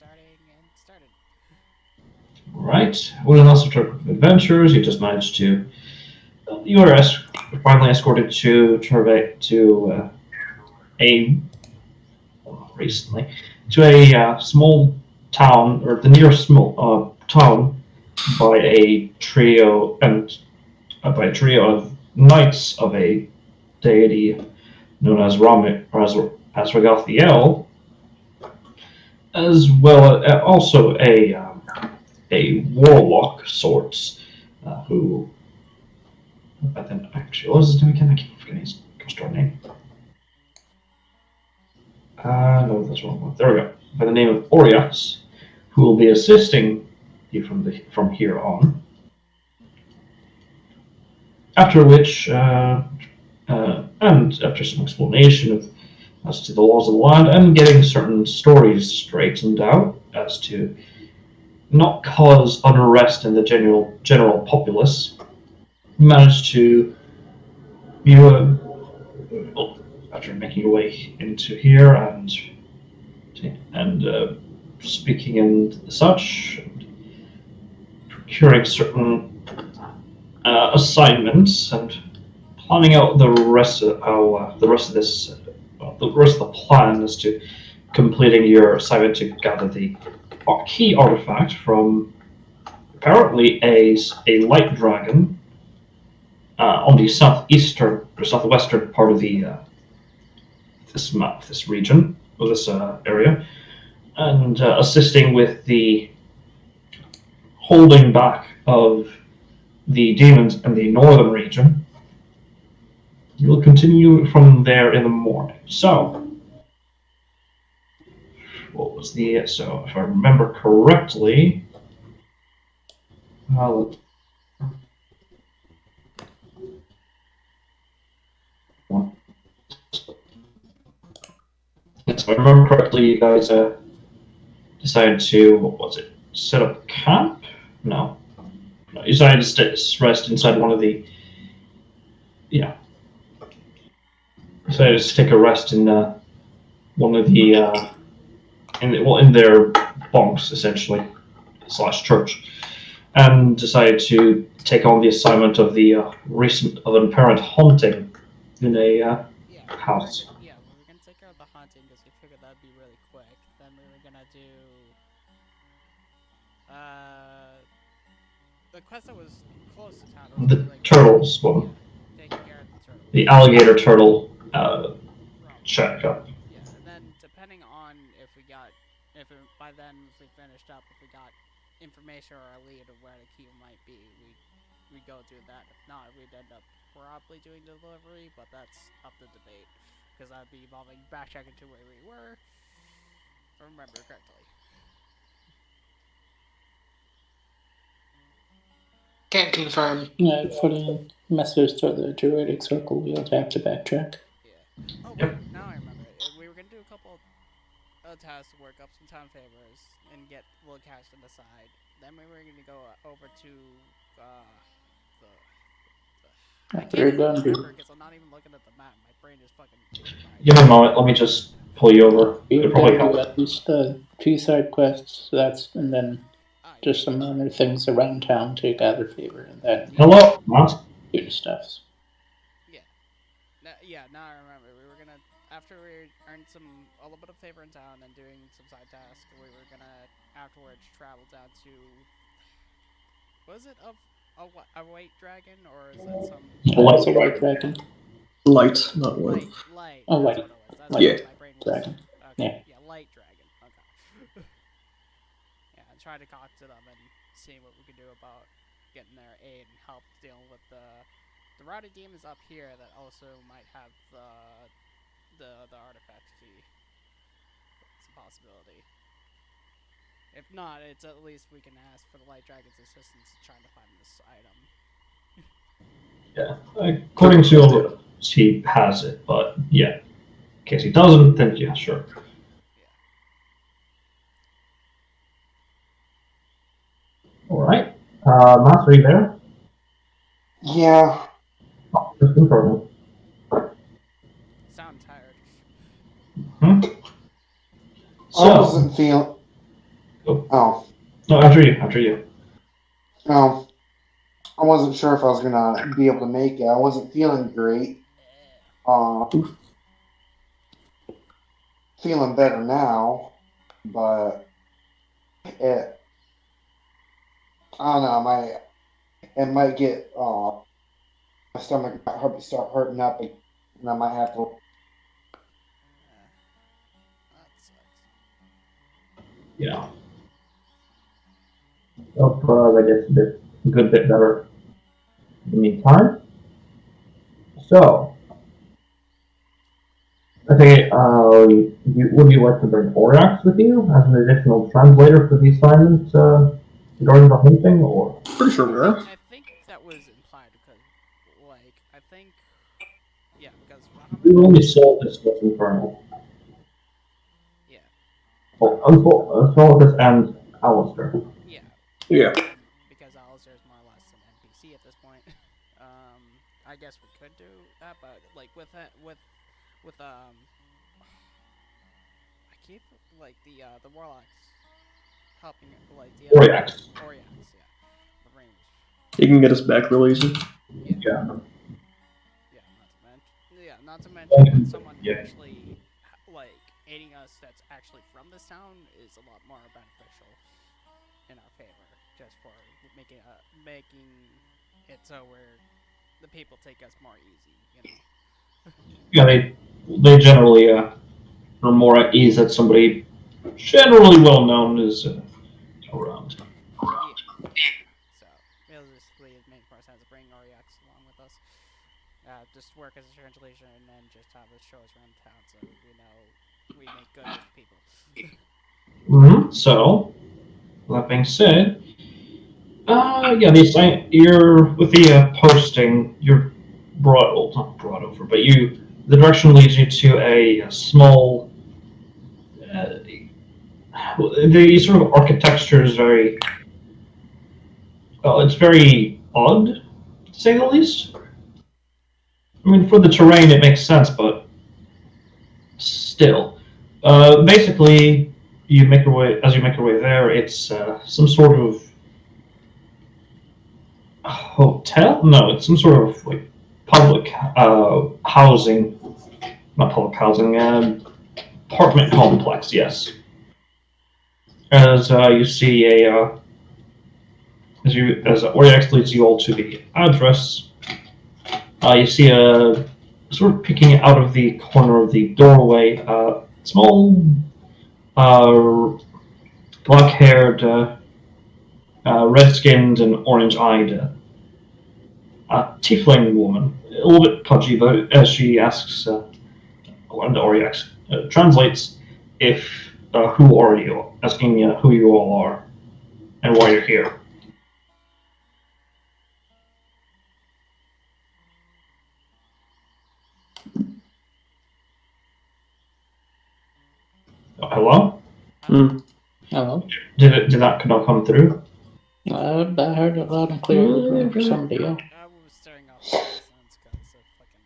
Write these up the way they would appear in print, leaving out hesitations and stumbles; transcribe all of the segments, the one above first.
started. Right. With an last of adventures, you just managed to. You were finally escorted to a recently to a small town or the nearest small town by a trio by a trio of knights of a deity known as as Ragathiel, as well as also a warlock sorts who but then actually what was his name again? I keep forgetting his ghost name. No, that's the wrong one. There we go. By the name of Oriax, who will be assisting you from here on. After which, and after some explanation of as to the laws of the land and getting certain stories straightened out as to not cause unrest in the general populace, managed to you after making your way into here and speaking and such, procuring certain assignments and planning out the rest of how the rest of this the rest of the plan as to completing your assignment to gather the key artifact from apparently a light dragon on the southeastern or southwestern part of the this region or this area, and assisting with the holding back of the demons in the northern region. You'll continue from there in the morning. So, what was the so? If I remember correctly, uh, if I remember correctly, you guys decided to what was it? Set up camp? No, no. You decided to rest inside one of the yeah. Decided to take a rest in one of the in their bunks essentially slash church, and decided to take on the assignment of the recent of an apparent haunting in a Yeah, house. we were gonna take care of the haunting because we figured that'd be really quick. Then we were gonna do uh the quest that was close to town was The really like turtles one, yeah, taking care of the the turtles. alligator turtle Problem. checkup. Yeah, and then depending on if we got by then if we finished up if we got information or a lead of where the key might be, we go do that. If not, we'd end up probably doing the delivery, but that's up to debate because that'd be involving backtracking to where we were, if I remember correctly. Can't confirm. For the message to the druidic circle, we'll have to backtrack. Yeah. Oh wait, Yep. now I remember. We were gonna do a couple tasks to work up some time favors and get a little cash on the side. Then we were gonna go over to the I can't We're even going to remember because I'm not even looking at the map. My brain is fucking fried. Give me a moment. Let me just pull you over. we've It'll got probably to do help. at least 2 side quests. And then Ah, yeah. just some minor things around town to gather favor, and then Hello, Matt. do the stuffs. Yeah. Now I remember. We were gonna after we earned a little bit of favor in town and doing some side tasks. We were gonna afterwards travel down to was it a white dragon or is it some It's a white dragon. Light, not white. light? Oh, That's light. what it was. That's Light Yeah. what my brain was. dragon. Okay, Yeah. yeah, light dragon. Okay. Yeah, and try to talk to them and see what we can do about getting their aid and help dealing with the rowdy demons up here that also might have the artifact key. It's a possibility. If not, it's at least we can ask for the light dragon's assistance in trying to find this item. Yeah. According to all of he has it, but yeah. In case he doesn't, then yeah, sure. Yeah. All right. Matt, are you there? Yeah. Oh, just confirming. Sound tired. Hmm? I wasn't feeling. Oh. No, after you. Oh. I wasn't sure if I was gonna be able to make it. I wasn't feeling great. Feeling better now, but it. I don't know. It might get. My stomach might start hurting up, and I might have to. That sucks. Yeah. Hope that gets a good bit better in the meantime. So, I think, would you like to bring Orax with you as an additional translator for the assignment regarding the hunting, or? Pretty sure we are. I think that was implied because, like, I think, yeah, because We Muhammad. only saw this with Infernal. Yeah. Solidus and Alistair. Yeah. Yeah. Because Alistair is more or less an NPC at this point. I guess we could do that, but like with I keep like the warlocks helping like the Oriax. Oriax, yeah. The rangers. You can get us back real easy. Yeah. Yeah. Not to mention with someone Yeah. actually like aiding us that's actually from this town is a lot more beneficial in our favor, just for making it so where the people take us more easy, you know. Yeah, they generally are more at ease that somebody generally well known is around. Yeah. So realistically, it makes more sense to bring Oriax along with us. Just work as a translation and then just have us show us around town so we know we make good with people. So, that being said, you're with the posting. You're not brought over, but the direction leads you to a small. The sort of architecture is very. Well, it's very odd, to say the least. I mean, for the terrain, it makes sense, but still. Basically, you make your way as you make your way there. It's some sort of hotel. No, it's some sort of like public housing, not public housing, apartment complex. Yes. As you see as Oriax leads you all to the address, you see a sort of peeking out of the corner of the doorway, small, black-haired, red-skinned, and orange-eyed tiefling woman, a little bit pudgy, but as she asks, and Oriax translates, who are you? Asking who you all are and why you're here. Hello? Hello? Did that not come through? I heard it loud and clear. I was waiting for somebody else. I was staring off the distance because of fucking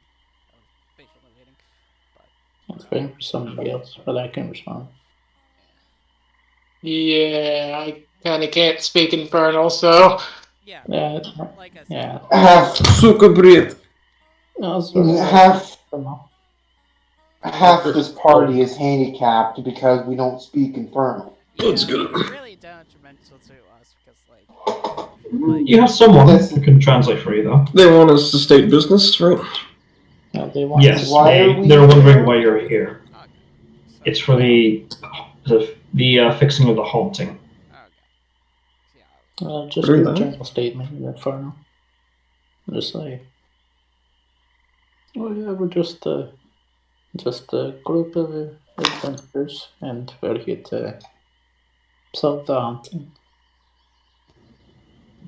I was patiently waiting, but I was waiting for somebody else, but I can respond. Yeah, I kind of can't speak Infernal, so. Yeah. Like I said. Yeah. Сука, бред. Half this party is handicapped because we don't speak Infernal. Yeah, That's good. it's really detrimental to us because like You have someone who can translate for you, though. They want us to state business, right? No, they want Yes, Why they're are we wondering here? why you're here. okay. So, It's for the fixing of the haunting. okay. Yeah. just Really? give a general statement in Inferno. Just say, oh yeah, we're just a group of adventurers, and we're here to solve the haunting.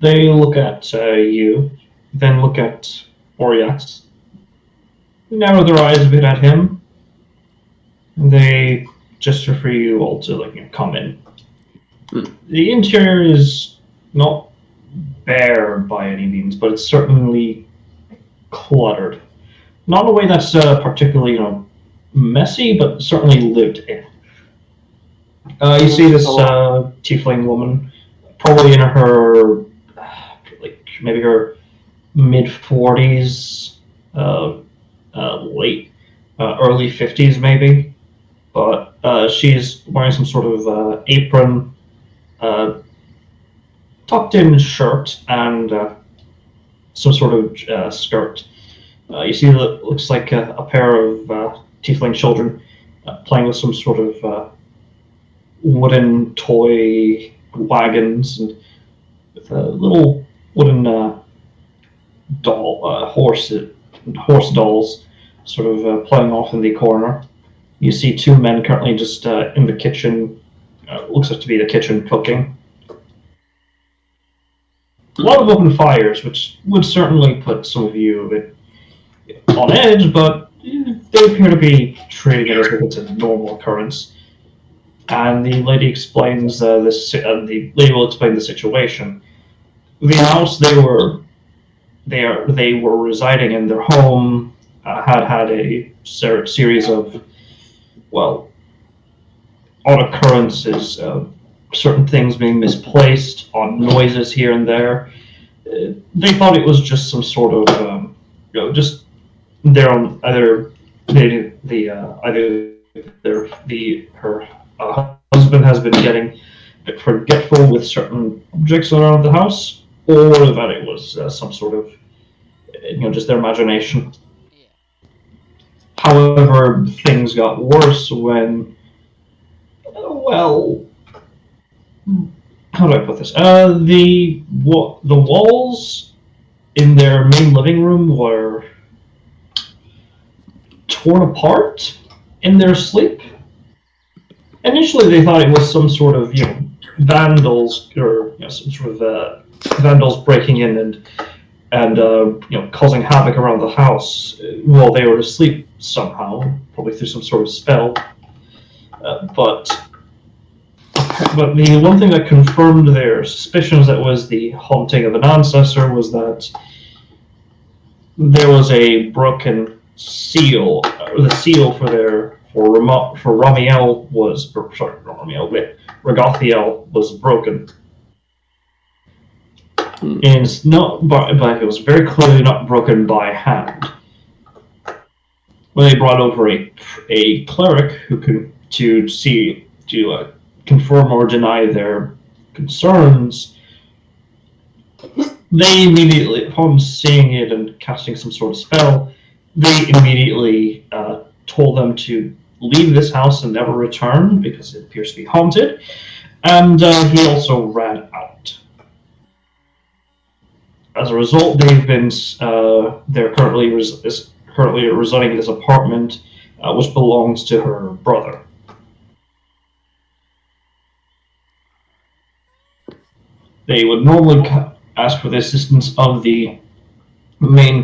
They look at you, then look at Oriax, narrow their eyes a bit at him, and they gesture for you all to come in. The interior is not bare by any means, but it's certainly cluttered. Not in a way that's particularly messy, but certainly lived in. You see this tiefling woman, probably in her maybe her mid 40s, late early 50s maybe. But she's wearing some sort of apron, uh, tucked in shirt, and some sort of skirt. You see, it looks like a pair of tiefling children playing with some sort of wooden toy wagons and with little wooden horse dolls, sort of playing off in the corner. You see two men currently just in the kitchen. Looks like to be the kitchen cooking. A lot of open fires, which would certainly put some of you a bit on edge, but they appear to be treating it as if it's a normal occurrence. And the lady explains this. The lady will explain the situation. The house they were residing in, their home had a series of, well, odd occurrences, certain things being misplaced, odd noises here and there. They thought it was just some sort of, just their own either her husband has been getting a bit forgetful with certain objects around the house, or that it was some sort of just their imagination. Yeah. However, things got worse when, well, how do I put this? The walls in their main living room were torn apart in their sleep. Initially, they thought it was some sort of vandals or some sort of vandals breaking in and causing havoc around the house while they were asleep somehow, probably through some sort of spell. But the one thing that confirmed their suspicions that was the haunting of an ancestor was that there was a broken seal. The seal for Ramiel was Ragathiel was broken. And it's not, but it was very clearly not broken by hand. When they brought over a cleric who could to confirm or deny their concerns, they immediately, upon seeing it and casting some sort of spell, they immediately told them to leave this house and never return because it appears to be haunted. And he also ran out. As a result, they're currently residing in this apartment, which belongs to her brother. They would normally ask for the assistance of the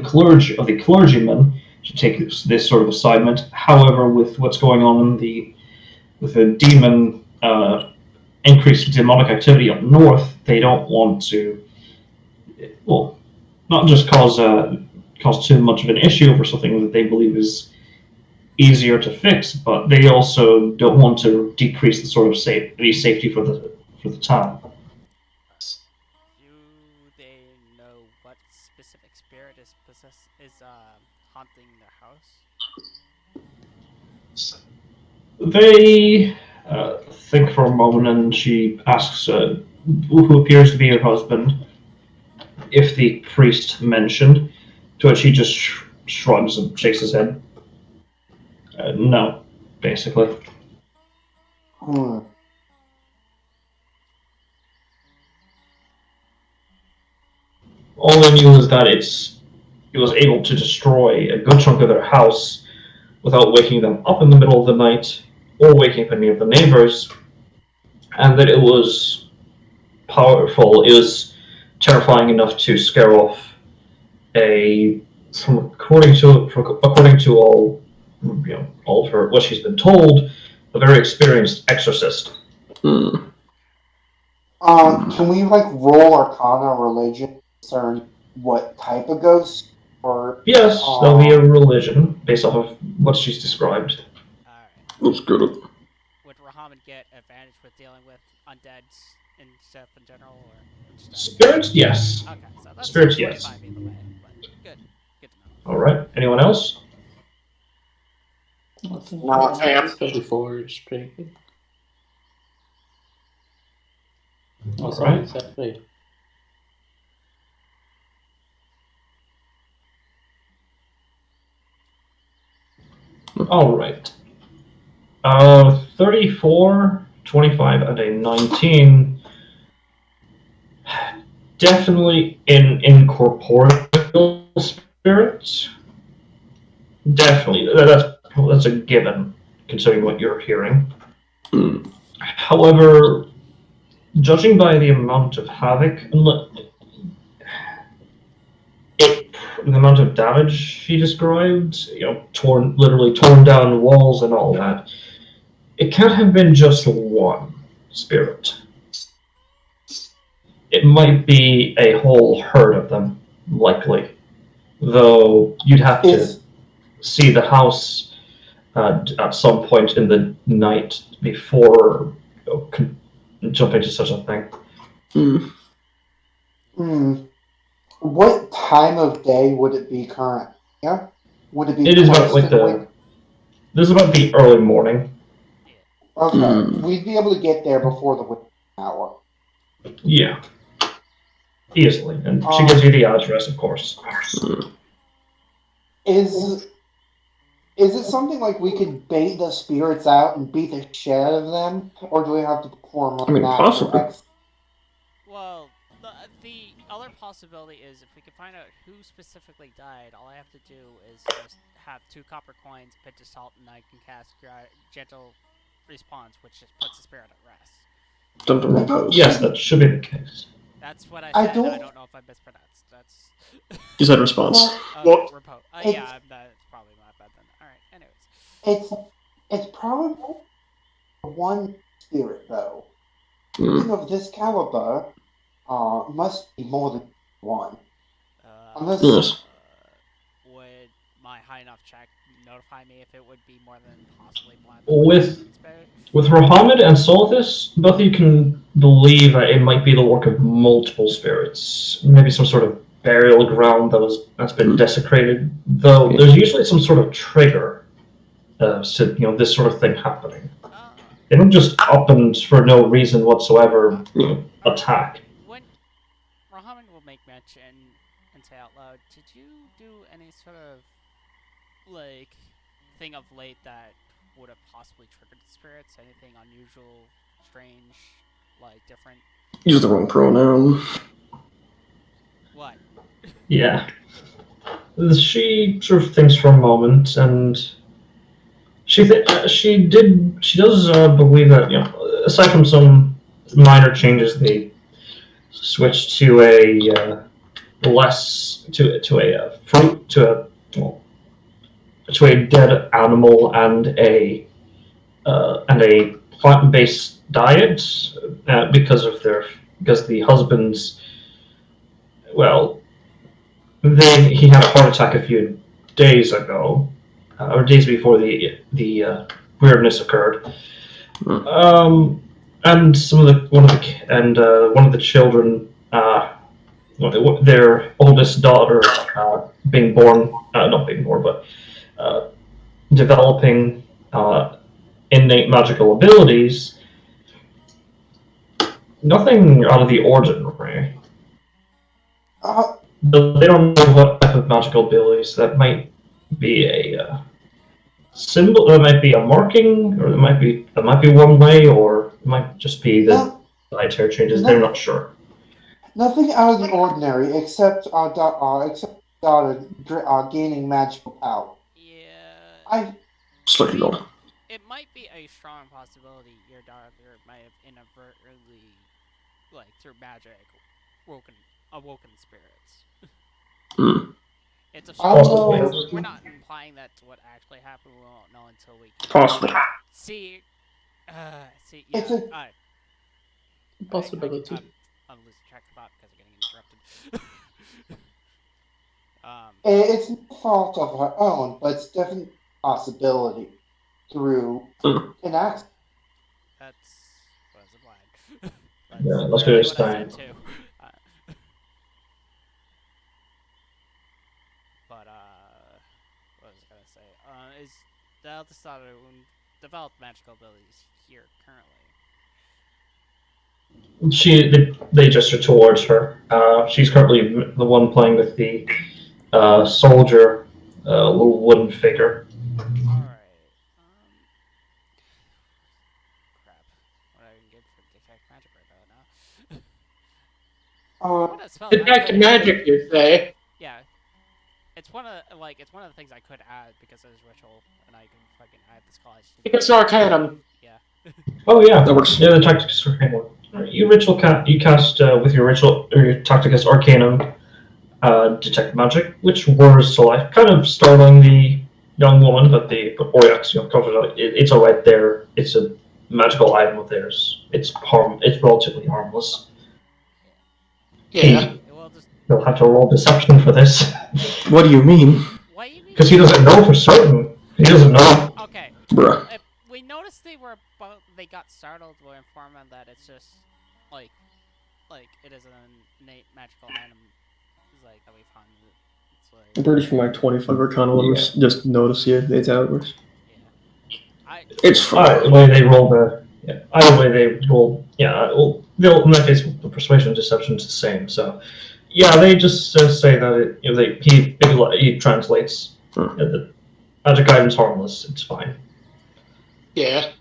clergyman to take this sort of assignment. However, with what's going on with the demon increased demonic activity up north, they don't want to, well, not just cause too much of an issue for something that they believe is easier to fix, but they also don't want to decrease the sort of safety for the town. Do they know what specific spirit is haunting their house? They think for a moment, and she asks who appears to be her husband if the priest mentioned, to which he just shrugs and shakes his head. No, basically. All they knew is that it was able to destroy a good chunk of their house without waking them up in the middle of the night or waking up any of the neighbors, and that it was powerful. It was terrifying enough to scare off according to all of her what she's been told, a very experienced exorcist. Can we roll Arcana religion, discern what type of ghost? Or yes, that'll be a religion based off of what she's described. Alright. Let's get it. With Rahaman get advantage with dealing with undeads and stuff in general, or just Spirits, yes. okay, so that's Spirits, 25 yes. either way, but good to know. All right. Anyone else? I think Not him. 34 is pretty good. All Also, right. exactly. All right. 34, 25, and a 19. Definitely in incorporeal spirits. Definitely. That's a given, considering what you're hearing. Hmm. However, judging by the amount of havoc, the amount of damage he described, literally torn down walls and all that, it can't have been just one spirit. It might be a whole herd of them, likely. Though you'd have to see the house at some point in the night before jumping to such a thing. What time of day would it be current? Yeah? Would it be It is about close to the this is about the early morning. Yeah. Okay, we'd be able to get there before the witching hour. Yeah, easily, and she gives you the address, of course. Is it something like we could bait the spirits out and beat the shit out of them, or do we have to perform like natural possibly. Well, the other possibility is if we can find out who specifically died, all I have to do is just have 2 copper coins, a pinch of salt, and I can cast gentle response, which just puts the spirit at rest. Gentle repose. Yes, that should be the case. That's what I I said. don't- I don't know if I mispronounced. That's You said response. repose. It's- Yeah, that's probably my bad then. All right. Anyways, It's probably one spirit though. Hmm. Something of this caliber must be more than one. Unless Yes. would my high enough check notify me if it would be more than possibly blind? With Rohamid and Solthis, both of you can believe that it might be the work of multiple spirits. Maybe some sort of burial ground that's been desecrated. Though there's usually some sort of trigger to this sort of thing happening. They don't just up and for no reason whatsoever attack. When Rohamid will make mention and say out loud, did you do any sort of thing of late that would have possibly triggered the spirits? Anything unusual, strange, different? Use the wrong pronoun. What? Yeah. She sort of thinks for a moment, and she does believe that aside from some minor changes, they switched to a less to a fruit to a dead animal and a plant-based diet because the husband's he had a heart attack a few days ago or days before the weirdness occurred. And one of the children, their oldest daughter, not being born, but developing innate magical abilities. Nothing out of the ordinary. They don't know what type of magical abilities that might be a symbol. That might be a marking, or that might be one way, or it might just be the dietary changes. They're not sure. Nothing out of the ordinary except daughter gaining magical power. Yeah. It might be a strong possibility your daughter might have inadvertently, through magic, awoken spirits. It's a strong. We're not implying that's what actually happened. We won't know until we possibly see. See. It's a possibility. I'm losing track of thought because I'm getting interrupted. It's no fault of her own, but it's definitely a possibility through an accident. That's what is it? Yeah, That's let's go literally this what I time. said too. But what was I gonna say? Is the other side of developed magical abilities here currently? They gesture towards her. She's currently the one playing with the soldier, little wooden figure. All right. Crap. What I can get for detect magic right now? It's one of the spells I Detect could add. magic, you say? Yeah, it's one of the things I could add because there's ritual, and I can fucking add this college. It's Arcanum. Yeah. Oh yeah, That works. yeah. The tactics are you ritual you cast with your ritual or your tacticus arcanum detect magic, which was select, kind of startling the young woman, but Oryax, comforted out. It's alright there. It's a magical item of theirs. It's relatively harmless. Yeah. He'll have to roll deception for this What do you mean? What do you mean? because he doesn't know for certain. He doesn't know. Okay. Bruh. If we noticed they got startled, we're informing that it's just like it is an innate magical item. It's like that we found. It's like I'm pretty sure my 25 Arcana one was just notice you. It's how it works. yeah. It's fine. Either way they roll the either way they roll they'll in that case the persuasion and deception is the same. So yeah, they just say that he translates the magic item's harmless. It's fine. Yeah.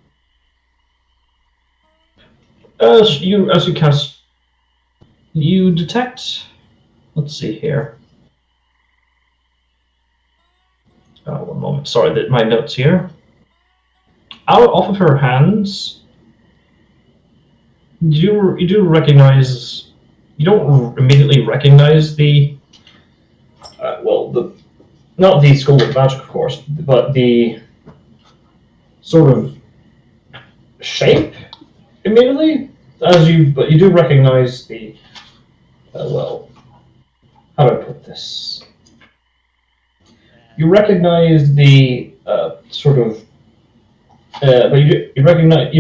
As you cast, you detect. Let's see here. 1 moment. Sorry, my notes here. Out off of her hands, you do recognize. You don't immediately recognize the. The not the school of magic, of course, but the sort of shape immediately. But you do recognize the. How do I put this? You recognize the sort of. But you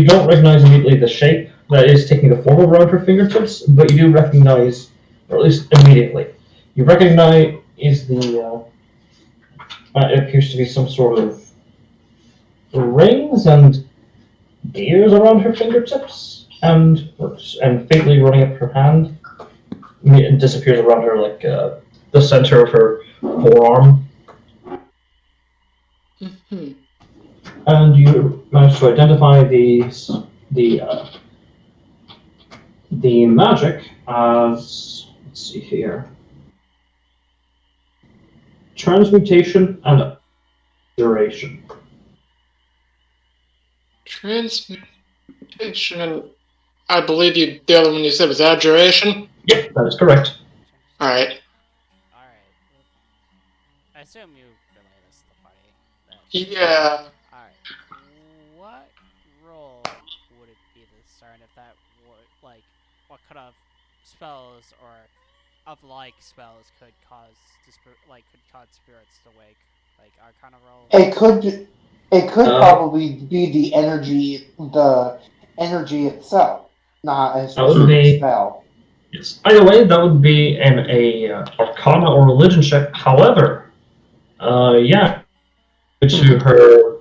don't recognize immediately the shape that is taking the form around her fingertips, but you do recognize, or at least immediately, you recognize the. It appears to be some sort of rings and gears around her fingertips, and faintly running up her hand. It disappears around her like the center of her forearm. Mm-hmm. And you manage to identify the magic as, let's see here, transmutation and duration. Transmutation. I believe the other one you said was abjuration. Yep, that is correct. Alright. I assume you relay this to the party. Yeah. Alright. What role would it be to discern if that would what kind of spells or of like spells could cause spirits to wake? Like Arcana roll? It could probably be the energy itself, not a specific spell. Yes. Either way, that would be a Arcana or Religion check. However, to her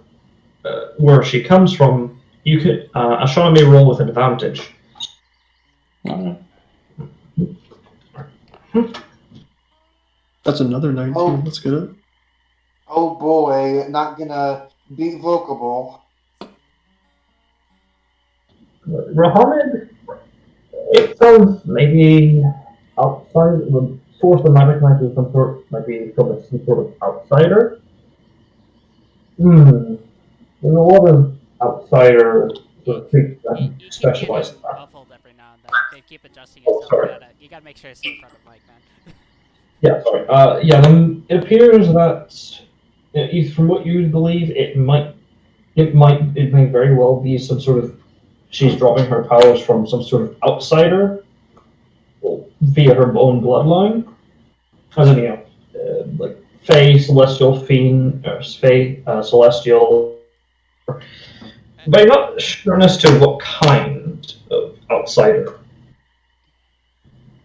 where she comes from, you could astronomy roll with an advantage. That's another 19. Oh. Let's get it. Oh boy, not gonna be vocable. Rahamid, it sounds maybe outside. The source of magic might be some sort of outsider. There's a lot of outsider sort of creatures that specialize in that. Muffled every now and then. They keep adjusting yourself. Sorry. You gotta make sure you stay in front of the mic, man. Yeah, sorry. Then it appears that from what you believe, it may very well be some sort of she's drawing her powers from some sort of outsider via her own bloodline, as in like Fae, Celestial, Fiend, or Fae, Celestial. But you're not sure as to what kind of outsider.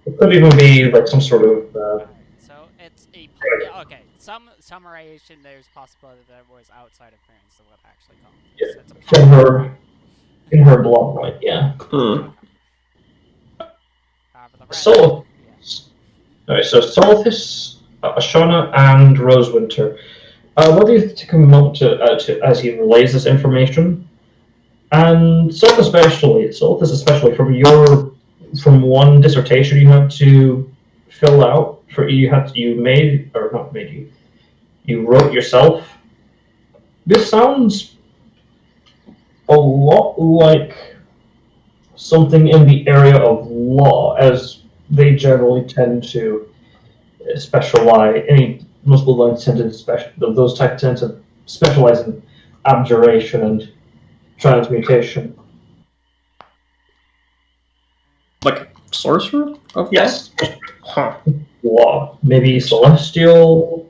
It could even be like some sort of. Alright, so it's a yeah, okay. Some summarization. There's a possibility that it was outside interference that would actually cause this. Yeah, It's a from possibility. in her bloodline, yeah. However, the rest, So, yeah. alright, so Solithis, Ashana, and Rosewinter. What do you take a moment to as he relays this information? And Solithis especially from one dissertation you had to fill out for you made or not made you wrote yourself. This sounds a lot like something in the area of law, as they generally tend to specialize. Most bloodlines tend to those types tend to specialize in abjuration and transmutation. Like sorcerer of Yes, law? Huh. law. Maybe celestial.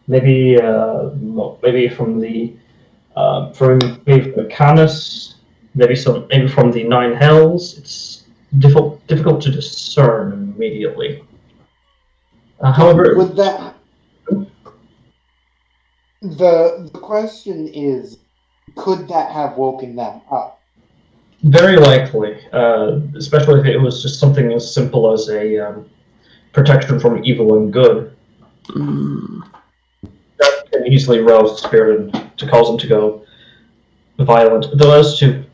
Maybe from the maybe from the Canis. Maybe from the Nine Hells. It's difficult to discern immediately. However, Would that the question is, could that have woken them up? very likely, especially if it was just something as simple as a protection from evil and good. That can easily rouse the spirit and to cause them to go violent. Though as to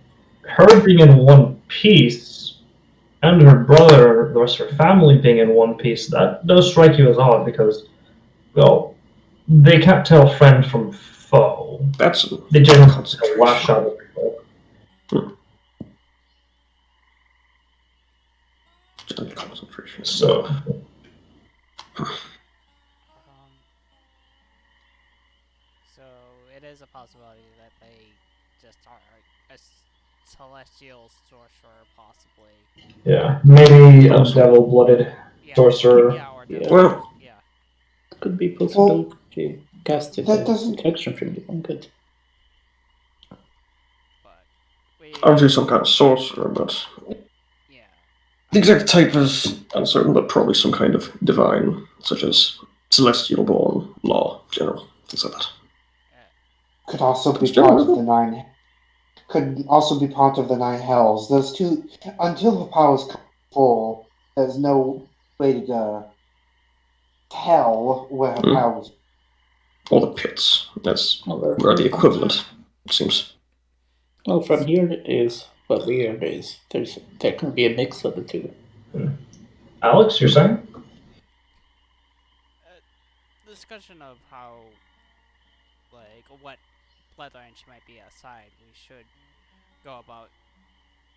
her being in one piece and her brother, the rest of her family being in one piece, that does strike you as odd because, well, they can't tell friend from foe. That's They generally lash out at people. Concentration. So, So it is a possibility that they just are a celestial sorcerer, possibly. yeah, maybe a devil-blooded Yeah. sorcerer. Yeah, or Yeah. devil. Well, Yeah. Could be possible to cast it that as doesn't- protection from the good. But we. obviously some kind of sorcerer, but Yeah. the exact type is uncertain, but probably some kind of divine, such as celestial born, law, general, things like that. Could also be Still part of really? the nine. Could also be part of the nine hells. Those two, until the powers come full, there's no way to tell where her powers. Or the pits. That's Although, where the equivalent, it seems. well, from here it is what we heard is there can be a mix of the two. Alex, you're saying? Discussion of how, like, what bloodline she might be aside, we should go about,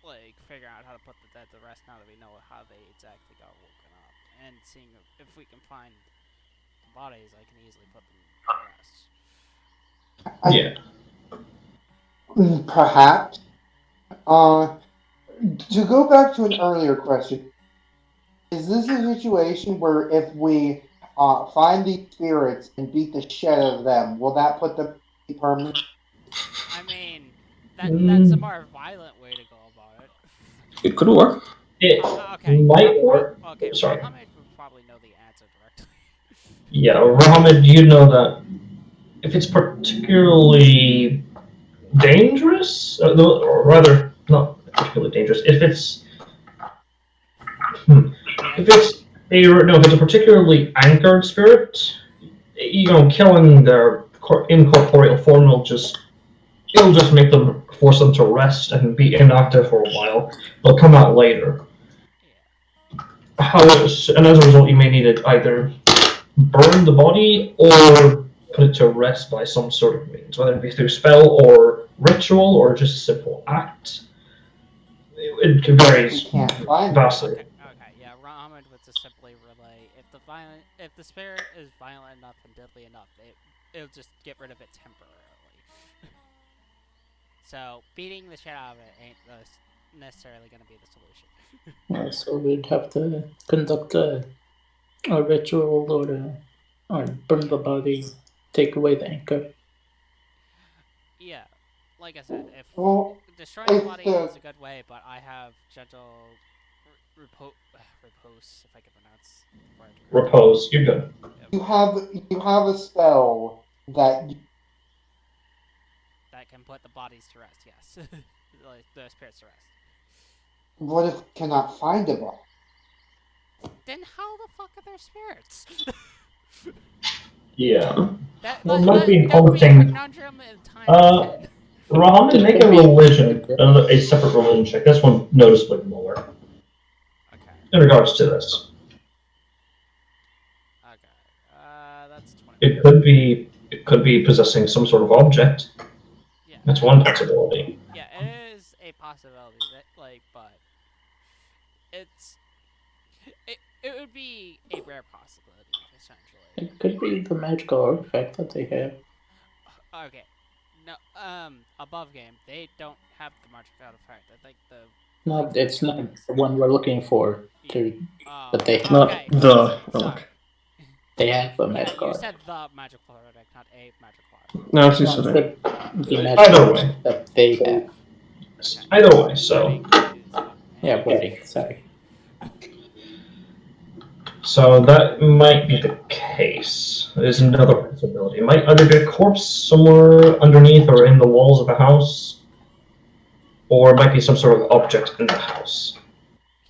like, figuring out how to put the dead to rest now that we know how they exactly got woken up. And seeing if we can find the bodies, I can easily put them to rest. Yeah. Perhaps. To go back to an earlier question, is this a situation where if we find these spirits and beat the shit out of them, will that put them in permanent? I mean, that's a more violent way to go about it. It could work. It Okay. might work. Okay, Sorry. Muhammad would probably know the answer directly. Yeah, Rahamid, you know that if it's particularly dangerous, or rather, not particularly dangerous, if it's if it's a particularly anchored spirit, killing their incorporeal form it'll just make them force them to rest and be inactive for a while. They'll come out later. And as a result, you may need to either burn the body or put it to rest by some sort of means, whether it be through spell or ritual or just a simple act. It varies vastly. Okay, yeah, Muhammad would just simply relay if the spirit is violent enough and deadly enough, it'll just get rid of it temporarily. So beating the shit out of it ain't necessarily going to be the solution. So we'd have to conduct a ritual or burn the body, take away the anchor. Yeah, like I said, if Well, destroying the if body the is a good way, but I have gentle repose, if I can pronounce the word correctly. Repose. You're good. Yep. you have a spell that That can put the bodies to rest. Yes, like the spirits to rest. what if cannot find a body? Then how the fuck are there spirits? Yeah. that Well, that, it might that, be that would be a haunting. conundrum in times 10. Rahaman, make a religion, a separate religion check. This one noticeably lower Okay. in regards to this. Okay. That's 20. It could be possessing some sort of object. Yeah. That's one possibility. Yeah, it is a possibility that, but it would be a rare possibility essentially. It could be the magical artifact that they have. Okay. No, above game, they don't have the magic artifact. I think No, it's not the one we're looking for. But they have. Not Okay. the relic. Sorry. They have a Yeah, magical you artifact. said the magical artifact, not a magical artifact. No, she No, said it's it. the Either magical way. artifact that they have. Okay. Either way, so Wording is fucking Yeah, wedding. Sorry. that might be the case. There's another possibility. It might either be a corpse somewhere underneath or in the walls of a house, or it might be some sort of object in the house.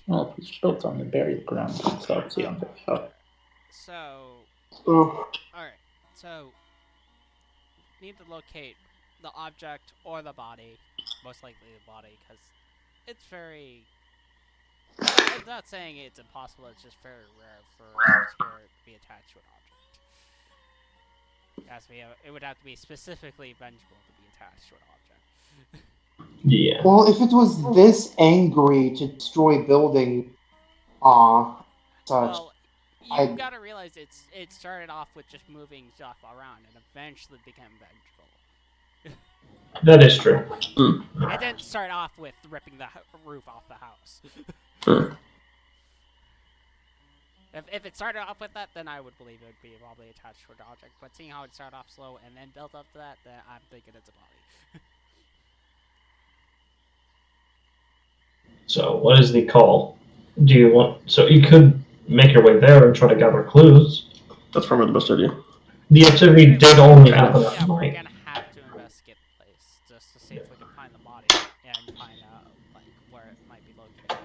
Well, it's built on the burial ground, so it's the under. So, Oh, alright. So, need to locate the object or the body. Most likely the body, because it's very... I'm not saying it's impossible, it's just very rare for a spirit to be attached to an object. It would have to be specifically vengeful to be attached to an object. Yeah. well, if it was this angry to destroy building, such, Well, I- you've got to realize it started off with just moving stuff around and eventually became vengeful. That is true. It didn't start off with ripping the roof off the house. If it started off with that, then I would believe it would be probably attached to an object. But seeing how it started off slow and then built up to that, then I'm thinking it's a body. So, what is the call? Do you want? So you could make your way there and try to gather clues. That's probably the best idea. The activity did only happen Yeah, at we're night. gonna have to investigate the place just to see if we can find the body and find out where it might be located.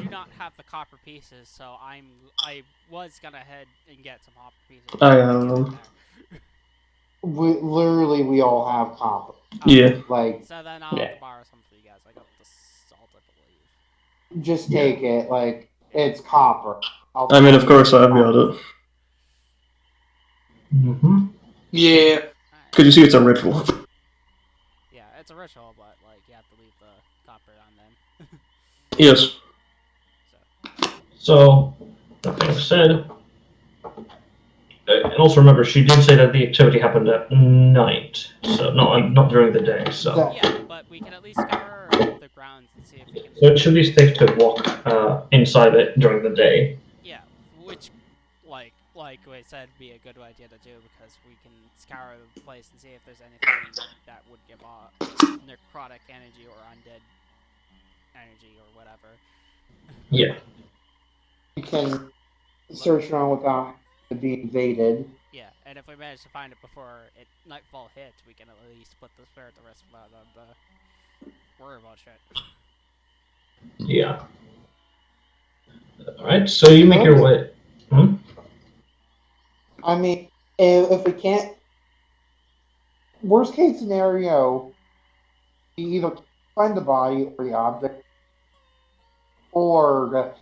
Do not have the copper pieces, so I was gonna head and get some copper pieces. we all have copper. Yeah. Like, So then I'll have to borrow some for you guys. I got the salt, I believe. just take it. Like, it's copper. I mean, of course I've got it. Mm-hmm. Yeah. Alright. Because you see it's a ritual. Yeah, it's a ritual, but you have to leave the copper on then. Yes. So, that being said, and also remember, she did say that the activity happened at night, so not during the day. So, Yeah, but we can at least scour the grounds and see if we can. so it should be safe to walk inside it during the day. Yeah, which, like I said, be a good idea to do because we can scour the place and see if there's anything that would give off necrotic energy or undead energy or whatever. Yeah. You can search around without it being invaded. Yeah, and if we manage to find it before nightfall hits, we can at least put the spirit to rest without them to worry about shit. Yeah. Alright, so you make your way. I mean, if we can't, worst case scenario, you either find the body or the object, or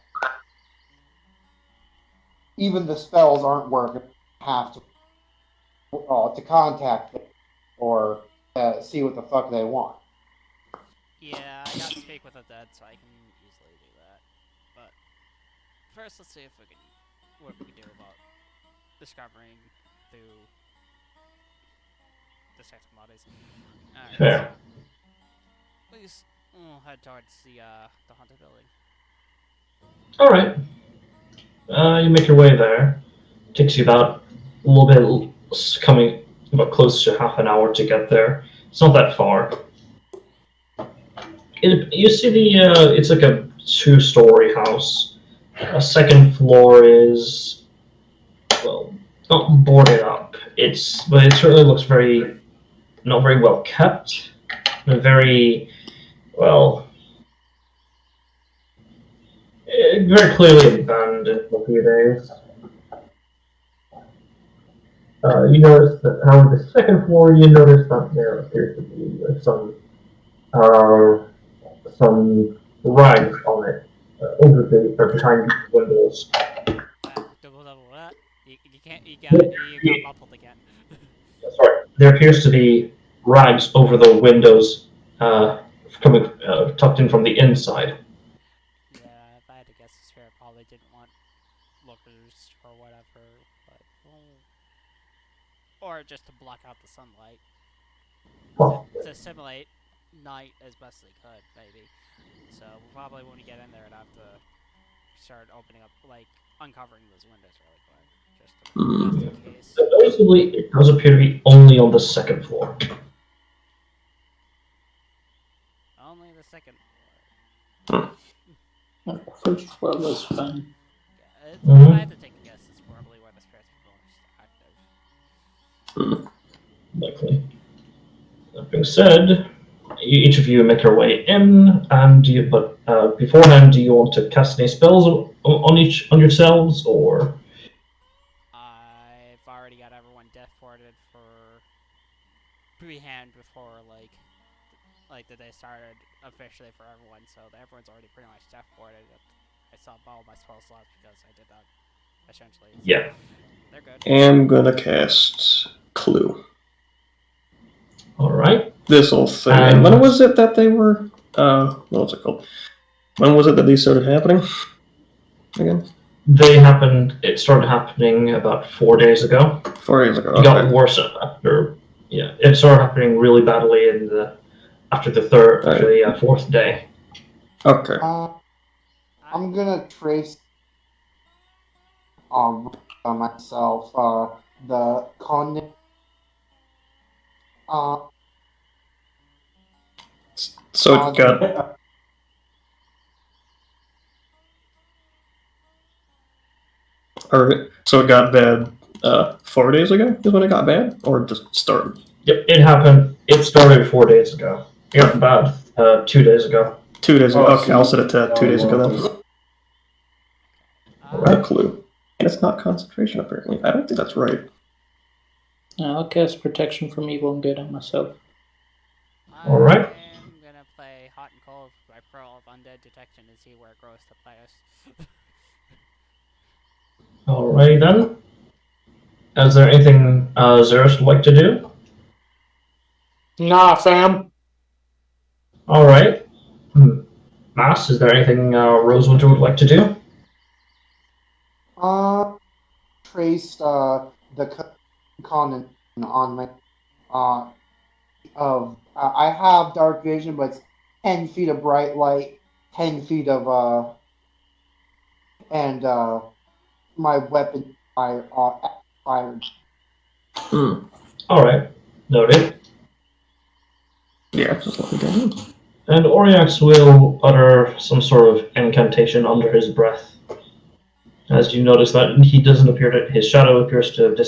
even the spells aren't working. Have to contact them or see what the fuck they want. Yeah, I got to speak with the dead, so I can easily do that. But first, let's see if what we can do about discovering through detecting bodies. Alright, Fair. so please, we'll head towards the haunted building. Alright. You make your way there. Takes you about a little bit, coming about close to half an hour to get there. It's not that far. You see it's like a 2-story house. A second floor is, well, not boarded up. But it certainly looks not very well kept. And well, very clearly abandoned looking it is. You notice that, however, the second floor, you notice that there appears to be some rags on it behind the windows. You got muffled again. Sorry, there appears to be rags over the windows, coming tucked in from the inside. Yeah, if I had to guess, the spirit probably didn't want lookers or whatever, but or just to block out the sunlight to simulate night as best they could, maybe. So probably when we get in there, I'd have to start opening up, like uncovering those windows really quick, just in case. Noticeably, it does appear to be only on the second floor. Only the second floor. The first floor was fine. Yeah, if I had to take a guess, it's probably where the spirits were most active. Likely. That being said, each of you make your way in, and beforehand, do you want to cast any spells on yourselves, or? I've already got everyone death ported for pre-hand before like the day started officially for everyone, so everyone's already pretty much death ported. I saw all my spell slots because I did that essentially. So Yeah. they're good. I'm gonna cast Clue. Alright. This whole thing. And when was it that they were what's it called? When was it that these started happening? Again? It started happening about 4 days ago. 4 days ago. It got worse after. Yeah, it started happening really badly after the fourth day. Okay. I'm gonna trace myself the con. So it got. So it got bad 4 days ago is when it got bad? Or just started? Yep, it happened. It started 4 days ago. It got bad 2 days ago. 2 days ago. Okay, I'll set it to 2 days ago then. Alright, Clue. And it's not concentration, apparently. I don't think that's right. I'll cast protection from evil and good on myself. Alright. I'm gonna play Hot and Cold by Pearl of Undead Detection and see where it grows to play us. Alright then. Is there anything Xeris would like to do? Nah, fam. Alright. Mass, is there anything Rosewinter would like to do? Traced the con on my I have dark vision, but it's 10 feet of bright light, 10 feet of and my weapon fired. Alright. Noted. Yeah, just let me go in. And Oriax will utter some sort of incantation under his breath. As you notice that he doesn't appear to, his shadow appears to have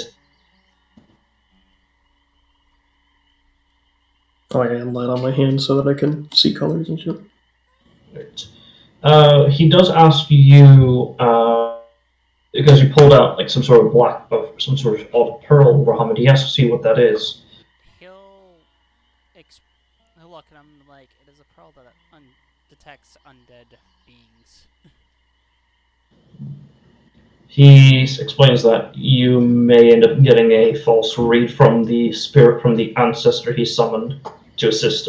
Oh, I am light on my hand so that I can see colors and shit. He does ask you, because you pulled out like some sort of some sort of odd pearl, Muhammad. He asks you what that is. He'll look and I'm like, it is a pearl that detects undead beings. He explains that you may end up getting a false read from the spirit from the ancestor he summoned to assist.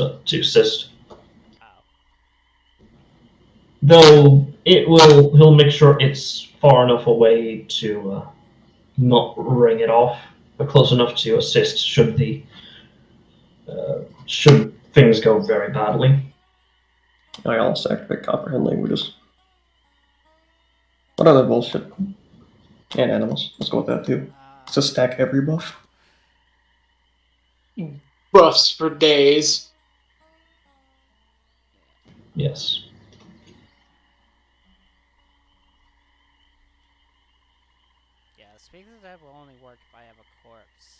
Though he'll make sure it's far enough away to not ring it off, but close enough to assist should things go very badly. I also activate comprehend languages. What other bullshit? And animals. Let's go with that too. It's a stack every buff. buffs for days. Yes. Yeah, speaking of that will only work if I have a corpse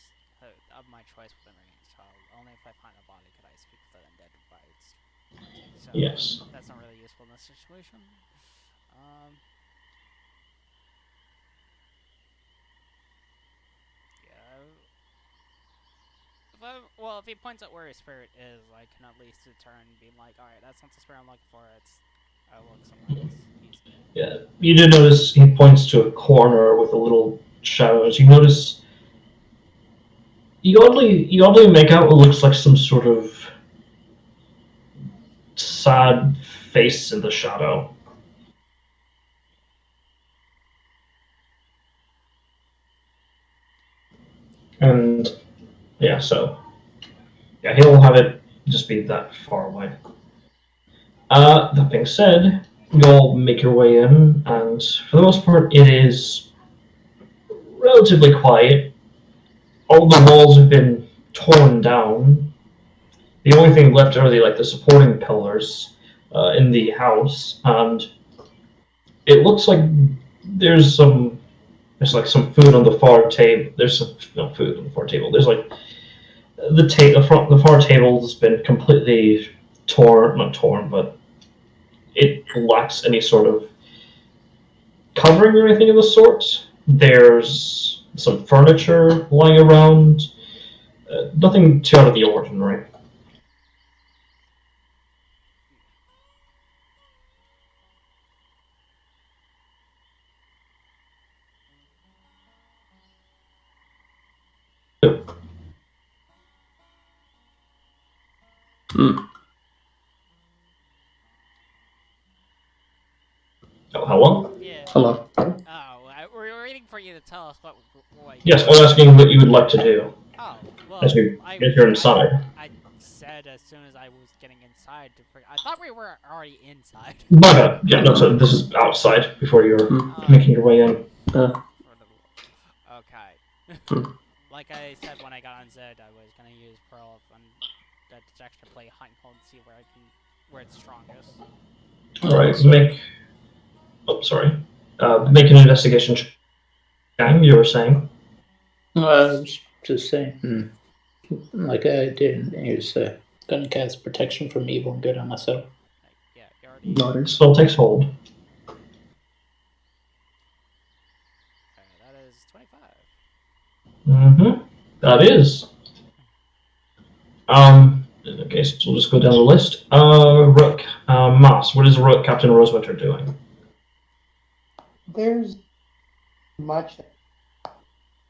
of my choice within range. So only if I find a body could I speak to the undead by its logic. So Yes. that's not really useful in this situation. Yeah. Well, if he points out where his spirit is, I can at least return being like, alright, that's not the spirit I'm looking for. I'll look somewhere else. Easily. Yeah. You did notice he points to a corner with a little shadow. As you notice, you oddly make out what looks like some sort of sad face in the shadow. And yeah, so yeah, he'll have it just be that far away. That being said, you'll make your way in, and for the most part, it is relatively quiet. All the walls have been torn down. The only thing left are the supporting pillars in the house, and it looks like there's some some food on the far table. There's some no food on the far table. There's like the far table has been completely torn, not torn, but it lacks any sort of covering or anything of the sort. There's some furniture lying around. Nothing too out of the ordinary. Hmm. Oh, hello? Yeah. Hello. Oh, we're waiting for you to tell us what. Yes, I was asking what you would like to do Oh, well, as you're inside. I said as soon as I was getting inside I thought we were already inside. But yeah, no, so this is outside before you're making your way in. Okay. Like I said when I got on Zed, I was gonna use Pearl on that detection to play hunt and hold and see where it's strongest. Alright, sorry. Make an investigation check. You were saying? I was just saying, like I didn't use gonna cast protection from evil and good on myself. Yeah, you already. Nice. Spell takes hold. Okay, that is 25. That is. In that case, we'll just go down the list. Rook, Moss, what is Rook Captain Rosewater doing? There's much.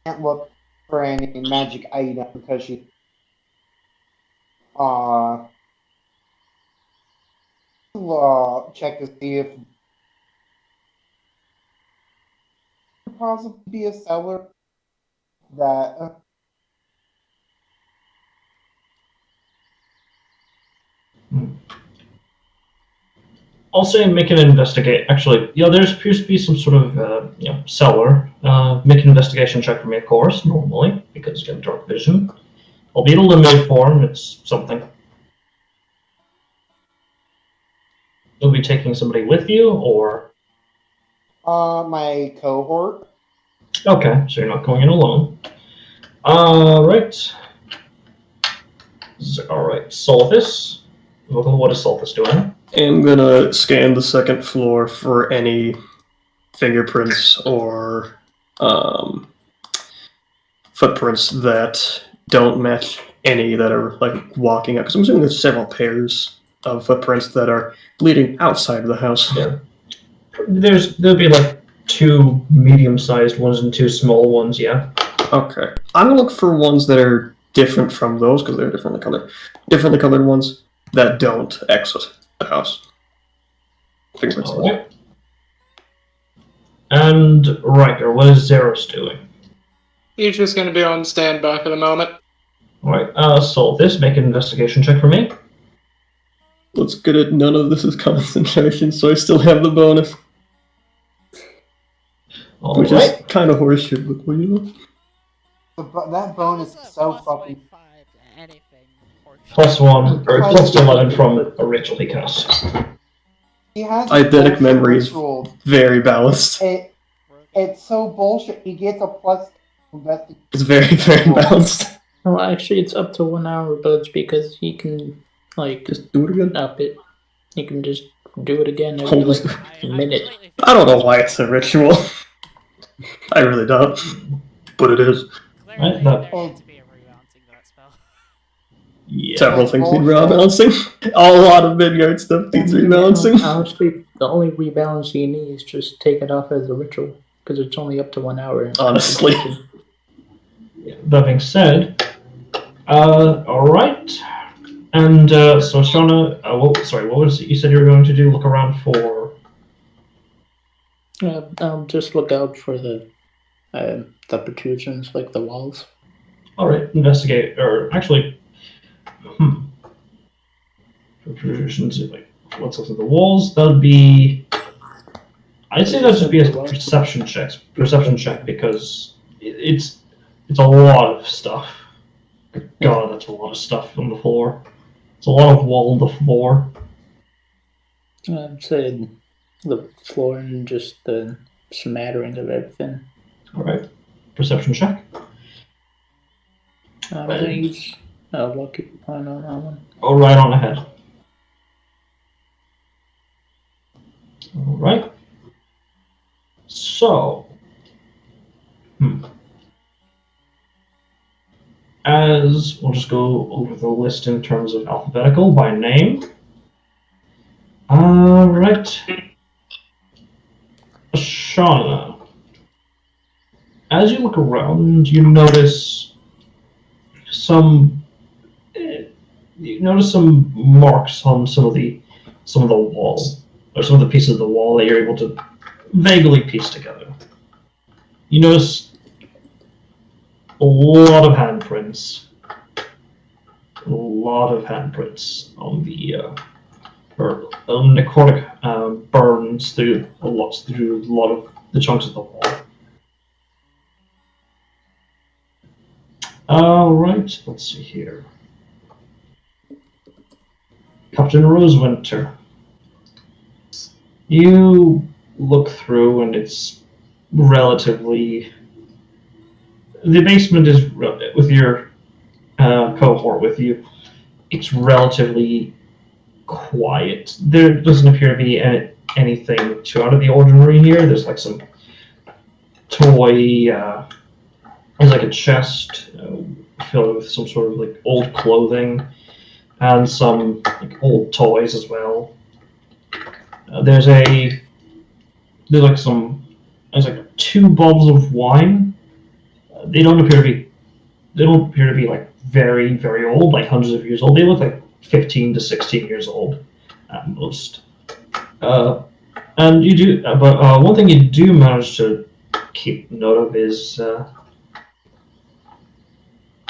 Can't look for any magic item because she. Check to see if possibly be a cellar that. I'll say make an investigate. Actually, there appears to be some sort of cellar. Make an investigation check for me, of course, normally, because you have dark vision. Albeit a limited form, it's something. You'll be taking somebody with you, or? My cohort. Okay, so you're not going in alone. Right. Alright, Solthis. What is Solthis doing? I'm gonna scan the second floor for any fingerprints or footprints that don't match any that are like walking up. Because I'm assuming there's several pairs of footprints that are leading outside of the house. Yeah. There'll be like 2 medium-sized ones and 2 small ones, yeah. Okay. I'm gonna look for ones that are different from those because they're differently colored. Differently colored ones that don't exit the house. Fingerprints. Alright. And Riker, what is Zeros doing? He's just going to be on standby for the moment. Alright, Solthis, make an investigation check for me. Let's get it. None of this is concentration, so I still have the bonus. Which is kind of horseshit, but well, you know. That bonus is so fucking. 5 to anything. +1 or Because +11 from a ritual he casts. he has Eidetic bullshit memory is ritual. very balanced. It's so bullshit. He gets a plus investigation. It's very, very roll. balanced. Well, actually, it's up to 1 hour, but it's because he can, like, Just do it again. up it. He can just do it again every, Hold like, this- minute. completely I don't know why it's a ritual. I really don't. But it is. Clearly, Right, that- there needs to be a rebalancing to that spell. Yeah. Several That's things need bullshit. rebalancing. A lot of Midgard stuff needs rebalancing. Honestly, the only rebalance you need is just take it off as a ritual, because it's only up to 1 hour. Honestly. That being said, alright. And so Shauna, what was it you said you were going to do? Look around for. Just look out for the protrusions, like the walls. Alright, investigate, or actually, protrusions, like, let's look at the walls. That would be. I'd say that should be a perception check, because it's a lot of stuff. God, that's a lot of stuff on the floor. It's a lot of wall on the floor. I'd say the floor and just the smattering of everything. Alright, perception check. I'm gonna use a lucky point on that one. Go right on ahead. Alright. So. As we'll just go over the list in terms of alphabetical by name. Alright. Shauna. As you look around, you notice some marks on some of the wall, or some of the pieces of the wall that you're able to vaguely piece together. You notice a lot of handprints. A lot of handprints on the necrotic burns through a lot of the chunks of the wall. Alright, let's see here. Captain Rosewinter. You look through and it's relatively. The basement is, with your cohort with you, it's relatively quiet. There doesn't appear to be anything too out of the ordinary here. There's like some toy. There's like a chest filled with some sort of like old clothing and some like old toys as well. There's like 2 bottles of wine. They don't appear to be like very, very old, like hundreds of years old. They look like 15 to 16 years old at most. And you do, but one thing you do manage to keep note of is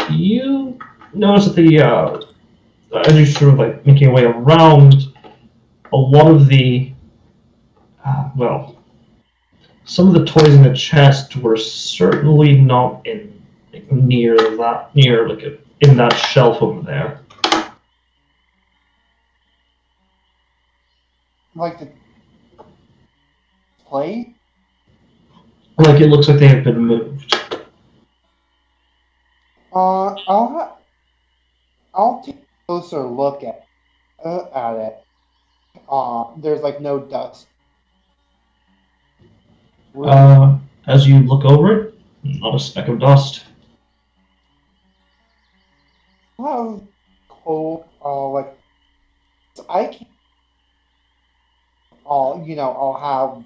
you notice that as you're sort of like making your way around, a lot of the some of the toys in the chest were certainly not in in that shelf over there. Like the play? Like it looks like they have been moved. I'll take a closer look at it. There's like no dust. As you look over it, not a speck of dust. I'll have cold, I can. I'll have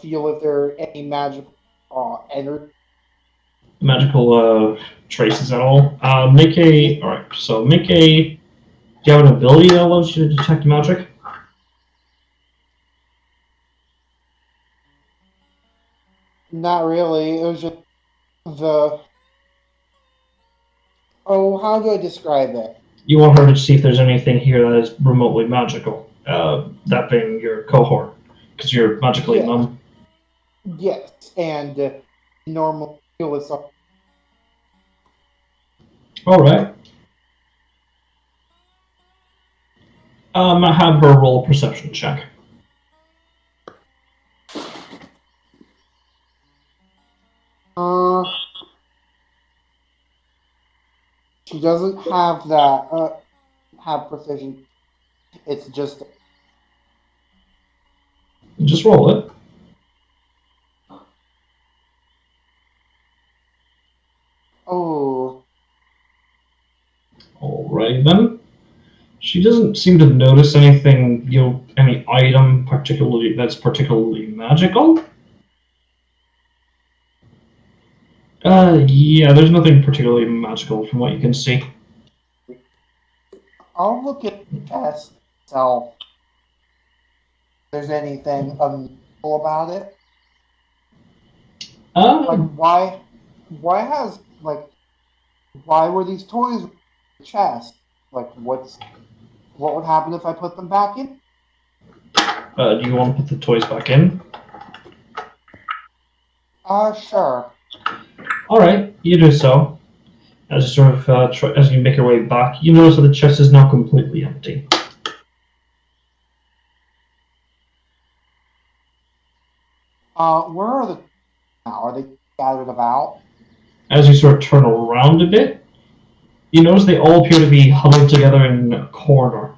feel if there are any magical energy. Magical traces at all. Make a. Alright, so make a. Do you have an ability that allows you to detect magic? Not really. It was just the. Oh, how do I describe it? You want her to see if there's anything here that is remotely magical. That being your cohort, because you're magically Yeah. numb. Yes, and normal feel is something. Alright. I have her roll a perception check. She doesn't have that. Have precision. It's just. Just roll it. Oh. Alright then. She doesn't seem to notice anything, any item that's particularly magical. Yeah, there's nothing particularly magical from what you can see. I'll look at the chest itself. If there's anything unusual about it. Like why were these toys in the chest? Like what would happen if I put them back in? Do you want to put the toys back in? Sure. Alright, you do so. As you sort of as you make your way back, you notice that the chest is now completely empty. Where are the now? Are they scattered about? As you sort of turn around a bit, you notice they all appear to be huddled together in a corner,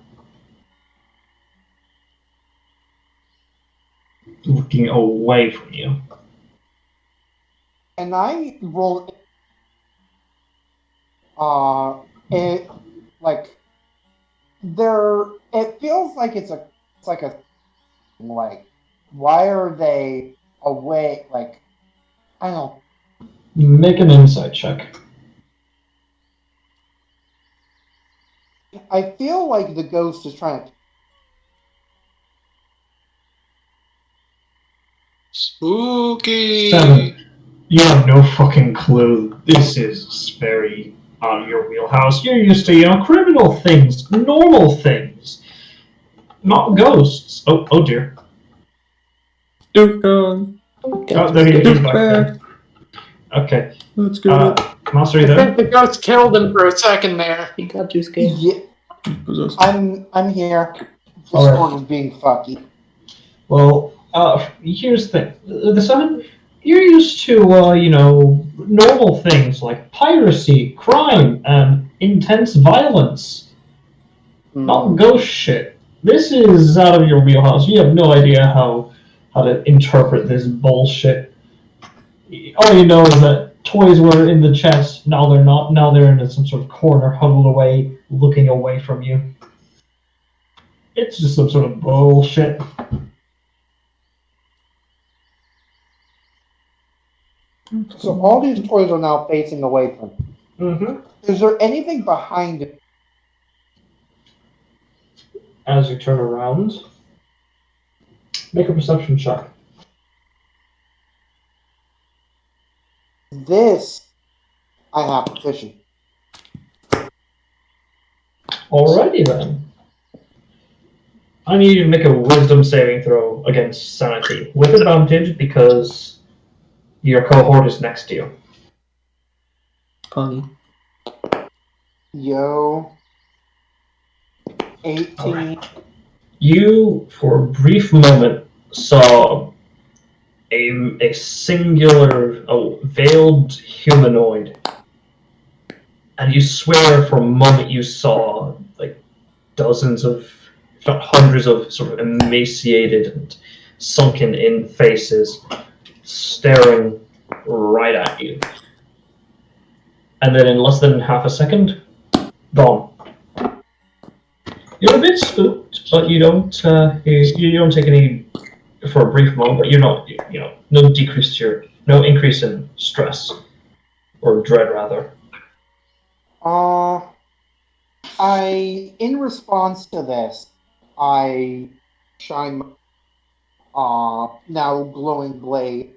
looking away from you. And I roll it like it feels like it's like a why are they away? Like I don't. Make an insight check. I feel like the ghost is trying to. Spooky. 7. You have no fucking clue. This is very out of your wheelhouse. You're used to, criminal things, normal things, not ghosts. Oh dear. Duke gone. Oh, there he is back there. Okay. Let's go. Master, you I there? think the ghost killed him for a second there. He got you scared. Yeah, I'm here. Discord is being fucky. Well, here's the thing. The 7, you're used to, normal things like piracy, crime, and intense violence. Not ghost shit. This is out of your wheelhouse. You have no idea how to interpret this bullshit. All you know is that toys were in the chest. Now they're not. Now they're in some sort of corner, huddled away, looking away from you. It's just some sort of bullshit. So all these toys are now facing away from me. Mm-hmm. Is there anything behind it? As you turn around, make a perception check. This I have proficient. Alrighty then. I need you to make a wisdom saving throw against sanity with advantage because your cohort is next to you. Punny. Yo. 18. Alright. You, for a brief moment, saw a singular, veiled humanoid, and you swear for a moment you saw dozens of, if not hundreds of, sort of emaciated and sunken-in faces staring right at you. And then in less than half a second, gone. You're a bit spooked, but you don't take any for a brief moment. But you're not, no increase in stress or dread rather. In response to this, I shine my now glowing blade.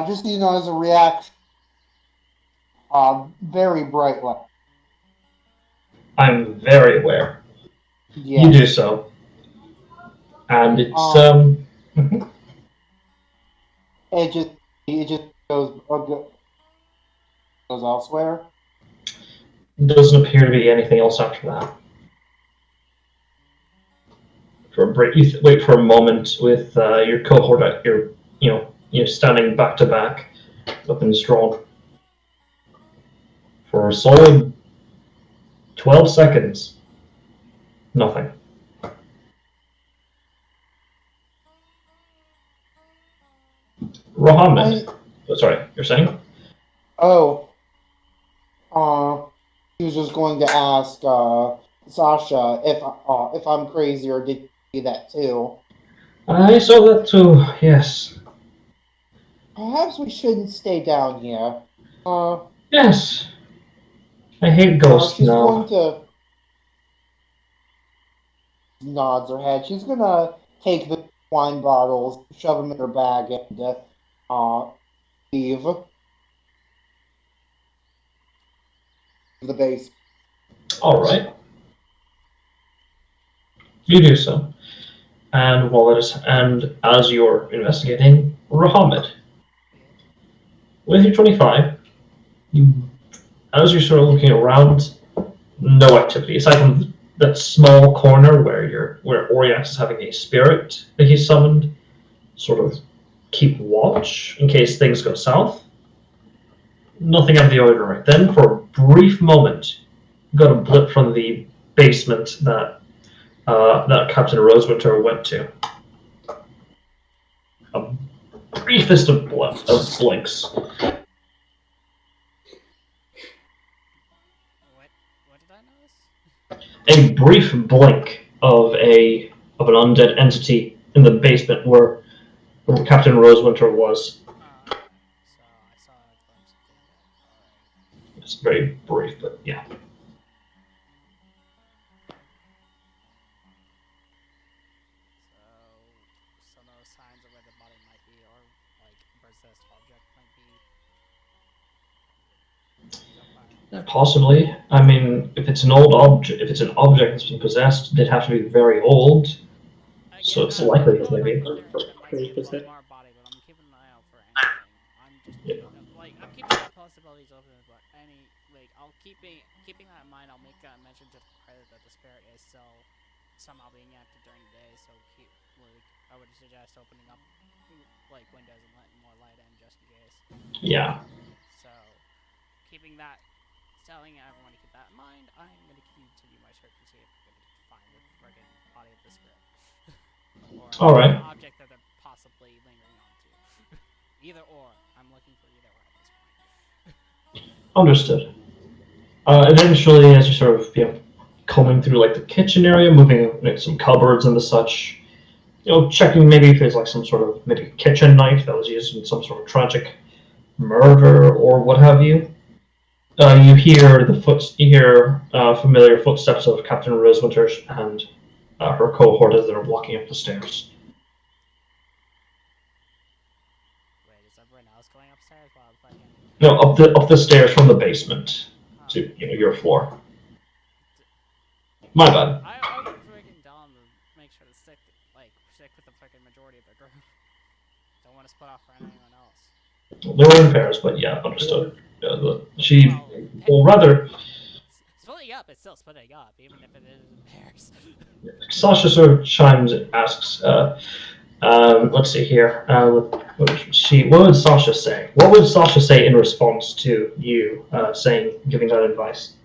Just as a reaction. Very bright light. I'm very aware. Yes. You do so. And it's It just goes. goes elsewhere. Doesn't appear to be anything else after that. For a break, you wait for a moment with your cohort at you're standing back to back, weapons drawn. For a solid 12 seconds, nothing. Rohamid. Oh, sorry, you're saying? Oh, he was just going to ask Sasha if I'm crazy or did you see that too. I saw that too, yes. Perhaps we shouldn't stay down here. Yes. I hate ghosts She's now. going to nods her head. She's gonna take the wine bottles, shove them in her bag, and leave the base. Alright. You do so. And as you're investigating, Rahamid, with your 25, as you're sort of looking around, no activity aside from that small corner where Oriax is having a spirit that he summoned, sort of keep watch in case things go south. Nothing out of the ordinary. Then, for a brief moment, you got a blip from the basement that Captain Rosewinter went to. A briefest of blinks. What did I notice? A brief blink of an undead entity in the basement where Captain Rosewinter was. So I saw a glimpse of the undead. Alright. It's very brief, but yeah. So no signs of where the body might be, or like possessed object might be. So far. Possibly. I mean, if it's an object that's been possessed, they'd have to be very old. So it's likely that maybe. There might be one more body, but I'm keeping an eye out for anything. I'm just I'm keeping the possibilities open, but I'll keeping that in mind. I'll make a mention to the credit that the spirit is still somehow being active during the day. So I would suggest opening up windows and letting more light in just in case. Yeah. So telling everyone to keep that in mind. I'm going to continue my search and see if I'm going to find the friggin' body of the spirit. Or Alright. an object that they're possibly lingering onto. Either or. I'm looking for either or at this point. Understood. Eventually, as you sort of combing through the kitchen area, moving some cupboards and the such, checking maybe if there's some sort of maybe kitchen knife that was used in some sort of tragic murder or what have you. You hear familiar footsteps of Captain Rosewinter and her cohort as they're walking up the stairs. Wait, is everyone else going upstairs while I'm fucking... No, up the stairs from the basement to your floor. My bad. I would friggin' tell them to make sure to stick with the fucking majority of the group. Don't want to split off for anyone else. They were in pairs, but yeah, understood. Rather... Splitting up is still splitting up, even if it is in pairs. Sasha sort of chimes and asks, let's see here. What would Sasha say? What would Sasha say in response to you giving that advice?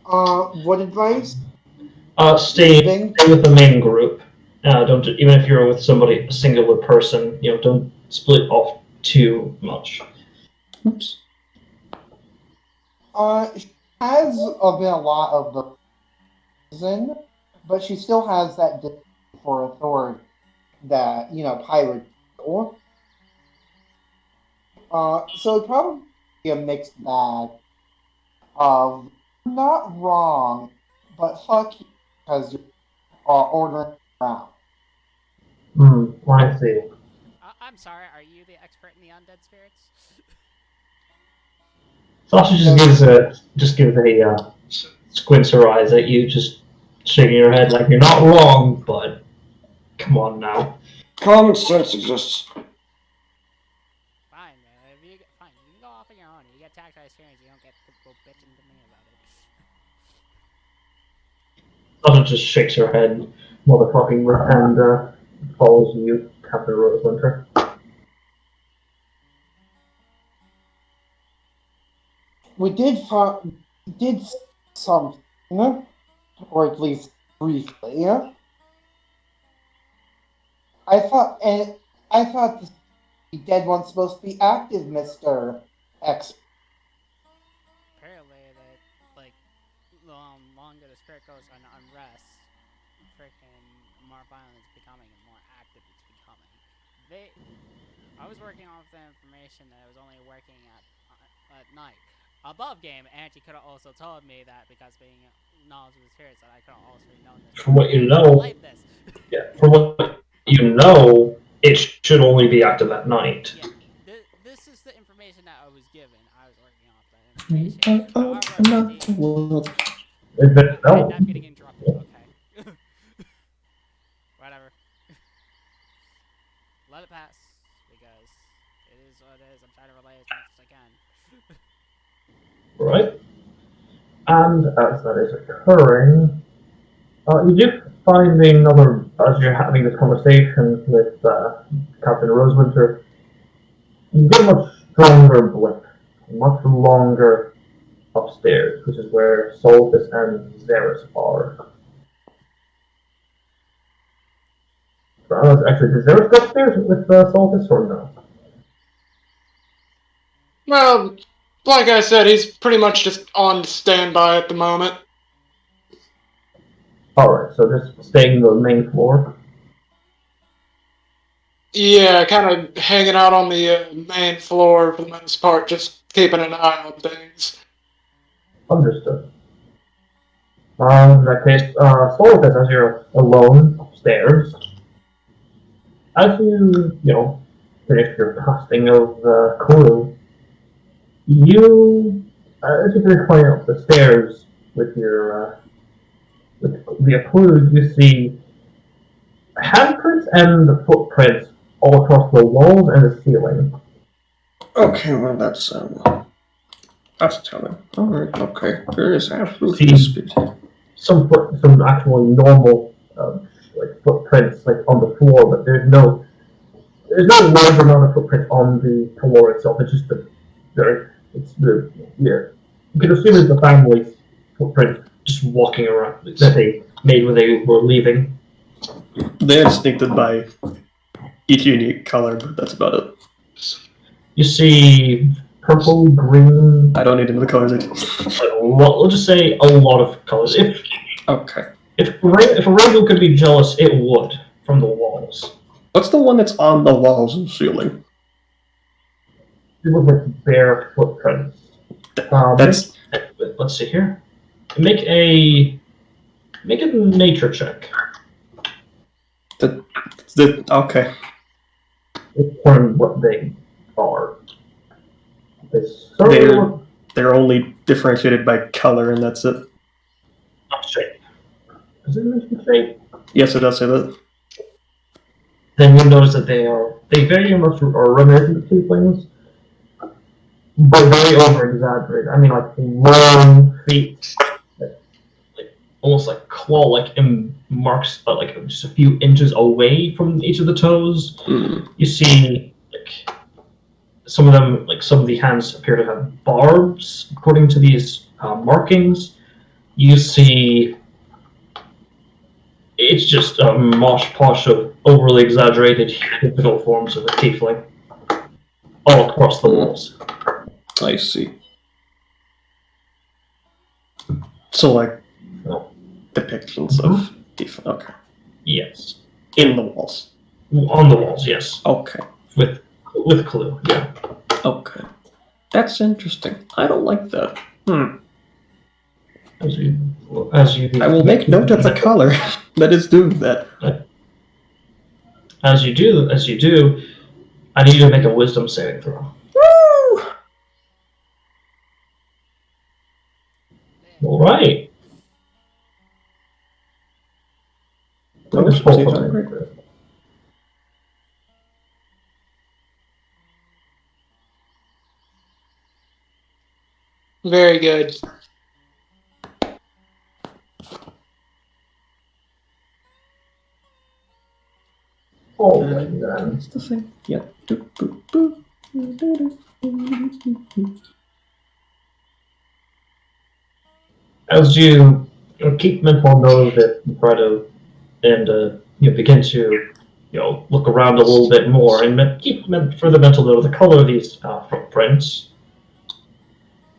What advice? Stay with the main group. Don't, even if you're with a singular person, don't split off too much. Oops. She has been a lot of the prison, but she still has that for authority that pirates do. So it'd probably be a mixed bag of not wrong, but fuck you because you're ordering around. I see. I'm sorry, are you the expert in the undead spirits? Sasha just gives a squints her eyes at you, just shaking your head like you're not wrong, but come on now. Common sense exists. Fine, man. experience, you don't get to go bitching to me about it. Donna just shakes her head, motherfucking, and follows you, Captain Rosewinter. We did something, or at least briefly. I thought the dead one's supposed to be active, Mister X. Apparently, that like longer the spirit goes on unrest, freaking more violent it's becoming and more active it's becoming. I was working off the information that I was only working at night. Above game, Angie could have also told me that because being knowledge of the spirits that I could have also known this. From what you I know, believe this. from what you know, it should only be active at night. Yeah, this is the information that I was given. I was working off that information. However, and I'm getting interrupted. Okay. Whatever. Let it pass because it is what it is. I'm trying to relay as much as I can. Right? And as that is occurring, you do find as you're having this conversation with Captain Rosewinter, you get a much stronger blip, much longer upstairs, which is where Soltis and Xeris are. Actually, does Xeris go upstairs with Soltis or no? Well, like I said, he's pretty much just on standby at the moment. Alright, so just staying on the main floor. Yeah, kind of hanging out on the main floor for the most part, just keeping an eye on things. Understood. In that case, Soltis, as you're alone upstairs, as finish your casting of Clue, as you finish climbing up the stairs with the Clue, you see handprints and the footprints all across the walls and the ceiling. Okay, well that's telling. Alright, okay. There is absolutely speed. Some actual normal footprints on the floor, but there's no large amount of footprints on the floor itself. It's just you can assume it's the family's footprint just walking around that they made when they were leaving. They're distincted by each unique color, but that's about it. You see purple, green. I don't need another colors. We'll just say a lot of colors. If a rainbow could be jealous, it would from the walls. What's the one that's on the walls and ceiling? It looks like bare footprints. Let's see here. Make a nature check. Okay. Determine what they are. They're only differentiated by color, and that's it. Shape. Does it mention shape? Yes, it does say that. Then you'll notice that they very much are reminiscent of things, but very over exaggerated. I mean, like long feet, almost like claw-like marks, but like just a few inches away from each of the toes. Mm. You see, some of them, some of the hands appear to have barbs, according to these markings. You see, it's just a mosh posh of overly exaggerated typical forms of a tiefling all across the walls. I see. So, depictions of tiefling. Okay. Yes. In the walls. On the walls, yes. Okay. With clue, yeah. Okay. That's interesting. I don't like that. As you I will make note of the color that is doing that. As you do, I need you to make a wisdom saving throw. Woo! All right. Very good. Oh, then. It's the same. Yeah. Boop, boop, boop. As you keep mental note of it and try to, and begin to, look around a little bit more and keep further mental note of the color of these footprints,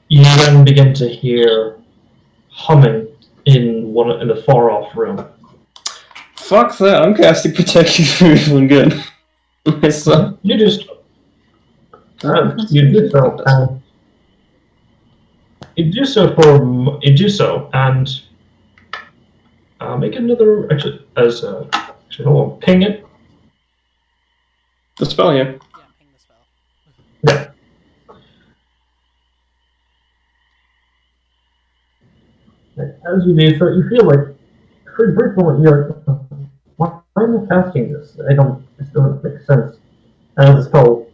you then begin to hear humming in the far off room. Fuck that! I'm casting protection for evil and good. So, You just you do so, and you do so, and make another actually hold on, ping it. the spell, yeah. Yeah, ping the spell. Yeah. As you do so, you feel like for a brief moment you're like, why am I casting this? This doesn't make sense. And as the spell,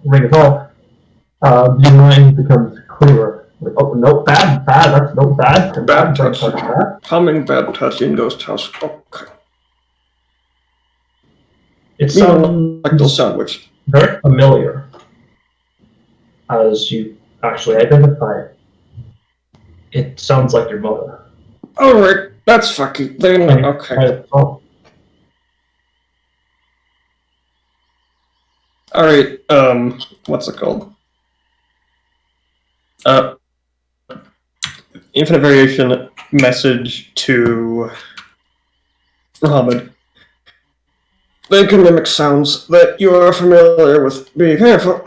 rings off, your mind becomes clearer. Like, oh no, bad, that's no bad. Bad touch. Humming, bad touch in Ghost House. Okay. It sounds like those sandwich. very familiar as you actually identify it. It sounds like your mother. Alright, that's fucking. Okay. Alright, what's it called? Infinite variation message to Muhammad. They can mimic sounds that you are familiar with. Be careful.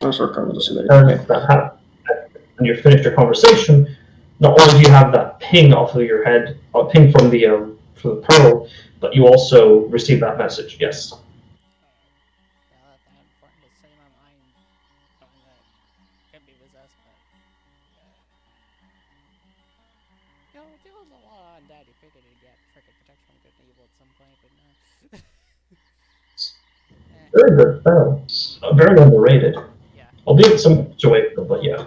When you finish your conversation, not only do you have that ping off of your head, ping from the pearl, but you also receive that message. Yes. Important to say my mind knowing that can be possessed, but there was a lot on that. He figured he'd get freaking protection from good and evil at some point, but no. Very good spell. Very underrated. Yeah. Albeit some situational, but yeah. Wait,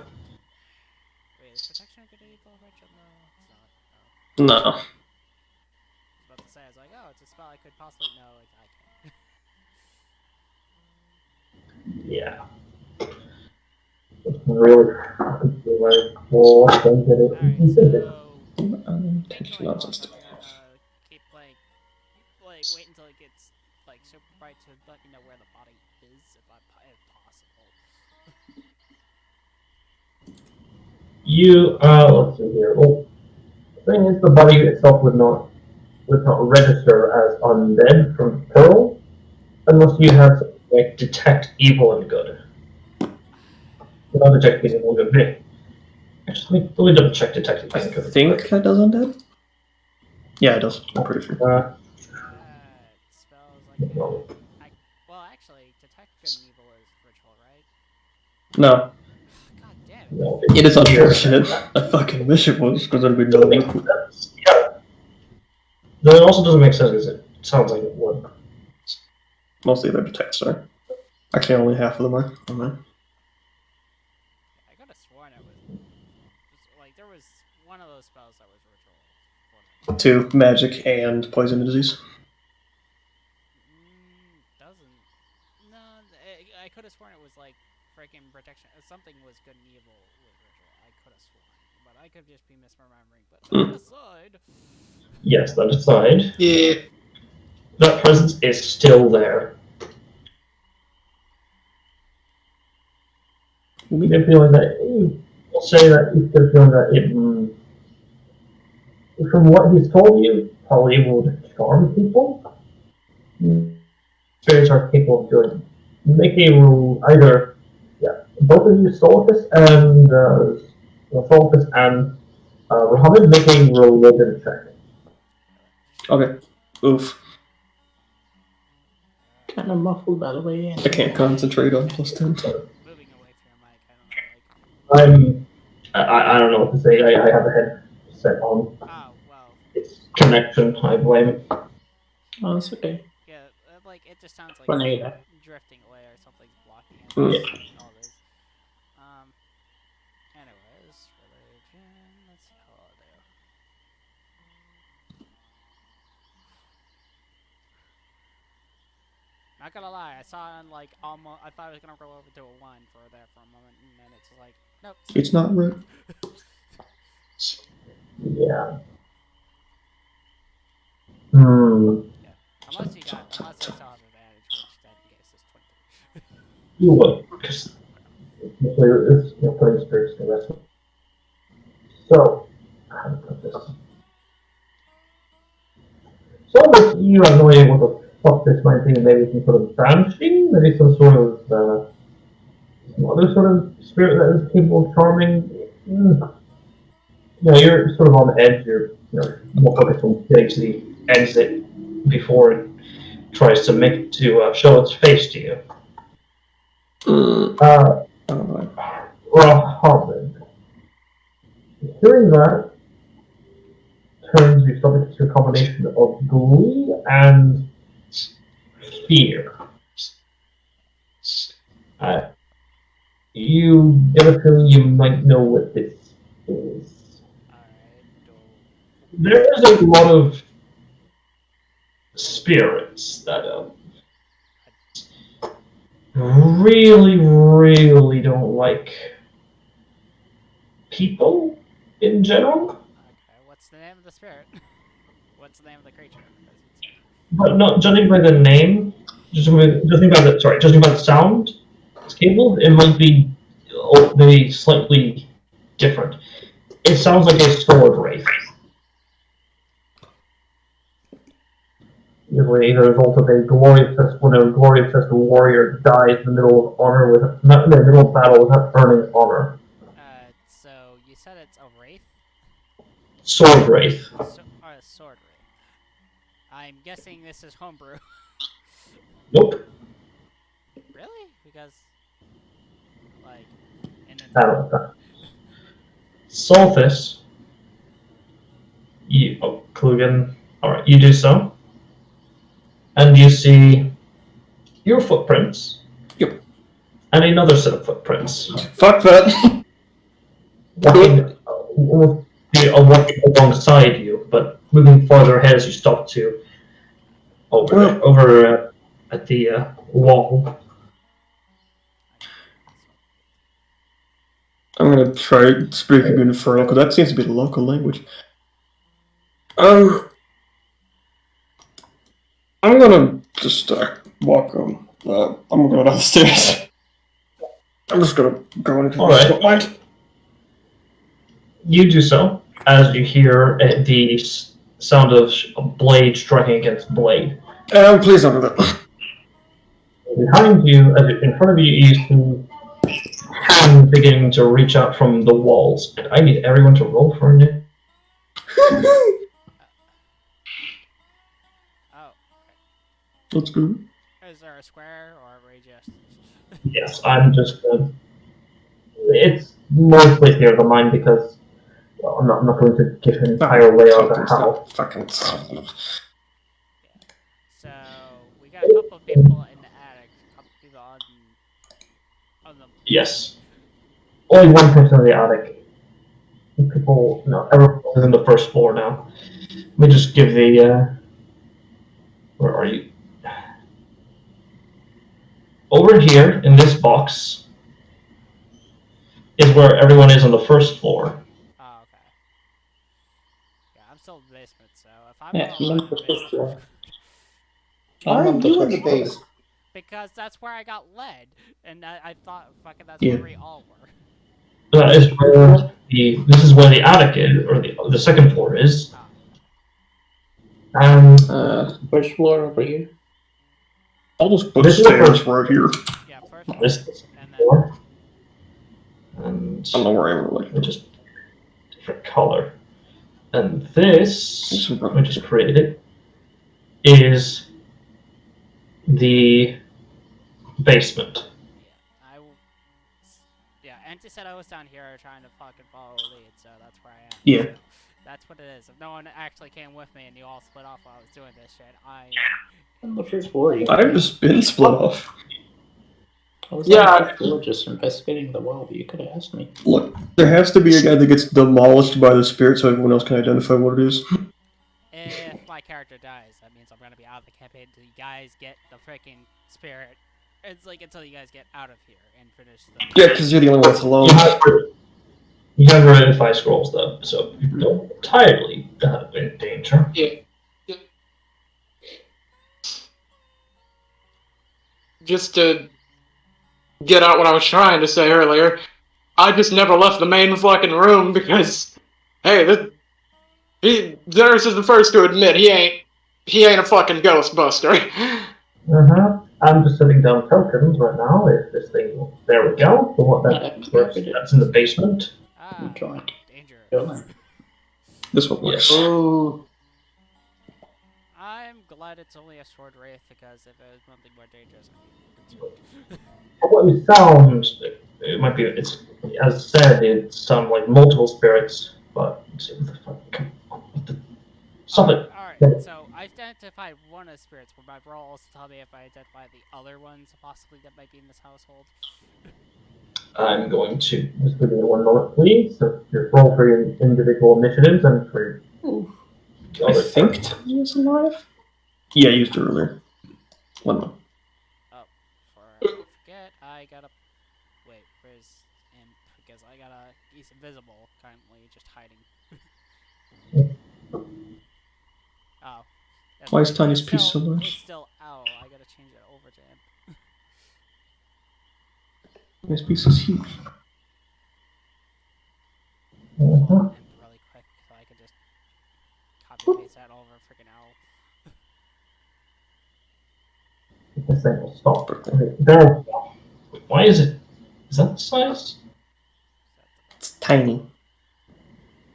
is protection good and evil, Richard? No, it's not. No. I was about to say, I was like, oh, it's a spell I could possibly know. I can't. Yeah. Really cool. Don't get it. Alright, so Unintentional nonsense to keep like wait until it gets like super bright to let me know where the body is, if possible. You let's see here. Well, the thing is, the body itself would not register as undead from Pearl unless you have like detect evil and good. Without detect evil and good. Actually, let me double check detect evil I and good. think that does undead. Yeah, it does. I'm pretty sure. Spells like well, actually, detect good and evil is ritual, right? No. God damn it. No, It is unfortunate. I fucking wish it was, because there'd be no loop. Yeah. Though it also doesn't make sense because it sounds like it would. Mostly their detects are. Actually, only half of them are. Oh, man. I could have sworn it was like there was one of those spells that was ritual. 2, magic and poison and disease. Doesn't. No, I could have sworn it was like freaking protection. Something was good and evil was ritual. I could have sworn, but I could just be misremembering. But that aside. Yes, that aside. Yeah. That presence is still there. You're feeling that you'll say that you're still feeling that it from what he's told you, probably able to charm people. Spirits are capable of doing. Make a rule either, both of you, Solacus and Muhammad, make a religion check. Okay. Oof. Kind of muffled by the way. I can't concentrate on +10. Moving away from your mic, I don't know, I don't know what to say. I have a headset on. Oh, well. It's connection, I blame. Oh, that's okay. Yeah, like it just sounds like Funny that. drifting away or something's blocking it. Yeah. All this. see how I'll do. Not gonna lie, I saw it on like almost. I thought it was gonna roll over to a 1 for there for a moment, and then it's like, nope. It's not right. Yeah. Hmm. Unless I still have advantage, which then guess is 23. You would, because it's putting spirits in the rest of it. So, how to put this? So, you have no idea what the fuck this might be. Maybe some sort of banshee? Maybe some sort of, some other sort of spirit that is capable of charming? You're sort of on the edge. You're, more focused on getting to the exit before it tries to show its face to you. Robin. Hearing that turns your stomach into a combination of glee and fear. You get a feeling you might know what this is. There is a lot of spirits that really, really don't like people in general. Okay, what's the name of the spirit? What's the name of the creature? But not judging by the name, judging by the sound it's capable, it might be maybe slightly different. It sounds like a sword wraith. Usually the result of a glorious test when a glorious test warrior dies in the middle of honor with not in the middle of battle without earning honor. So you said it's a wraith? Sword wraith. Sword wraith. I'm guessing this is homebrew. Nope. Really? Because like I don't know. Solthis. Klugen. Alright, you do so. And you see your footprints. Yep. And another set of footprints. Fuck that. Walking alongside you, but moving farther ahead as you stop to over at the wall. I'm gonna try speaking Infernal, because that seems to be the local language. I'm gonna just walk I'm gonna go down the stairs. I'm just gonna go into the mind. You do so as you hear the sound of blade striking against blade. Please don't do that. Behind you, in front of you, you see hands beginning to reach out from the walls. And I need everyone to roll for a That's good. Is there a square or a radius? Yes, I'm just. It's mostly here the mine because I'm not going to give an entire layout of how. Fucking. So we got a couple of people in the attic, a couple of people on the. Yes. Only one person in the attic. People, no, everyone is in the first floor now. Let me just give the. Where are you? Over here in this box is where everyone is on the first floor. Oh, okay. Yeah, I'm still in the basement, so if I'm I'm on the first floor. Why are you in the base? Because that's where I got led, and I thought fucking that's Yeah. where we all were. That is where this is where the attic is, or the second floor is. First floor over here. I'll just put stairs right here. Yeah, first floor. This and floor. And I don't know where I am, like. just different color. And this, I just created, is the basement. Yeah, Enti said I was down here trying to fucking follow the lead, so that's where I am. Yeah. So that's what it is. If no one actually came with me and you all split off while I was doing this shit, On the first floor. I've just been split off. I was Yeah. on the floor just investigating the wall. You could have asked me. Look, there has to be a guy that gets demolished by the spirit so everyone else can identify what it is. If my character dies, that means I'm gonna be out of the campaign until you guys get the freaking spirit. It's like until you guys get out of here and finish the. Yeah, because you're the only one that's alone. You have your identify scrolls, though, so you don't entirely in danger. Yeah. Just to get out what I was trying to say earlier, I just never left the main fucking room because, hey, Dennis is the first to admit he ain't a fucking Ghostbuster. I'm just setting down tokens right now. If this thing, there we go. The one that's in the basement. Ah, Joint. danger. This one works. Yes. Ooh. I'm glad it's only a sword wraith because if it was something more dangerous, I'd be concerned. What it sounds, it might be. It's as said. It sounds like multiple spirits, but let's see what the fuck. Stop it. Alright, so I identified one of the spirits, but my roll also tell me if I identify the other ones possibly that might be in this household. I'm going to just give me 1 moment, please. So your roll for your individual initiatives and for. I think Tony is alive. Yeah, I used it earlier. 1 moment. Oh, I forget, I gotta. Wait, where's Imp? Because he's invisible currently, just hiding. Oh. Why is Tiny's piece so It's large? still out. I gotta change it over to Imp. Tiny's piece is huge. Imp really quick so I can just copy paste that over freaking owl. This thing will stop. There we go. Why is it? Is that the size? It's tiny.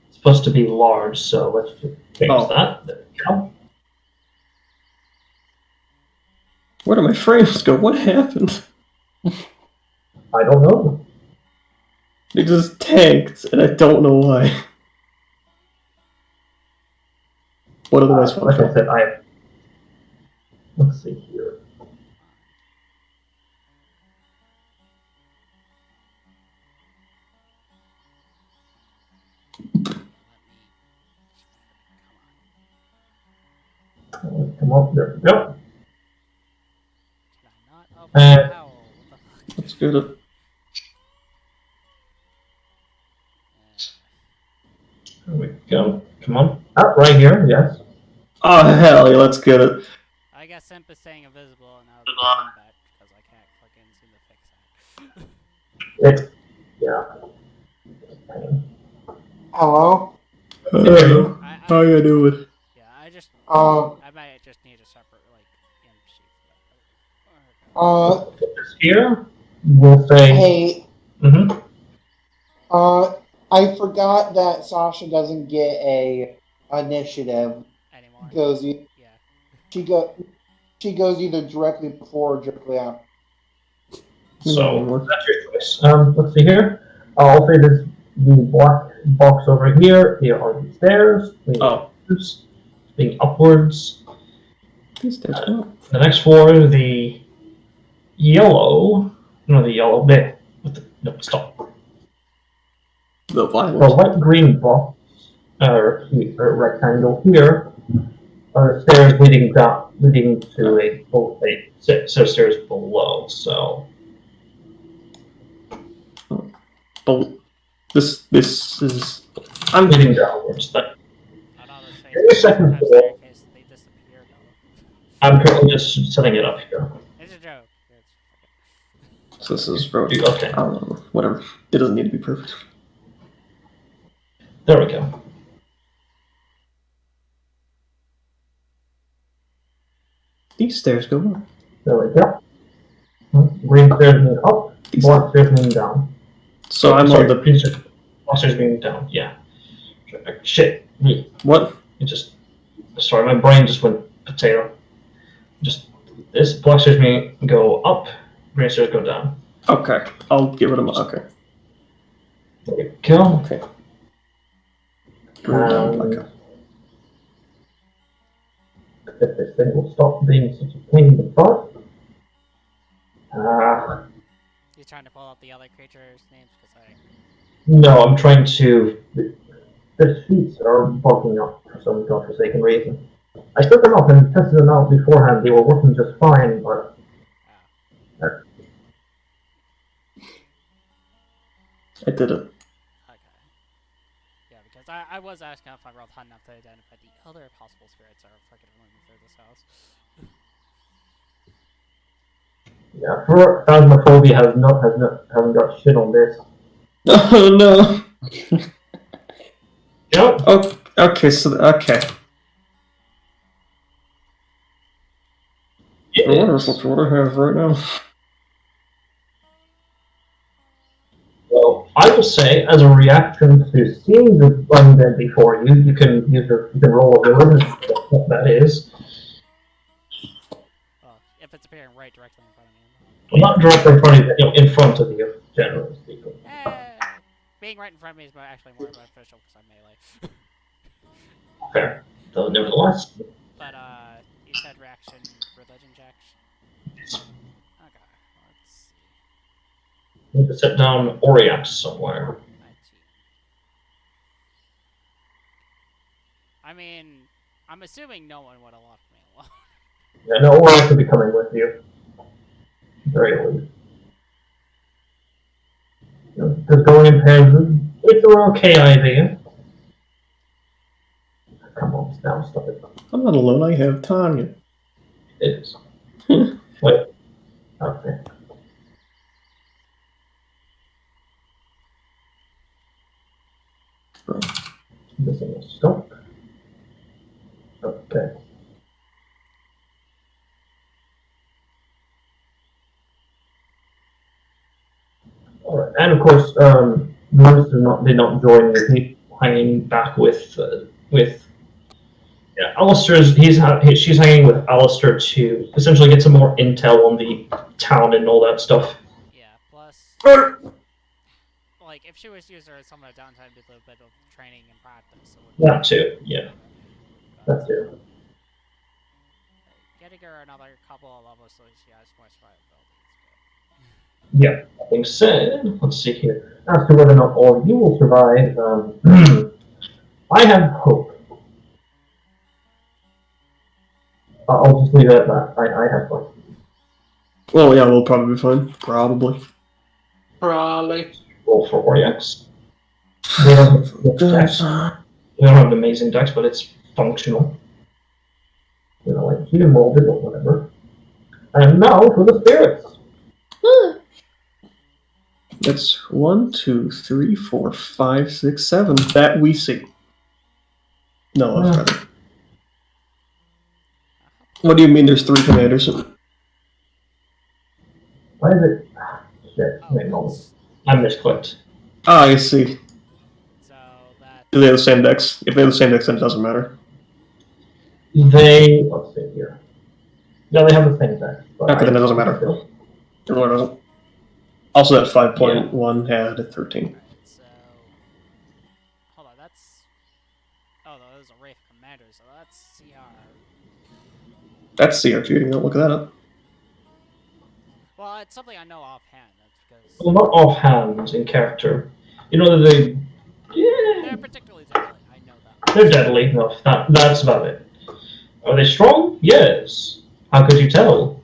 It's supposed to be large, so let's just change that. There we go. Where do my frames go? What happened? I don't know. They just tanked, and I don't know why. What otherwise? Like I said, let's see here. Come on, there we go. Let's get it. There we go. Come on. Out right here, yes. Oh, hell yeah, let's get it. I guess Imp is staying invisible and I'll be combat because I can't fucking seem to fix that. Yeah. Hello? How you doing? Yeah, I might just need a separate, Imp sheet for that. Here, we'll say. Hey. Mm-hmm. I forgot that Sasha doesn't get a initiative. Anymore. She goes either directly before or directly after. So that's your choice. Let's see here. I'll say this: the black box over here. Here are the stairs. Being upwards. The next floor, the yellow. No, the yellow. There. No, stop. The light green box, or rectangle here, are stairs leading to a set of stairs below. So. This is. I'm leading downwards. Second floor. I'm currently just setting it up here. It's a joke. So this is road. Okay. I don't know. Whatever. It doesn't need to be perfect. There we go. These stairs go up. There we go. Green stairs mean up. Black stairs mean down. So I'm on the. Black stairs mean down. Yeah. Shit. What? Sorry, my brain just went potato. This black stairs mean go up. Green stairs go down. Okay. I'll get rid of my. Okay. There we go. Okay. If this thing will stop being such a pain in the butt. trying to pull out the other creatures' names? Because I... No, I'm trying to. The sheets are bugging up for some godforsaken reason. I took them up and tested them out beforehand. They were working just fine, but. I did it. Okay. Yeah, because I was asking if I rolled high enough to identify the other possible spirits that are fucking roaming through this house. Yeah, for Phasmophobia hasn't got shit on this. Oh no. Yep. Oh, okay. So okay. Yes. What I have right now. Well, I will say, as a reaction to seeing the undead before you, you can roll a religion. What that is. Well, if it's appearing right directly in front of me. Well, not directly in front of you, in front of you, generally speaking. Being right in front of me is actually more beneficial because I'm melee. Fair. So, nevertheless. But, you said reaction religion checks? Okay, let's see. You need to set down Oriax somewhere. 19. I mean, I'm assuming no one would have left me alone. Yeah, no, Oriax will be coming with you. Very least. Because going in pairs, it's an okay idea. Come on, now stop it. I'm not alone. I have Tanya. It is. Wait. Okay. Missing a stop. Okay. Alright, and of course, Lewis did not join you. He's hanging back with yeah, Alistair's. She's hanging with Alistair to essentially get some more intel on the town and all that stuff. Yeah, plus, like, if she was to use her as someone at downtime, do a little bit of training and practice. So that too, yeah. That too. Getting her another couple of levels so she has more survivability is good. Yeah, that being said, let's see here. As to whether or not all of you will survive, I have hope. I'll just leave it at that. I have hope. Well, yeah, we'll probably be fine. Probably. Roll for Oriax. They don't have amazing decks, but it's functional. You know, like he molded or whatever. And now for the spirits. That's 1, 2, 3, 4, 5, 6, 7 that we see. No, I've got it. What do you mean there's 3 commanders? Why is it? Shit, wait a moment. I misclicked. Ah, I see. So that. Do they have the same decks? If they have the same decks, then it doesn't matter. Let's see here. Yeah, they have the same deck. Okay, then it doesn't matter. It really doesn't. Also, that 5.1 had a 13. Right, so. Hold on, that's. Oh, no, those are Wraith Commanders, so that's CR. That's CR cheating, don't look that up. Well, it's something I know offhand. That's because. Well, not offhand in character. You know that they. Yeah. They're particularly deadly, I know that. They're deadly enough. That's about it. Are they strong? Yes. How could you tell?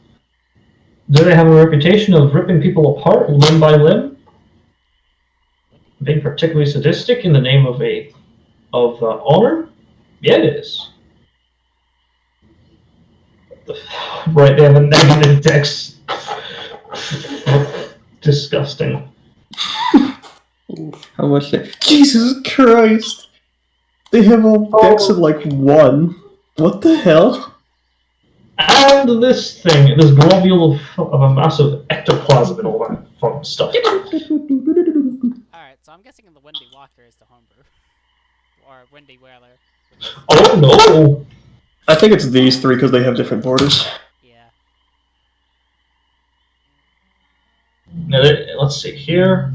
Do they have a reputation of ripping people apart limb by limb? Being particularly sadistic in the name of honor? Yes. Right, they have a negative dex. Disgusting. How much? Jesus Christ! They have all decks of like 1. What the hell? And this thing, this globule of a massive ectoplasm and all that fun stuff. Alright, so I'm guessing the Windy Walker is the homebrew. Or Windy Whaler. Oh no! I think it's these 3 because they have different borders. Yeah. Now, let's see here.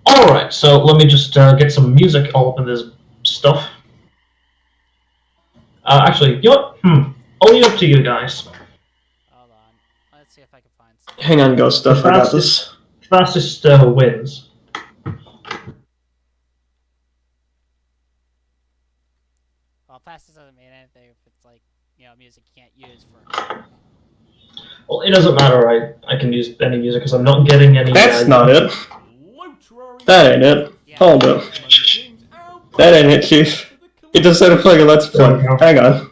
Alright, so let me just get some music all up in this stuff. Actually, you know what? I'll leave it up to you guys. Hold on. Let's see if I can find some. Hang on, Ghost Stuff, I got this. fastest wins. Well, fastest doesn't mean anything if it's like, music you can't use for. Well, it doesn't matter. I can use any music because I'm not getting any. That's not it. That ain't it. Yeah. Hold up. That ain't it, Chief. It just said a playing a Let's Play. There we go. Hang on.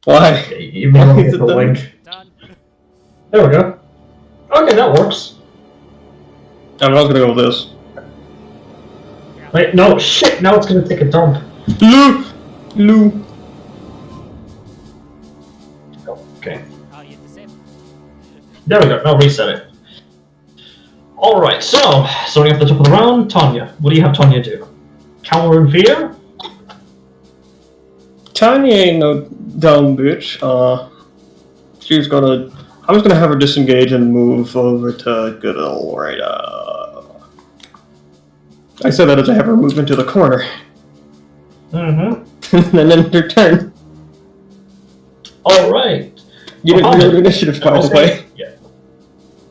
Why? You may want to Is get it the done? link. Done. There we go. Okay, that works. I'm not gonna go with this. Wait, no, shit! Now it's gonna take a dump. Lou. Okay. Oh, you disable. There we go. Now reset it. Alright, so, starting at the top of the round, Tanya. What do you have Tanya do? Cower in fear? Tanya ain't no dumb bitch. She's gonna. I'm just gonna have her disengage and move over to good old right. I said that as I have her move into the corner, Mm-hmm. and then her turn. Alright. You didn't reload initiative, by the way. Yeah.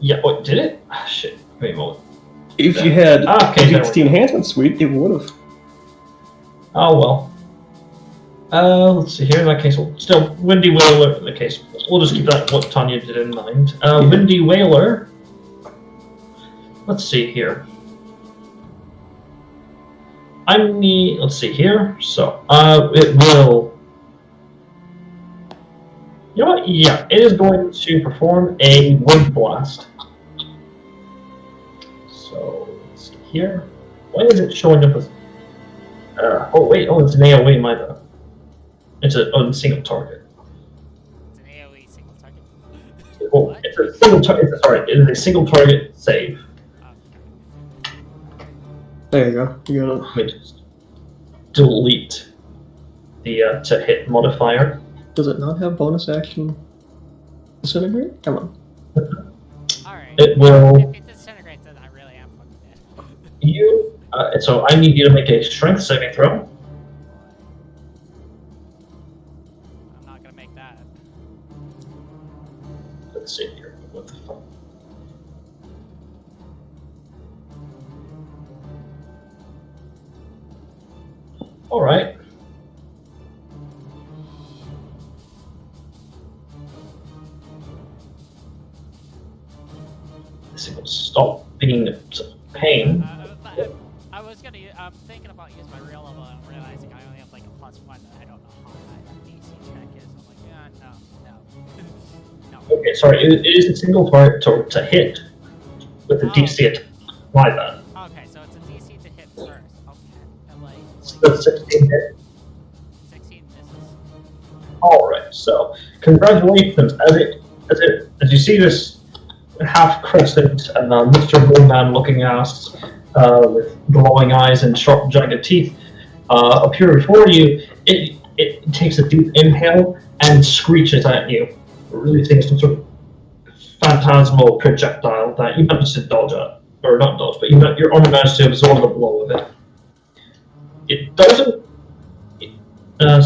Yeah, what, did it? Ah, shit. Wait a moment. If you had Okay, if there it's we the go. enhancement suite, it would have. Oh, well. Let's see here. In that case, still, Windy Whaler, in the case. We'll just keep that, what Tanya did in mind. Windy Whaler. Let's see here. Let's see here. So, it will. You know what? Yeah, it is going to perform a Wind Blast. So, let's see here. Why is it showing up as. Oh, wait. Oh, it's an AoE, my bad. It's a single target. It's an AoE single target. Oh, What? it's a single target. Sorry, it is a single target save. Okay. There you go. You got it. Let me just delete the to hit modifier. Does it not have bonus action? Disintegrate? Come on. Alright. It will. If it disintegrates, then I really am fucking dead. You. So I need you to make a strength saving throw. I'm not gonna make that. Let's see here. What the fuck? All right. This will stop being a pain. I was gonna. I'm thinking about using my real level and realizing I only have like a +1 and I don't know how high that DC check is. I'm like, yeah, no. Okay, sorry. It is a single target to hit with a DC attack. My bad. Okay, so it's a DC to hit first. Okay, and like So 16 hit. 16 misses. All right. So congratulations. As you see this half crescent and Mr. Bullman looking ass with glowing eyes and sharp, jagged teeth appear before you, it takes a deep inhale and screeches at you, releasing some sort of phantasmal projectile that you managed to dodge at, or not dodge, but your arm managed to absorb the blow of it. It doesn't.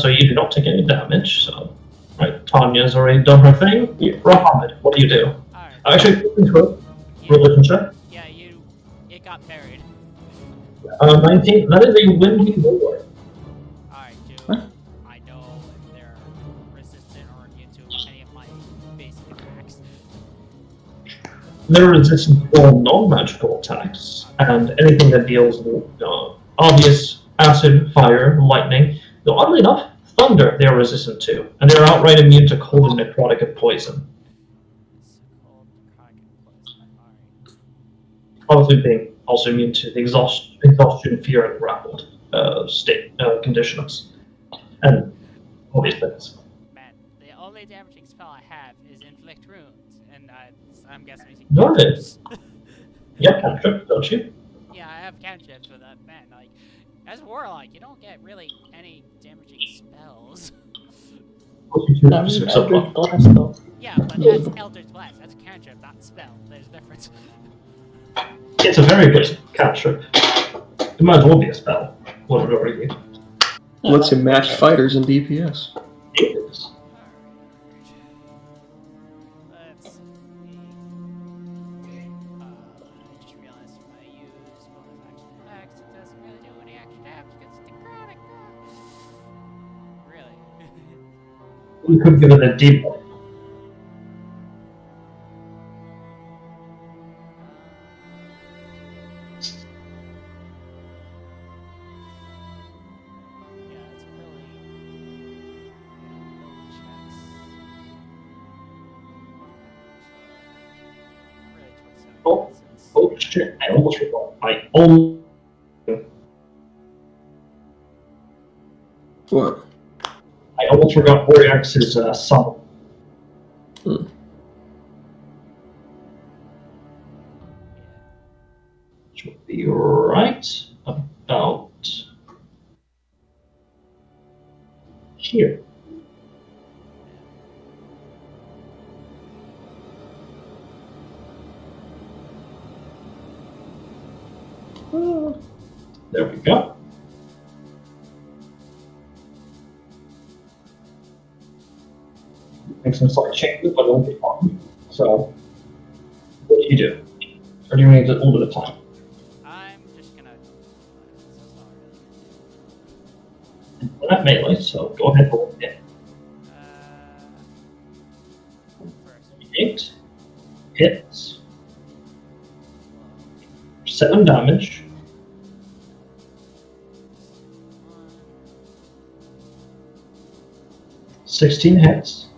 So you do not take any damage. So, right, Tanya's already done her thing. Yeah. Mohammed, what do you do? Alright. Actually, religion check. Yeah, it got buried. 19. That is a windy roar. Alright, do Huh? I know if they're resistant or immune to any of my basic attacks? They're resistant to all non-magical attacks, and anything that deals with obvious acid, fire, lightning. Though oddly enough, thunder they are resistant to, and they are outright immune to cold and necrotic and poison. It's cold, necrotic, and poison. Alright. Obviously being also immune to the exhaustion, fear, and grappled state conditions, and all these things. Man, the only damaging spell I have is inflict wounds, and I'm guessing using Darn it. cantrips. Yep, cantrip, don't you? Yeah, I have cantrips for that. Man, like, as a warlock, you don't get really any damaging spells. Eldritch Blast though. Yeah, but that's Eldritch Blast. That's a cantrip, not a spell. There's a difference. It's a very good cantrip. It might as well be a spell. What would already be? Lets you match fighters in DPS. It is. Let's see. We could give it a deep one. Yeah, it's really low checks. Really towards 7 Oh, minutes. oh shit! I almost forgot. What? I almost forgot Boreax's summon. Hmm. Which would be right about here. There we go. Make some slight changes, but it'll be fine. So, what do you do? Or do you need a little bit of time? I'm just gonna. We're not melee, so go ahead and roll it. First. 8 hits, 7 damage, 16 hits,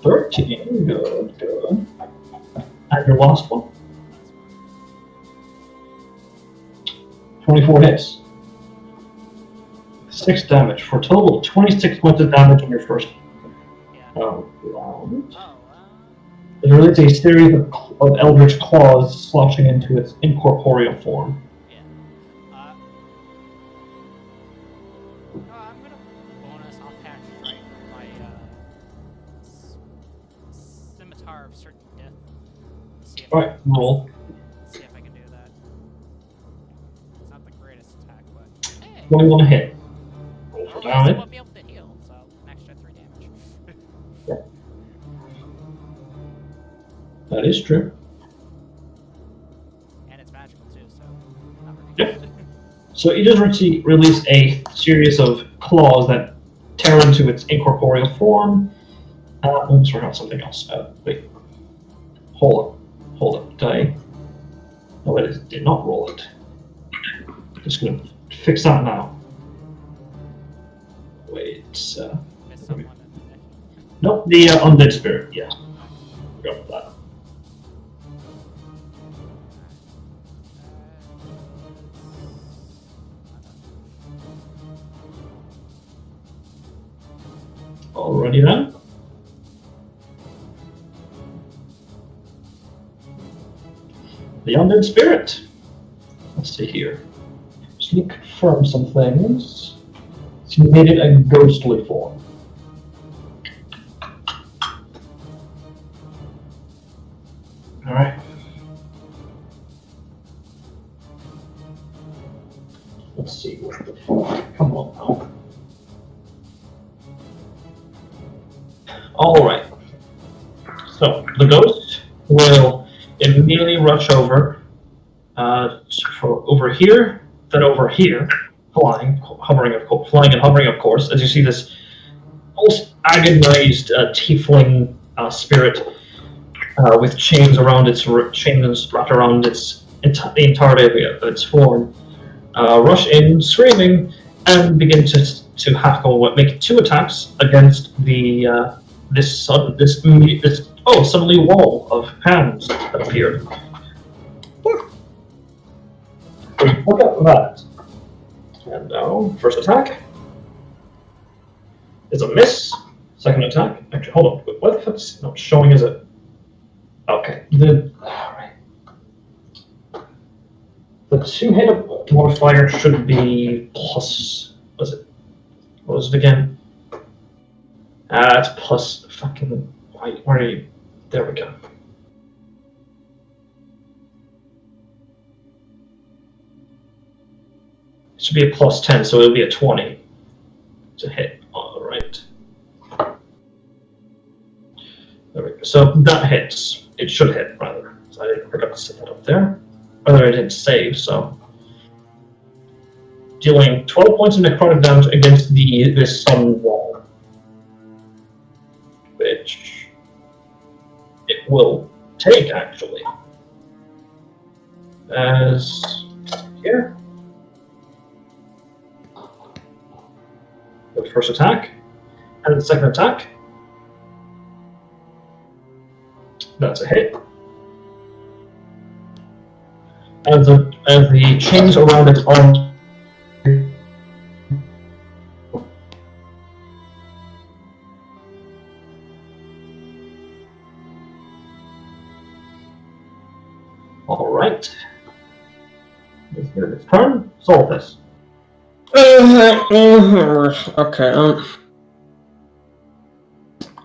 13, good. And your last one, 24 hits, 6 damage, for a total of 26 points of damage on your first round. It releases a series of Eldritch claws sloshing into its incorporeal form. I'm gonna bonus offhand strike my scimitar of certain death. Alright, roll. See if I can do that. It's not the greatest attack, but hey. What do you want to hit? Roll for Or damage. it won't be able to heal, so an extra 3 damage. Yeah. That is true. And it's magical too, so not really Yeah. good. So you just release a series of claws that tear into its incorporeal form. Oops, forgot something else. Wait. Hold up. Did I? No, it did not roll it. Just gonna fix that now. Wait. Miss someone. Nope, the undead spirit. Yeah. Forgot about that. Alrighty then. The undead spirit. Let's see here. Just need to confirm some things. So you made it a ghostly form. Alright. Let's see. Come on now. Alright. So, the ghost will immediately rush over over here, then over here, flying and hovering, of course, as you see this almost agonized tiefling spirit with chains around chains wrapped around the entirety of its form, rush in, screaming, and begin to hackle. Make 2 attacks against the this suddenly wall of hands that appeared. Look at that. And now, first attack is a miss. Second attack. Actually, hold on. What the fuck's not showing? Is it? Okay. Alright. The 2-hit modifier should be plus. What was it again? It's plus fucking. Where are you? There we go. It should be a plus 10, so it'll be a 20 to hit. Alright. There we go. So that hits. It should hit, rather. So I forgot to set that up there. Rather, I didn't save, so. dealing 12 points of necrotic damage against this sun wall, which it will take, actually. As here, the first attack, and the second attack. That's a hit. As the chains around its arm all right. Let's get its turn. Solve this. Okay.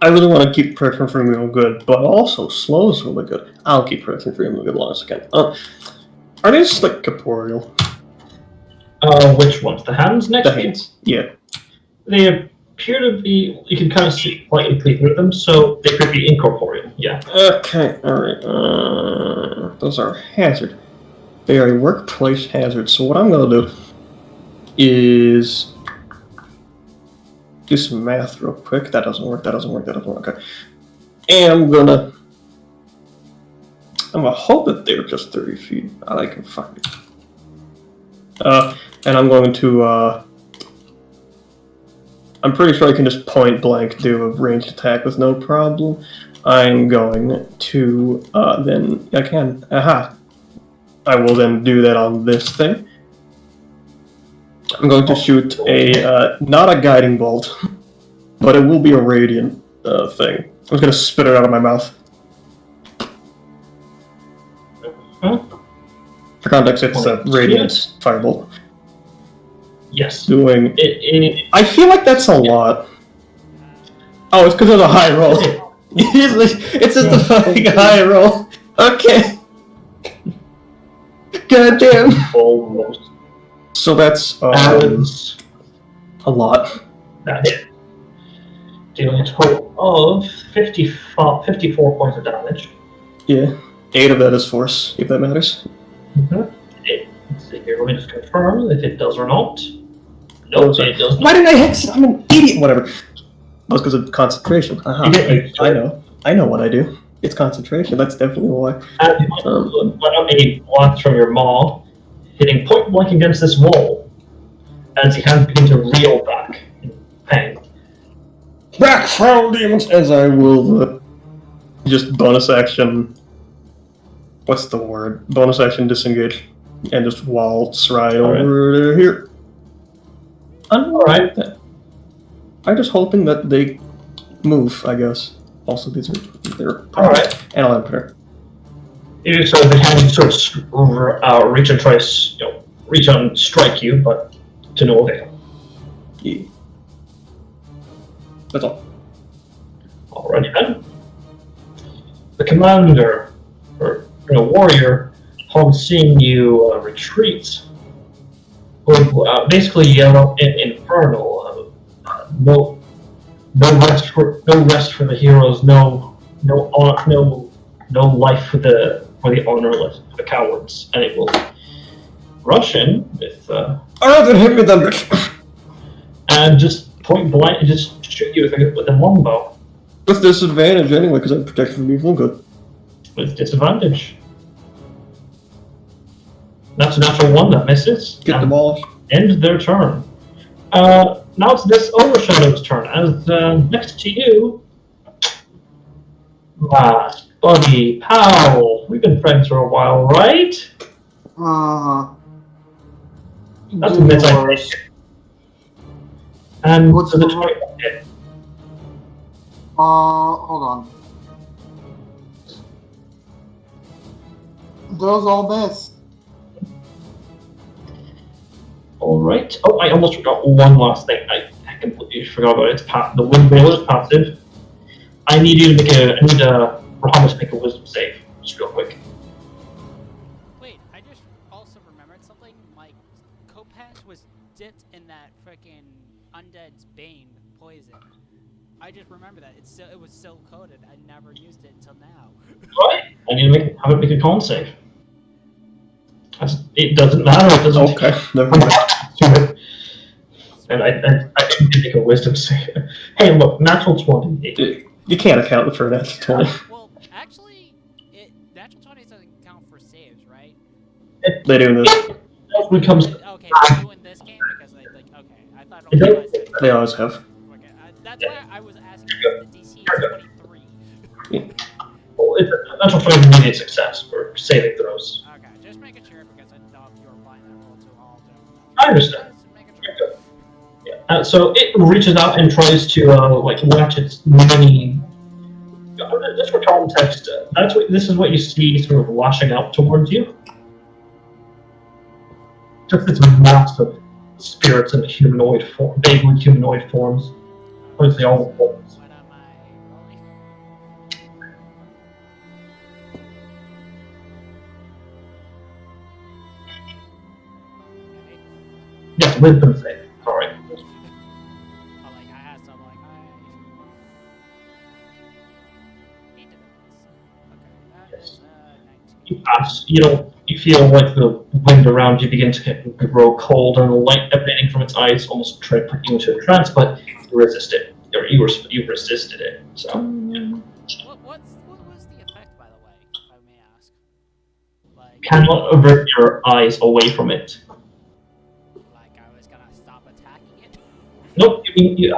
I really want to keep Perfume Free real good, but also Slow is really good. I'll keep Perfume Free real good long as I can. Are these like corporeal? Which ones? The hands next The to you? hands. Yeah. They appear to be. You can kind of see slightly through them, so they could be incorporeal. Yeah. Okay. All right. Those are hazard. They are a workplace hazard. So what I'm gonna do is do some math real quick. That doesn't work. Okay. And I'm gonna hope that they're just 30 feet. I can fuck it. And I'm going to I'm pretty sure I can just point blank do a ranged attack with no problem. I'm going to then I can I will then do that on this thing. I'm going to shoot a not a guiding bolt, but it will be a radiant thing. I'm just gonna spit it out of my mouth. For context, it's a radiant firebolt. Yes. Doing I feel like that's a lot. Oh, it's because of the high roll. It's just a fucking high roll. Okay. Goddamn. Almost. So that's a lot. That's it. Dealing a total of 54 points of damage. Yeah. 8 of that is force, if that matters. Let's see here. Let me just confirm if it does or not. No, it does not. Why did I hex? I'm an idiot. Whatever. That's because of concentration. I know what I do. It's concentration. That's definitely why. And let out a blast from your maw, hitting point blank against this wall, as your hands begin to reel back in pain. Back, foul demons! As I will just bonus action. What's the word? Bonus action disengage. And just waltz right over here. I'm alright. I'm just hoping that they move, I guess. Also, they're alright. And I'll enter. So the hand sort of reach and try to reach out and strike you, but to no avail. Yeah. That's all. Alrighty then. The commander, or warrior, upon seeing you retreat, will basically yell out in Infernal, no rest for the heroes, no life for the honorless, for the cowards, and it will rush in with Alright, then hit me then, bitch. And just point blank and just shoot you with a longbow. With disadvantage anyway, because I'm protected from evil and good. With disadvantage. That's a natural one that misses. Get them all. End their turn. Now it's this Overshadow's turn, as next to you, buddy, pal, we've been friends for a while, right? That's a miss, I think. And What's so the the target? Hold on. Those all miss. Alright. Oh, I almost forgot one last thing. I completely forgot about it. The wind veil is passive. I need you to Rahamis make a wisdom save. Just real quick. Wait, I just also remembered something. My Copax was dipped in that frickin' undead's bane poison. I just remember that. It was still coated. I never used it until now. Right. I need to have it make a con save. It doesn't matter. It doesn't. Okay, never mind. to it. And I didn't make a wisdom save. Hey, look, natural 20. You can't account for that 20. Well, actually, natural 20 doesn't count for saves, right? They do this. It becomes. Okay, we're doing this game because I think. Okay, I thought it only was. They always have. Okay, that's why I was asking if the DC is 23. Well, it's a natural 20 immediate success for saving throws. Okay, just making sure because I didn't know if you were applying that rule to all of them. I understand. Just making You're sure. good. Yeah. So it reaches out and tries to latch its many. Just for context, this is what you see sort of lashing out towards you. Just this mass of spirits in humanoid form, vaguely humanoid forms. Obviously, all forms. What am I rolling? Okay. Yes, wisdom save. Sorry. Oh, like I had some like I. 8 to this. Okay, that Yes. is 19. You pass. You feel like the wind around you begin to grow cold, and the light emanating from its eyes almost try to put you into a trance, but you resist it. Or you resisted it. So What was the effect, by the way, if I may ask? Like, cannot avert your eyes away from it. like I was gonna stop attacking it. Nope. You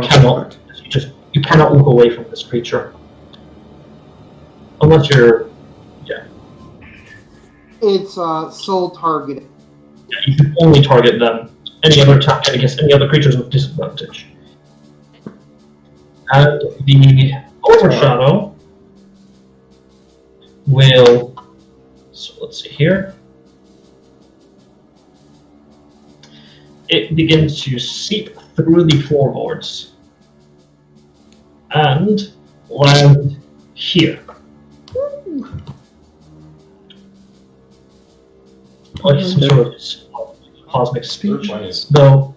cannot. You cannot look away from this creature unless you're. It's soul targeted. Yeah, you can only target them. Any other attack against any other creatures with disadvantage. And the overshadow will. So let's see here. It begins to seep through the floorboards and land here. Like some sort of cosmic speech. Though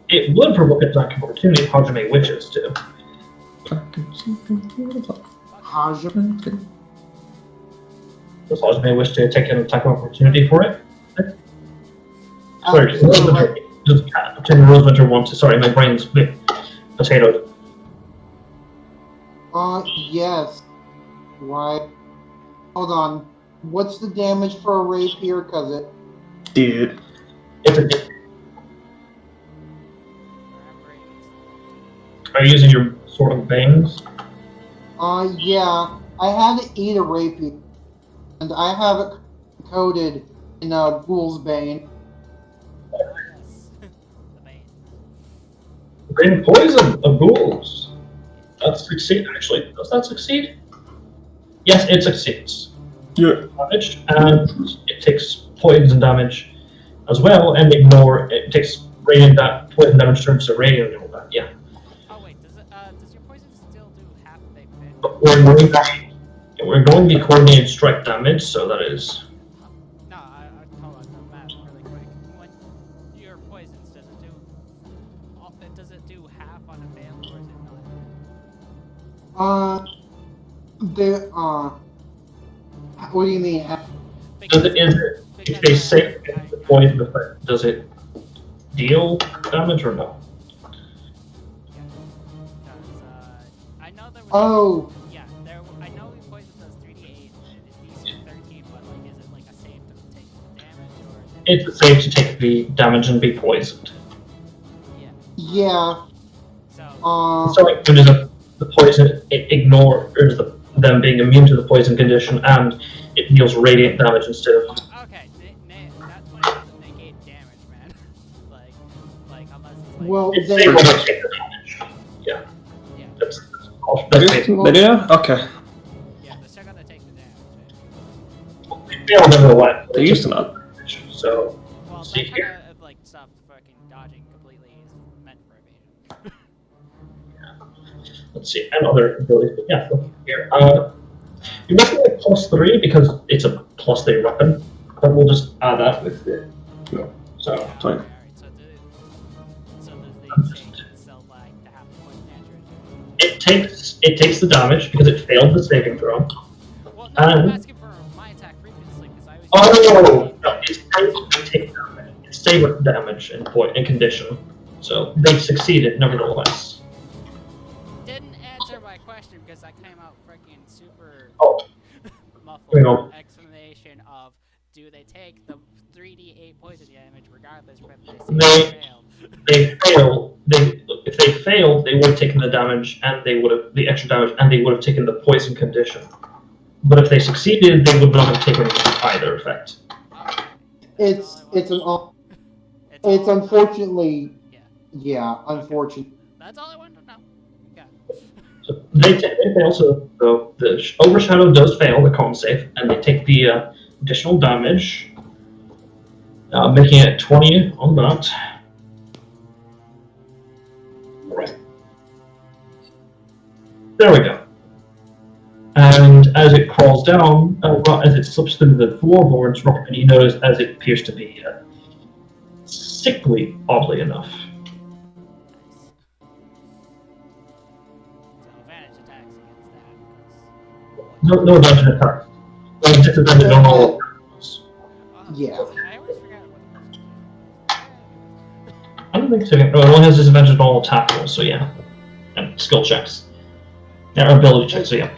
it would provoke attack of opportunity if Hajime wishes to. Does Hajime wish to take an attack of opportunity for it? Sorry, Rosewinter wants to. Sorry, my brain's a bit potatoed. Yes. Right. Hold on. What's the damage for a rapier? Cause it. Dude. It's a. Are you using your sword of bangs? Yeah. I had to eat a rapier, and I have it coated in Ghoul's Bane. Oh, yes. The bane. Bring poison of ghouls. That succeeds, actually. Does that succeed? Yes, it succeeds. Yeah. Damage, and it takes poison damage as well, and it takes radiant poison damage turns to radiant and all that. Yeah. Oh wait, does your poison still do half of a bit? But we're going the coordinated strike damage, so that is. No, I hold on, the math really quick. When your poisons, does it do half on a fail, or is it not? What do you mean? Does it? If they say the poison effect, does it deal damage or no? Yeah, because I know there was. Oh. Yeah, I know poison does 3d8 and it's DC 13, but like, is it like a save to take the damage, or is it? It's a save to take the damage and be poisoned. Yeah. Yeah. So. So like, when there's the poison, it ignores them being immune to the poison condition, and it deals radiant damage instead of. Okay, that 20 doesn't negate damage, man. like unless it's like. Well, It's they. they will not take the damage. Yeah. Yeah. That's They do? Okay. Yeah, they're still gonna take the damage. they fail nevertheless. They used to not. So Well, see that here. kind of like stuff fucking dodging completely is meant for evasion. Let's see, and other abilities. But yeah, look here. You're not going to +3 because it's a +3 weapon, but we'll just add that with it. So Fine. Alright, so does the exchange itself like to have point damage? it takes the damage because it failed the saving throw. Well, no, I'm And asking for my attack previously because I was. no, it's safe to take damage. It's favorite damage in condition, so they succeeded nevertheless. Didn't answer my question because I came out freaking super Oh, muffled. you know. Explanation of, do they take the 3d8 poison damage regardless whether they failed? They failed. If they failed, they would have taken the damage and they would have the extra damage and they would have taken the poison condition. But if they succeeded, they would not have taken either effect. Okay. It's unfortunately, yeah, unfortunately. That's all I wanted to know. Okay. So they fail. So the overshadow does fail the con save, and they take the additional damage, making it 20 on that. Right. There we go. And as it crawls down, as it slips through the floorboards, and you notice as it appears to be sickly, oddly enough. So advantage attacks against that. No advantage attacks. Like disadvantage on all attacks. Yeah. I always forget what the I don't think so. No, it only has disadvantage on all attack rolls, so yeah. And skill checks. Yeah, ability checks, so yeah.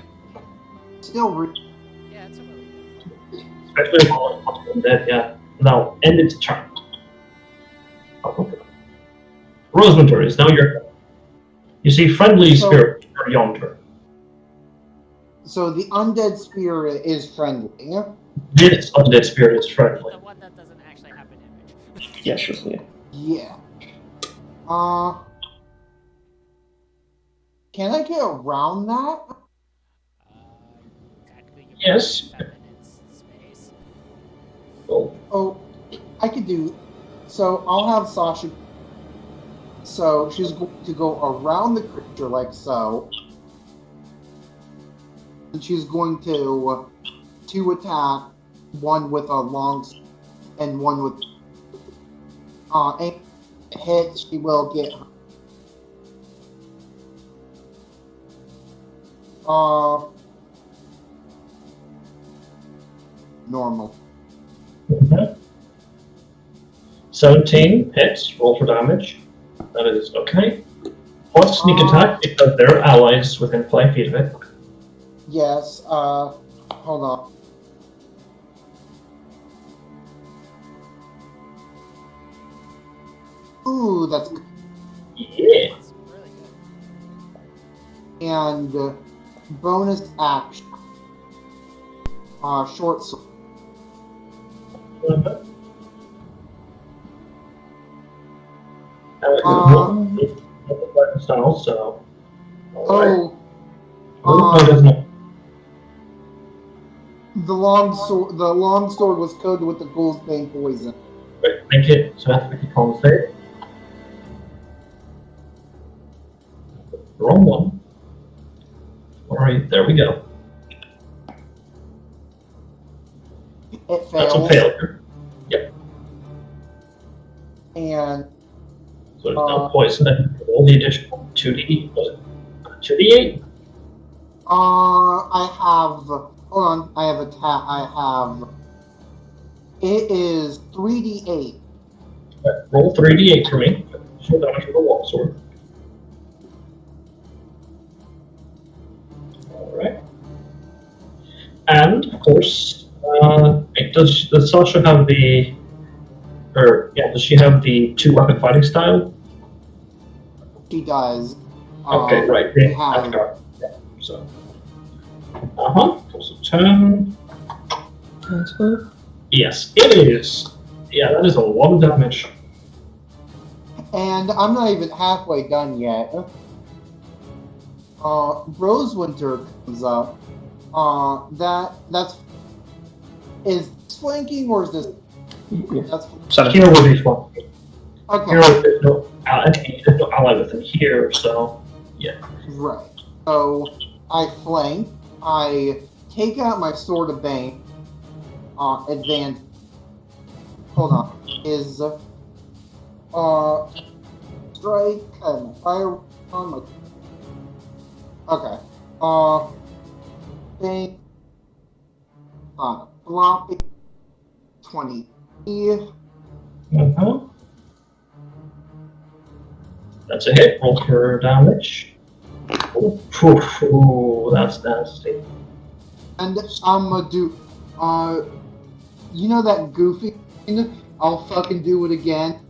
Still, yeah, it's a really good. Especially while it's dead, yeah. Now, end its turn. Rosewinter is now your turn. You see friendly spirits are yonder. So the undead spirit is friendly. This undead spirit is friendly. The one that doesn't actually have an image. Yeah, sure. Yeah. Yeah. Can I get around that? Technically you Yes. defend its space. Oh, I could do. So I'll have Sasha. So she's going to go around the creature like so. And she's going to attack, one with a long and one with hit. She will get normal. Mm-hmm. 17 hits, roll for damage. That is okay. Plus sneak attack because there are allies within 5 feet of it. Yes, hold on. Ooh, that's good. Yeah. It's really good. And bonus action. Short sword. Mm-hmm. Style, so. Oh. The long sword was coated with the ghoul's bane poison. Right, make it so that's what you call the save. Wrong one. Alright, there we go. It fails. That's a failure. Yep. And so there's no poison, and roll the additional 2d. Was it 2d8? I have. Hold on. I have It is 3d8. Roll 3d8 for me. So damage with a wall sword. Alright. And, of course, does Sasha have the. Does she have the 2-weapon fighting style? She does. Okay, right. Yeah, I've got. Yeah, so. So 10. That's good. Yes, it is. Yeah, that is a lot of damage. And I'm not even halfway done yet. Rosewinter comes up. That's is this flanking or is this? Yeah. That's Here will be flanking. okay. Here there's no ally within here, so yeah. Right. So I flank. I take out my sword of bane. Advance. Hold on. Is strike and fire on my. Okay. Bane. Floppy. 20. Uh-huh. That's a hit. Roll for damage. Ooh, that's nasty. And I'm gonna do, you know that goofy thing? I'll fucking do it again.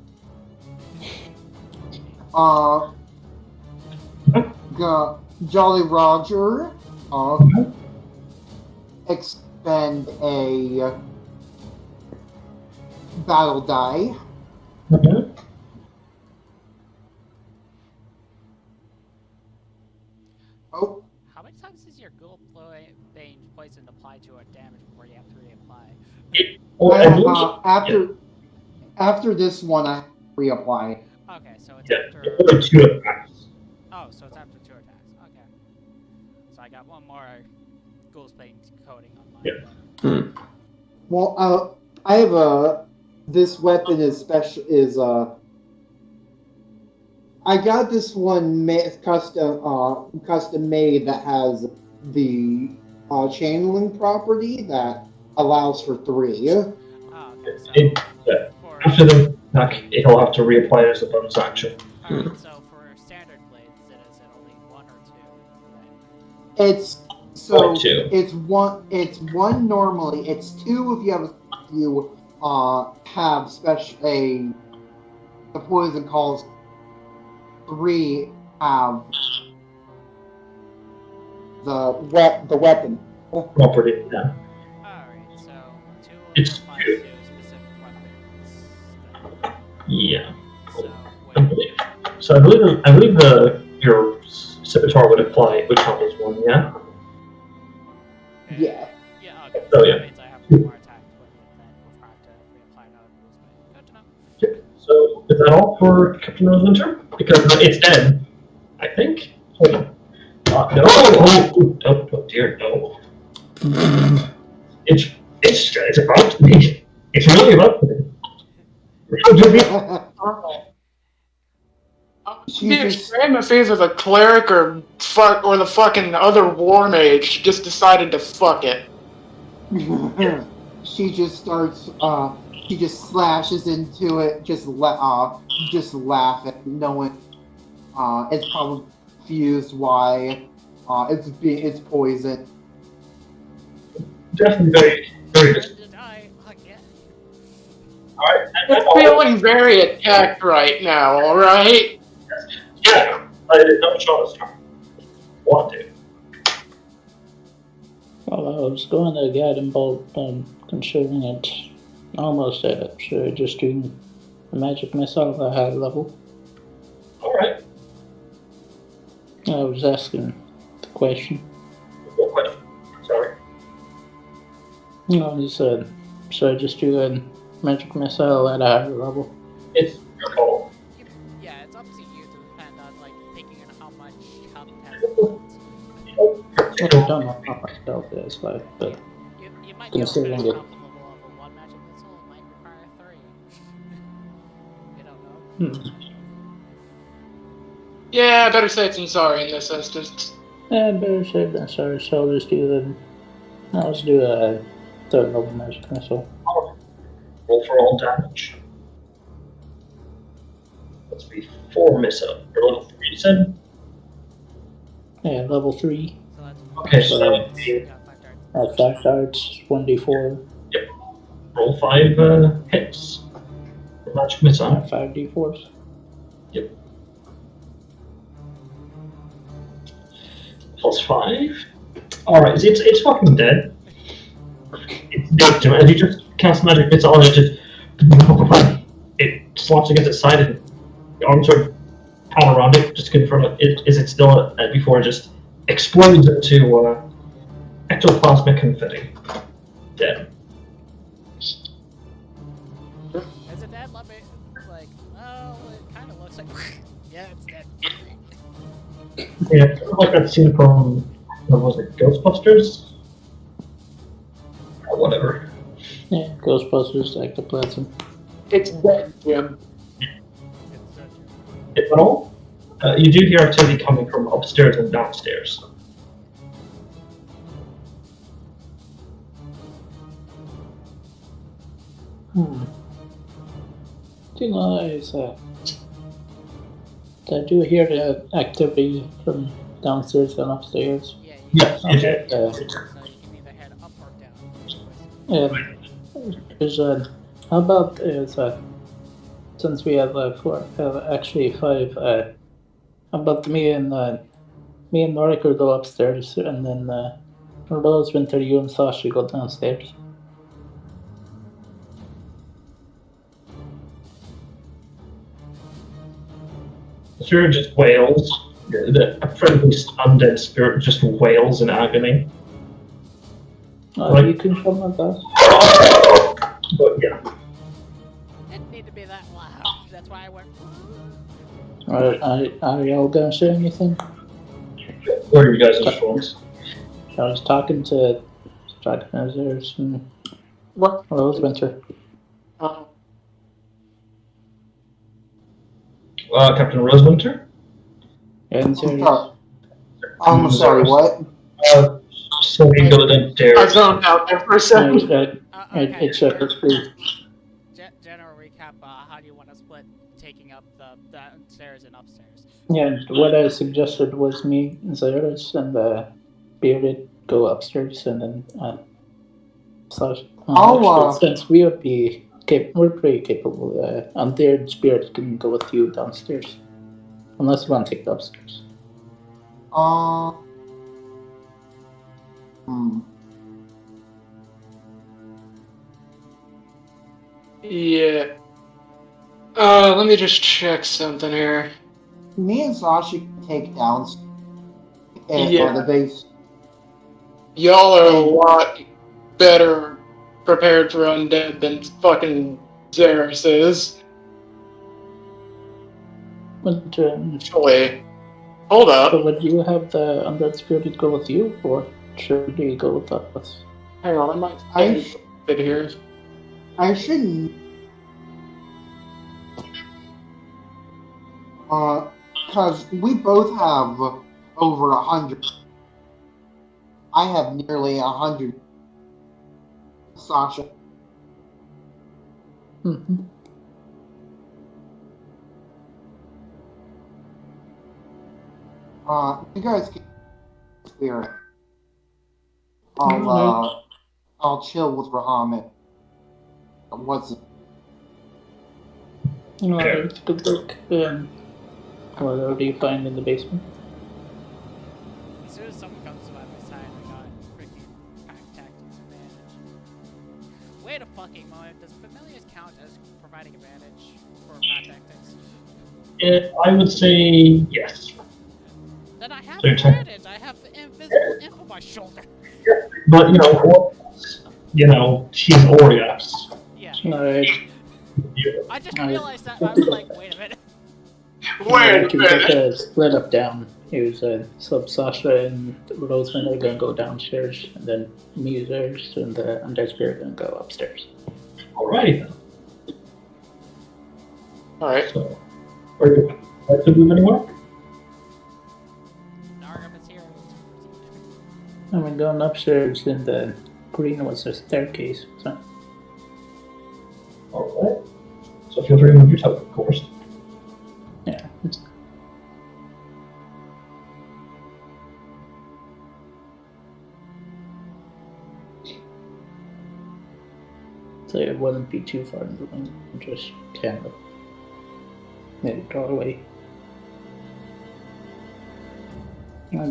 Jolly Roger, expend a battle die. Mm-hmm. Oh, How many times is your ghoul bane poison applied to a damage before you have to reapply? after this one, I reapply. Okay, so it's Yeah, after. only 2 attacks. Oh, so it's after 2 attacks. Okay. So I got one more ghoul's bane coating on mine then. Well, I have this weapon is special. I got this one custom made that has the channeling property that allows for 3. Oh, okay, so for After the attack, he'll have to reapply it as a bonus action. alright, so for standard blades, is it only 1 or 2? Then? It's so Only 2. it's one normally. It's 2 if you have the poison calls. 3 have the weapon. Property, yeah. Alright, so 2 of It's them applies to specific weapons. Then. Yeah. So I wait. believe. So I believe your scimitar would count as 1, yeah? Yeah. Yeah, okay. Oh, So yeah. that means I have 1 more attack with it, then we'll have to reapply another ghoul's bane. Good to know. Okay. So is that all for Captain Rosewinter? Because it's dead, I think. Hold on. No! Oh dear, no. It's about to be. It's really about to be. It'd be a shame if either the cleric or the fucking other war mage just decided to fuck it. She just starts. She just slashes into it. Just laughing, knowing. It's probably confused why. It's poison. Definitely very, very. Time to die again. Alright. I'm feeling very attacked right now, alright? Yeah. I did not show us. Want to. Well, I was going to Guiding Bolt, considering it's almost at it, so just doing a magic missile at a high level. Alright. I was asking the question. What question? Sorry. No, you said, so just do a magic missile at a higher level. It's your call. Yeah, it's up to you to depend on like thinking on how much health it has left. I don't know how much stealth is like, but You might be able to considering finish it. off a level of a 1 magic missile, it might require 3. You don't know. Yeah, better safe than sorry in this instance. Yeah, better safe than sorry, so I'll just do a 3rd level magic missile. Roll for all damage. Let's be 4 missile. Or level 3, you said? Yeah, level 3. So that's Okay, so you got 5 darts. At 5 darts, 1d4. roll 5 hits. For magic missile. 5d4s. Yep. Plus 5. Alright, it's fucking dead. It's dead. As you just cast magic missile on it, it slaps against its side and the arms sort of pat around it just to confirm is it still before it just explodes into ectoplasmic confetti. Dead. Is it dead? Let me like. Oh, it kind of looks like. Yeah, it's dead. Yeah, it's like that scene from what was it, Ghostbusters? Or whatever. Yeah, Ghostbusters, ectoplasm. It's dead, Jim. It's dead. If at all, you do hear activity coming from upstairs and downstairs. Do you know, I do hear the activity from downstairs and upstairs. Yeah, Yes, you you can did. so you can either head up or down. Is how about since we have four, actually five, how about me and Noriko go upstairs, and then Rose, Winter, you and Sasha go downstairs. The spirit just wails. The friendly undead spirit just wails in agony. Like- You can come with us. But yeah, Didn't need to be that loud. That's why I went. Are y'all gonna say anything? what are you guys' response? I was talking to Zeus and What? Rose, Winter. Captain Rosewinter? And I'm Zeus. sorry. I'm sorry, what? So we go downstairs. I zoned out there for a second. Okay. It's please. General recap. How do you want to split taking up the downstairs and upstairs? Yeah, what I suggested was me, Zeus, and Bearded go upstairs, and then Sasha. Since we would be we're pretty capable. Undead Spirit can go with you downstairs, unless you want to take the upstairs. Yeah. Let me just check something here. Me and Sasha can take down Yeah. the base. Y'all are a lot better prepared for undead than fucking Xeris is. But Actually, hold up. So would you have the Undead Spirit go with you, or should he go with us? Hang on, I might fit here. I shouldn't. Because we both have over 100. I have nearly 100. Sasha. Mm-hmm. You guys can spirit. Alright. I'll chill with Rahamit. What's it? Alright, good luck. What do you find in the basement? As soon as someone comes to my side, I got freaking pack tactics advantage. Wait a fucking moment. Does familiars count as providing advantage for pack tactics? I would say yes. Then I have So you're advantage. I have the invisible imp on my shoulder. But she's Oriaps. Yeah. Alright. I just realized that. I was like, wait a minute. Wait a You get minute. the split up down. It was Sasha and Roseman are gonna go downstairs, and then me, Zeus, and the Undead Spirit are gonna go upstairs. Alrighty then. Alright. So, are you like to move anywhere? Nargum is here. I'm going upstairs, and the green was a staircase. So. Alright. So feel free to move your toe, of course. Yeah. So it wouldn't be too far in the room, just kind of maybe draw away. Yeah,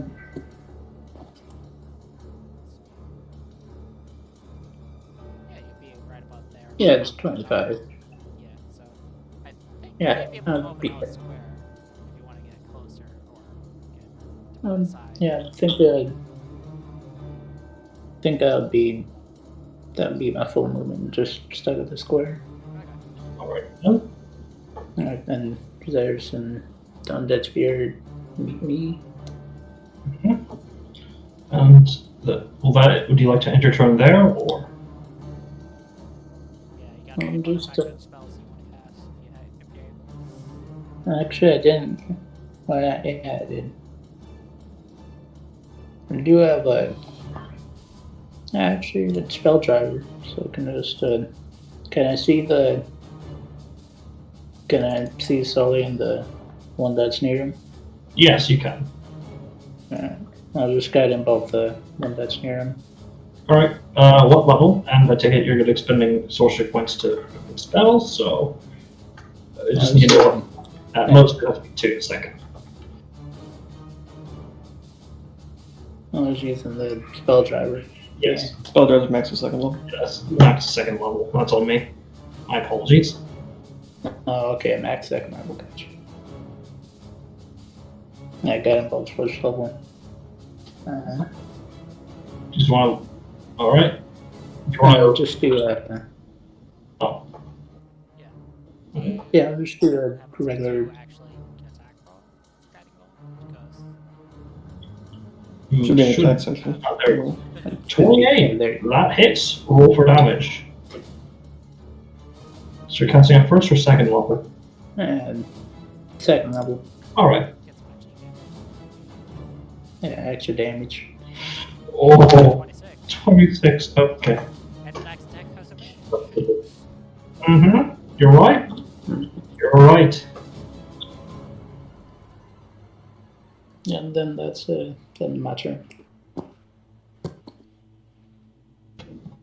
you'd be right about there. Yeah, it's 25. Yeah, so I think Yeah, you might be able to I'll move be another there. square if you want to get closer or get to one side. Yeah, I think that'd be my full movement, just stuck at the square. Alright then. Alright, then there's an Undead Spirit meet me. Mm-hmm. And would you like to end your turn there, or? Yeah, you got any just, effective spells you want to cast if you're able. Actually, I didn't. Well, yeah, I did. I do have actually the spell driver, so I can just can I see the Can I see Sully in the one that's near him? Yes, you can. Alright. I'll just guide him both the one that's near him. Alright, what level? And I take it you're going to be expending sorcery points to spells, so I just need to at most it has to be 2 seconds. I was using the spell driver. Yes. Spell drives max to second level. Yes, max second level. That's on me. My apologies. Oh, okay, max second level, gotcha. Yeah, got him both first level. Just want to. Alright. You want I'll to. just do that. Oh. Yeah. Yeah, I'll just do a Happens to regular. actually attack roll, guiding roll, You Should be an should- attack section. Oh, there you go. because 28. There you go. That hits. Roll for damage. So you're casting at first or second level? And second level. Alright. gets much Yeah, extra damage. Oh, 26. 26. Okay. And the next attack has a bit. Mm-hmm. You're right. You're right. Yeah, and then that's then my turn.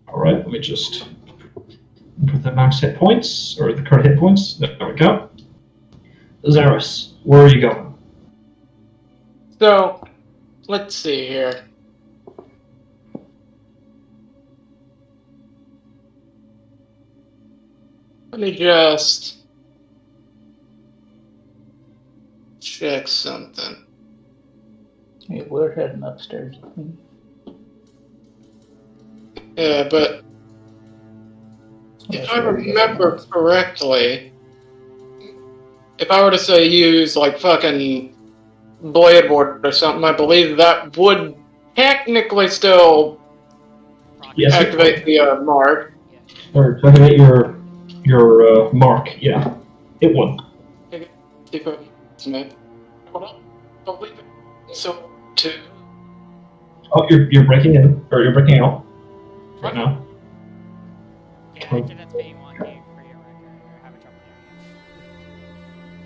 Alright, let me just put the max hit points, or the current hit points. There we go. Zaris, where are you going? So, let's see here. Let me just check something. Yeah, we're heading upstairs. Yeah, but if I remember correctly, if I were to say use like fucking blade ward or something, I believe that would technically still Yes, it activate the mark. Or activate your mark, yeah. It would. So two. Oh, you're breaking in, or you're breaking out right now. Yeah, internet's being wonky for your record. You're having trouble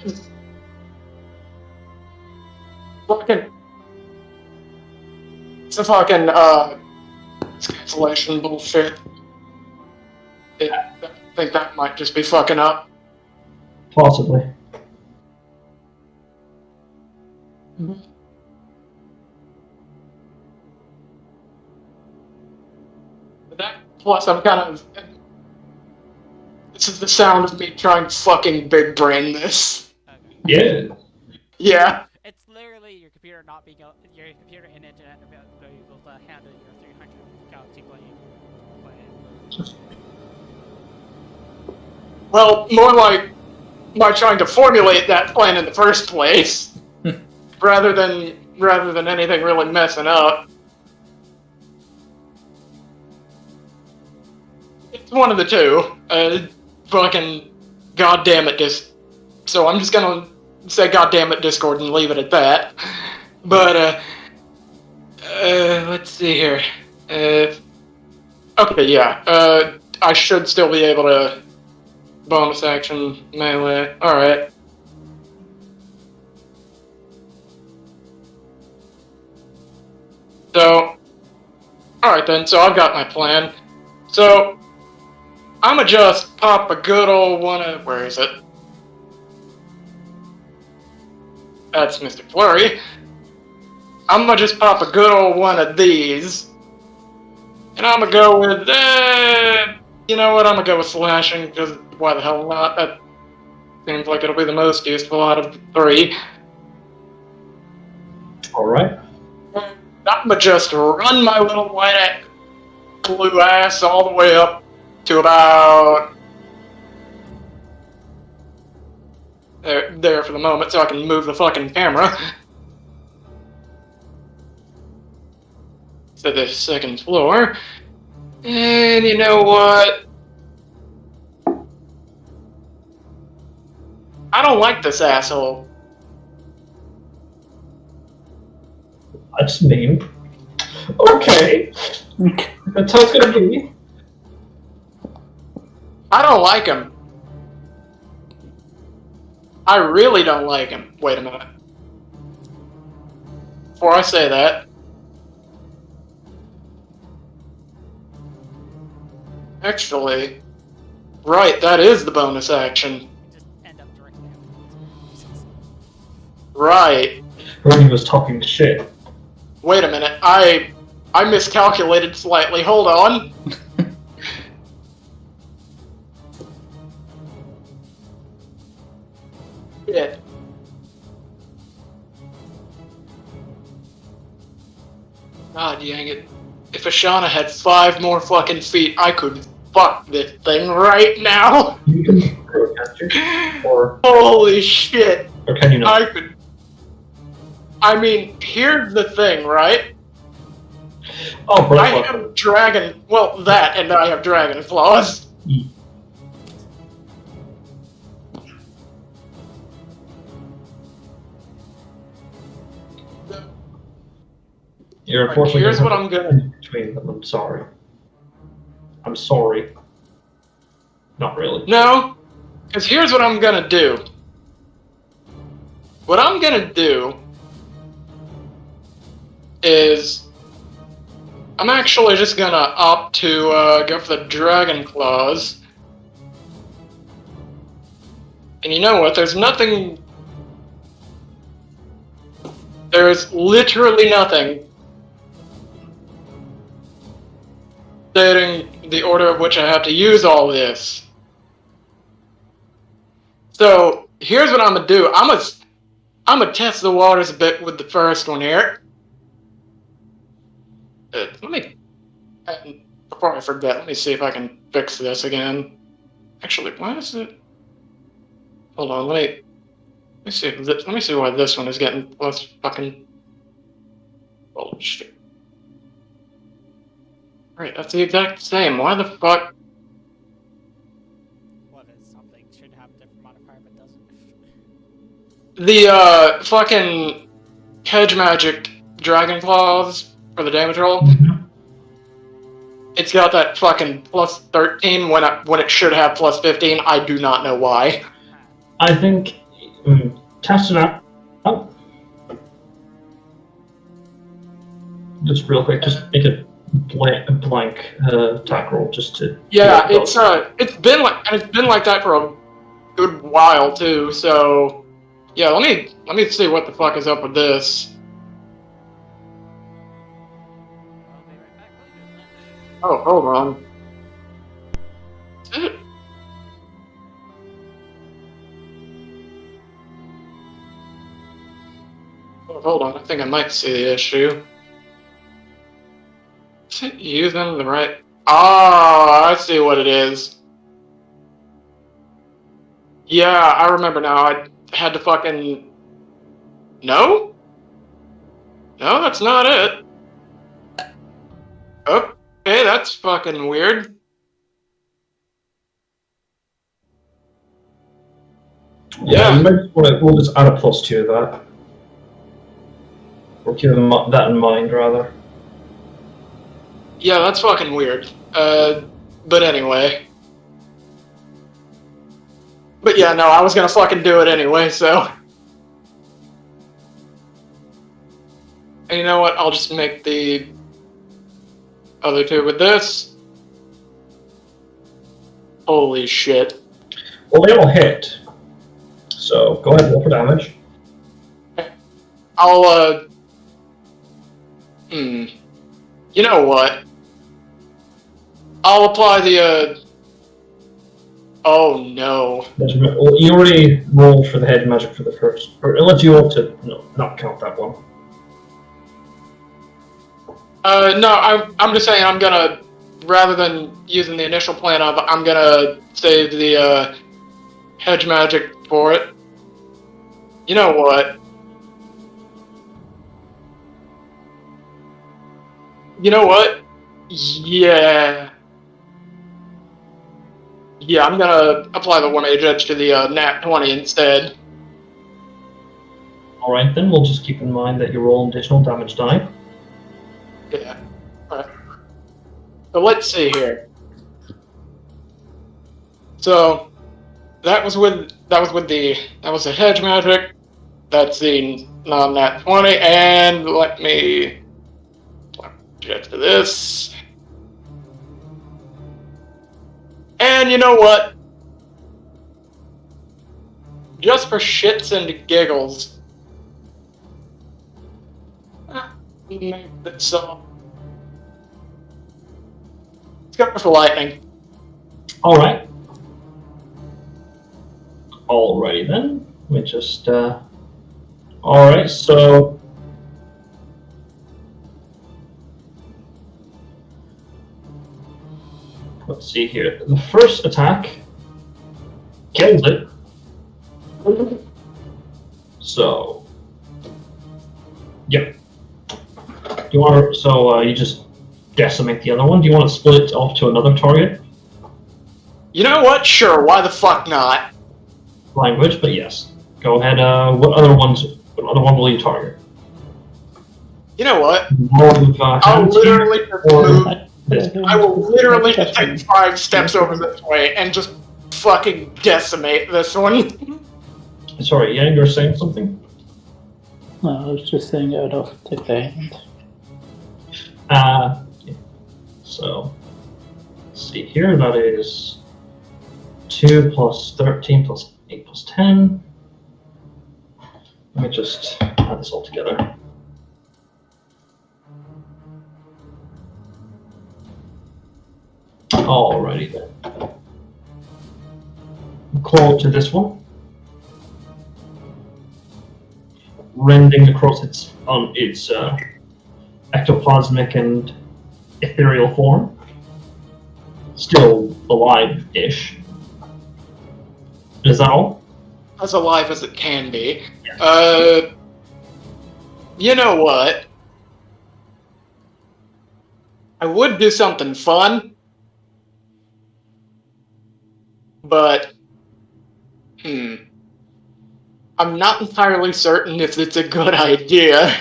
hearing Fucking. It's a fucking cancellation bullshit. I think that might just be fucking up. Possibly. But that plus I'm kind of. This is the sound of me trying to fucking big brain this. you. Okay. Yeah. Yeah. It's literally your computer not being able, your computer and internet not being able to handle your 300 galaxy plane. Well, more like by trying to formulate that plan in the first place, rather than anything really messing up. It's one of the two. Fucking goddamn it, so I'm just gonna say goddamn it, Discord, and leave it at that. But let's see here. Okay, yeah. I should still be able to bonus action melee. All right. So, all right then. So I've got my plan. So I'ma just pop a good old one of. Where is it? That's Mr. Flurry. I'm gonna just pop a good old one of these. And I'm gonna go with, you know what, I'm gonna go with slashing, because why the hell not? That seems like it'll be the most useful out of the three. Alright. I'm gonna just run my little white blue ass all the way up to about there for the moment, so I can move the fucking camera. To the second floor. And you know what? I don't like this asshole. That's mean. Okay. That's how it's gonna be. I don't like him. I really don't like him. Wait a minute. Before I say that, actually, right, that is the bonus action. You just end up directly afterwards. Right. When he was talking shit. Wait a minute. I miscalculated slightly. Hold on. Shit. God dang it. If Ashana had 5 more fucking feet, I could fuck this thing right now. You can go, can't you? Or Holy shit. can you not? I could. I mean, here's the thing, right? Oh, I breath have dragon. Well, that, and I have dragon claws. You're unfortunately Here's gonna what have I'm to gonna. in between them. I'm sorry. I'm sorry. Not really. No, because here's what I'm gonna do. What I'm gonna do is I'm actually just gonna opt to go for the dragon claws. And you know what? There's nothing. There's literally nothing stating the order of which I have to use all this. So here's what I'm gonna do. I'm gonna test the waters a bit with the first one here. Let me. Before I forget, let me see if I can fix this again. Actually, why is it? Hold on, let me see. Let me see why this one is getting plus fucking. Holy shit! Right, that's the exact same. Why the fuck? What is something should have a different modifier but doesn't? The fucking hedge magic dragon claws for the damage roll. Mm-hmm. It's got that fucking plus 13 when it should have plus 15. I do not know why. I think test it out. Oh. Just real quick, just make a blank attack roll just to. Yeah, it's been like that for a good while too. So yeah, let me see what the fuck is up with this. I'll be right back. Oh, hold on. Is it? Oh, hold on, I think I might see the issue. Is it using the right? Ah, I see what it is. Yeah, I remember now. I had to fucking. No? No, that's not it. Okay, that's fucking weird. Yeah, you might want to. We'll just add a +2 to that. Or keep that in mind, rather. Yeah, that's fucking weird. But anyway. But yeah, no, I was gonna fucking do it anyway, so. And you know what? I'll just make the other two with this. Holy shit. Well, they all hit. So go ahead and roll for damage. I'll, You know what? I'll apply the, Oh no. Well, you already rolled for the head magic for the first. Or unless you want to not count that one. No, I'm just saying I'm gonna, rather than using the initial plan of, I'm gonna save the, hedge magic for it. You know what? You know what? Yeah. Yeah, I'm gonna apply the War Mage Edge to the nat 20 instead. Alright, then we'll just keep in mind that you roll additional damage die. Yeah. Alright. So let's see here. So, that was the hedge magic. That's the non-nat 20, and let me get to this. And you know what? Just for shits and giggles, make this so. Let's go for lightning. All right. Alrighty then. Let me just. All right. So. Let's see here. The first attack kills it. So. Yep. You want to? So you just decimate the other one. Do you want to split it off to another target? You know what? Sure. Why the fuck not? Language, but yes. Go ahead. What other one will you target? You know what? Move, I'll literally just move. This. I will literally just take 5 steps over this way and just fucking decimate this one. Sorry, yeah, you're saying something? No, I was just saying out of the hand. Yeah. So, let's see here. That is 2 plus 13 plus 8 plus 10. Let me just add this all together. Alrighty then. Claw to this one. Rending across its ectoplasmic and ethereal form. Still alive-ish. Is that all? As alive as it can be. Yeah. You know what? I would do something fun. But, I'm not entirely certain if it's a good idea.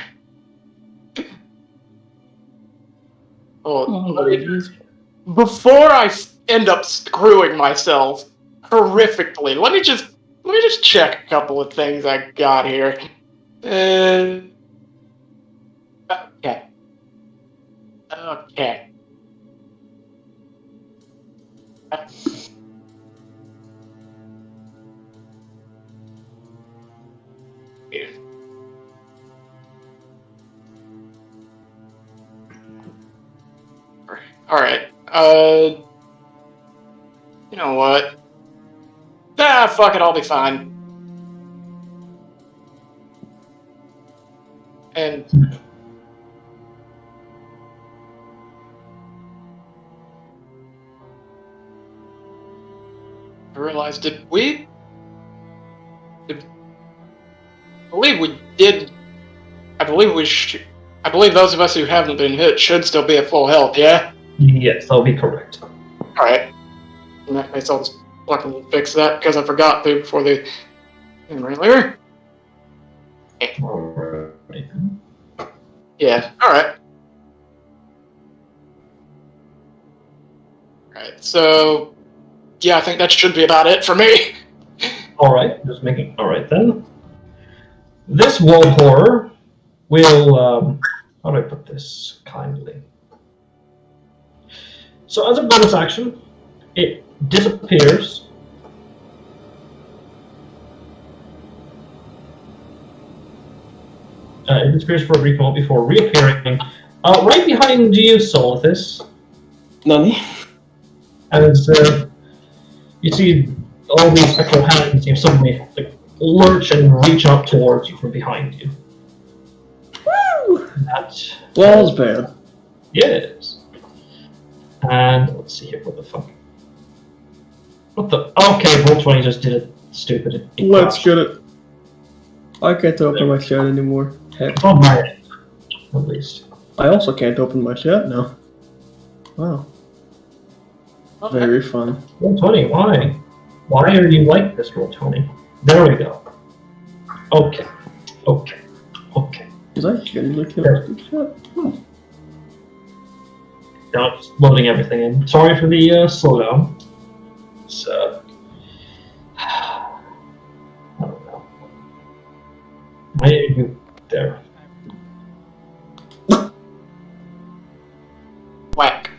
Before I end up screwing myself horrifically, let me just check a couple of things I got here. Okay. Alright, you know what? Fuck it, I'll be fine. And... I realized, I believe those of us who haven't been hit should still be at full health, yeah? Yes, that'll be correct. Alright. In that case, I'll just fucking fix that, because I forgot to before the game earlier. Alright. Yeah, alright. Alright, so... yeah, I think that should be about it for me. Alright, just making... Alright then. This wall horror will... how do I put this kindly? So as a bonus action, it disappears. It disappears for a brief moment before reappearing right behind you, Solithus. Nani? As you see all these spectral hands suddenly lurch and reach up towards you from behind you. Woo! That Wall's bad. Yes. And let's see here, what the fuck? What the? Okay, Roll20 just did it. Stupid. Let's get it. I can't open my chat anymore. Heck. On my end, at least. I also can't open my chat now. Wow. Okay. Very fun. Roll20, why? Why are you like this, Roll20? There we go. Okay. Okay. Okay. Is I genuinely can't open the chat? Now it's loading everything in. Sorry for the slowdown. So, There. Whack.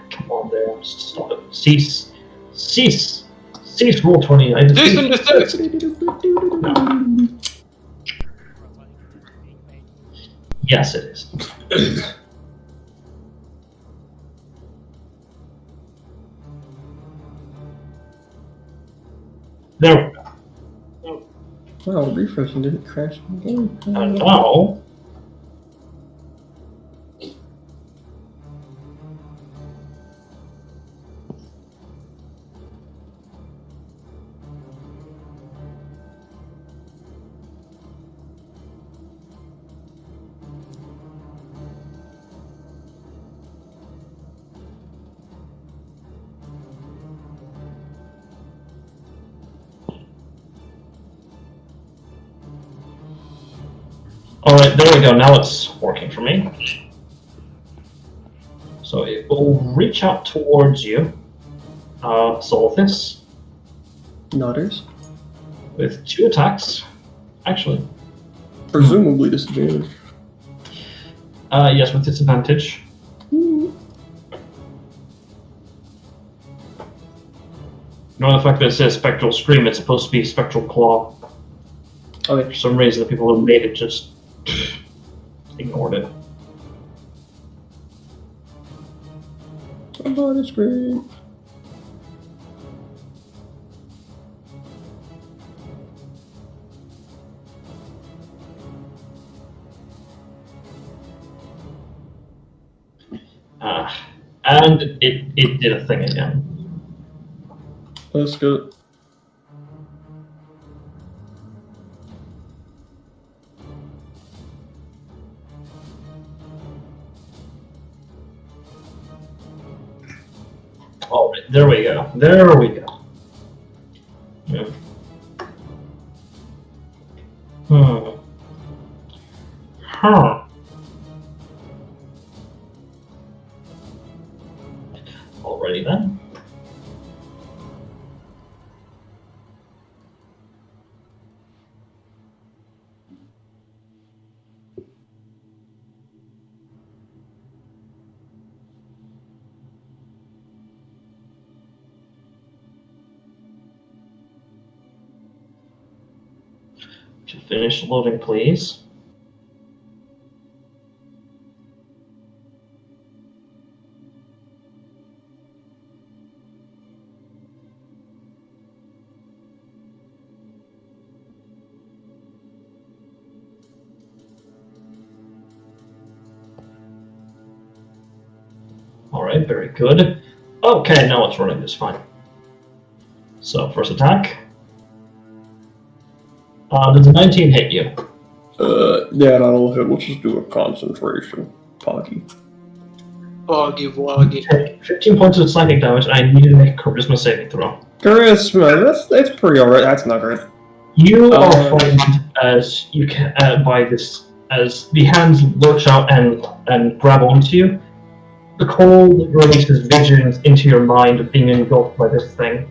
Come on there. Stop it. Cease. Roll 20. I Cease and desist! No. Yes, it is. There we go. Wow, refreshing didn't crash the game. And now. Alright, there we go. Now it's working for me. So it will reach out towards you, Solithis, Nodders. with 2 attacks. Actually, Presumably disadvantage. yes, with disadvantage. Ignore the fact that it says Spectral Scream, it's supposed to be Spectral Claw. Okay. For some reason, the people who made it just ignored it. Somebody scream. And it did a thing again. That's good. Alright, there we go. There we go. Yeah. Huh. Alrighty then. To finish loading, please. Alright, very good. Okay, now it's running just fine. So, first attack. Does a 19 hit you? Yeah, that'll hit. We'll just do a concentration. Poggy. Boggy woggy. Take 15 points of psychic damage, and I need to make a charisma saving throw. Charisma, that's pretty alright. That's not great. You are frightened as you can by this, as the hands lurch out and grab onto you. The cold releases visions into your mind of being engulfed by this thing.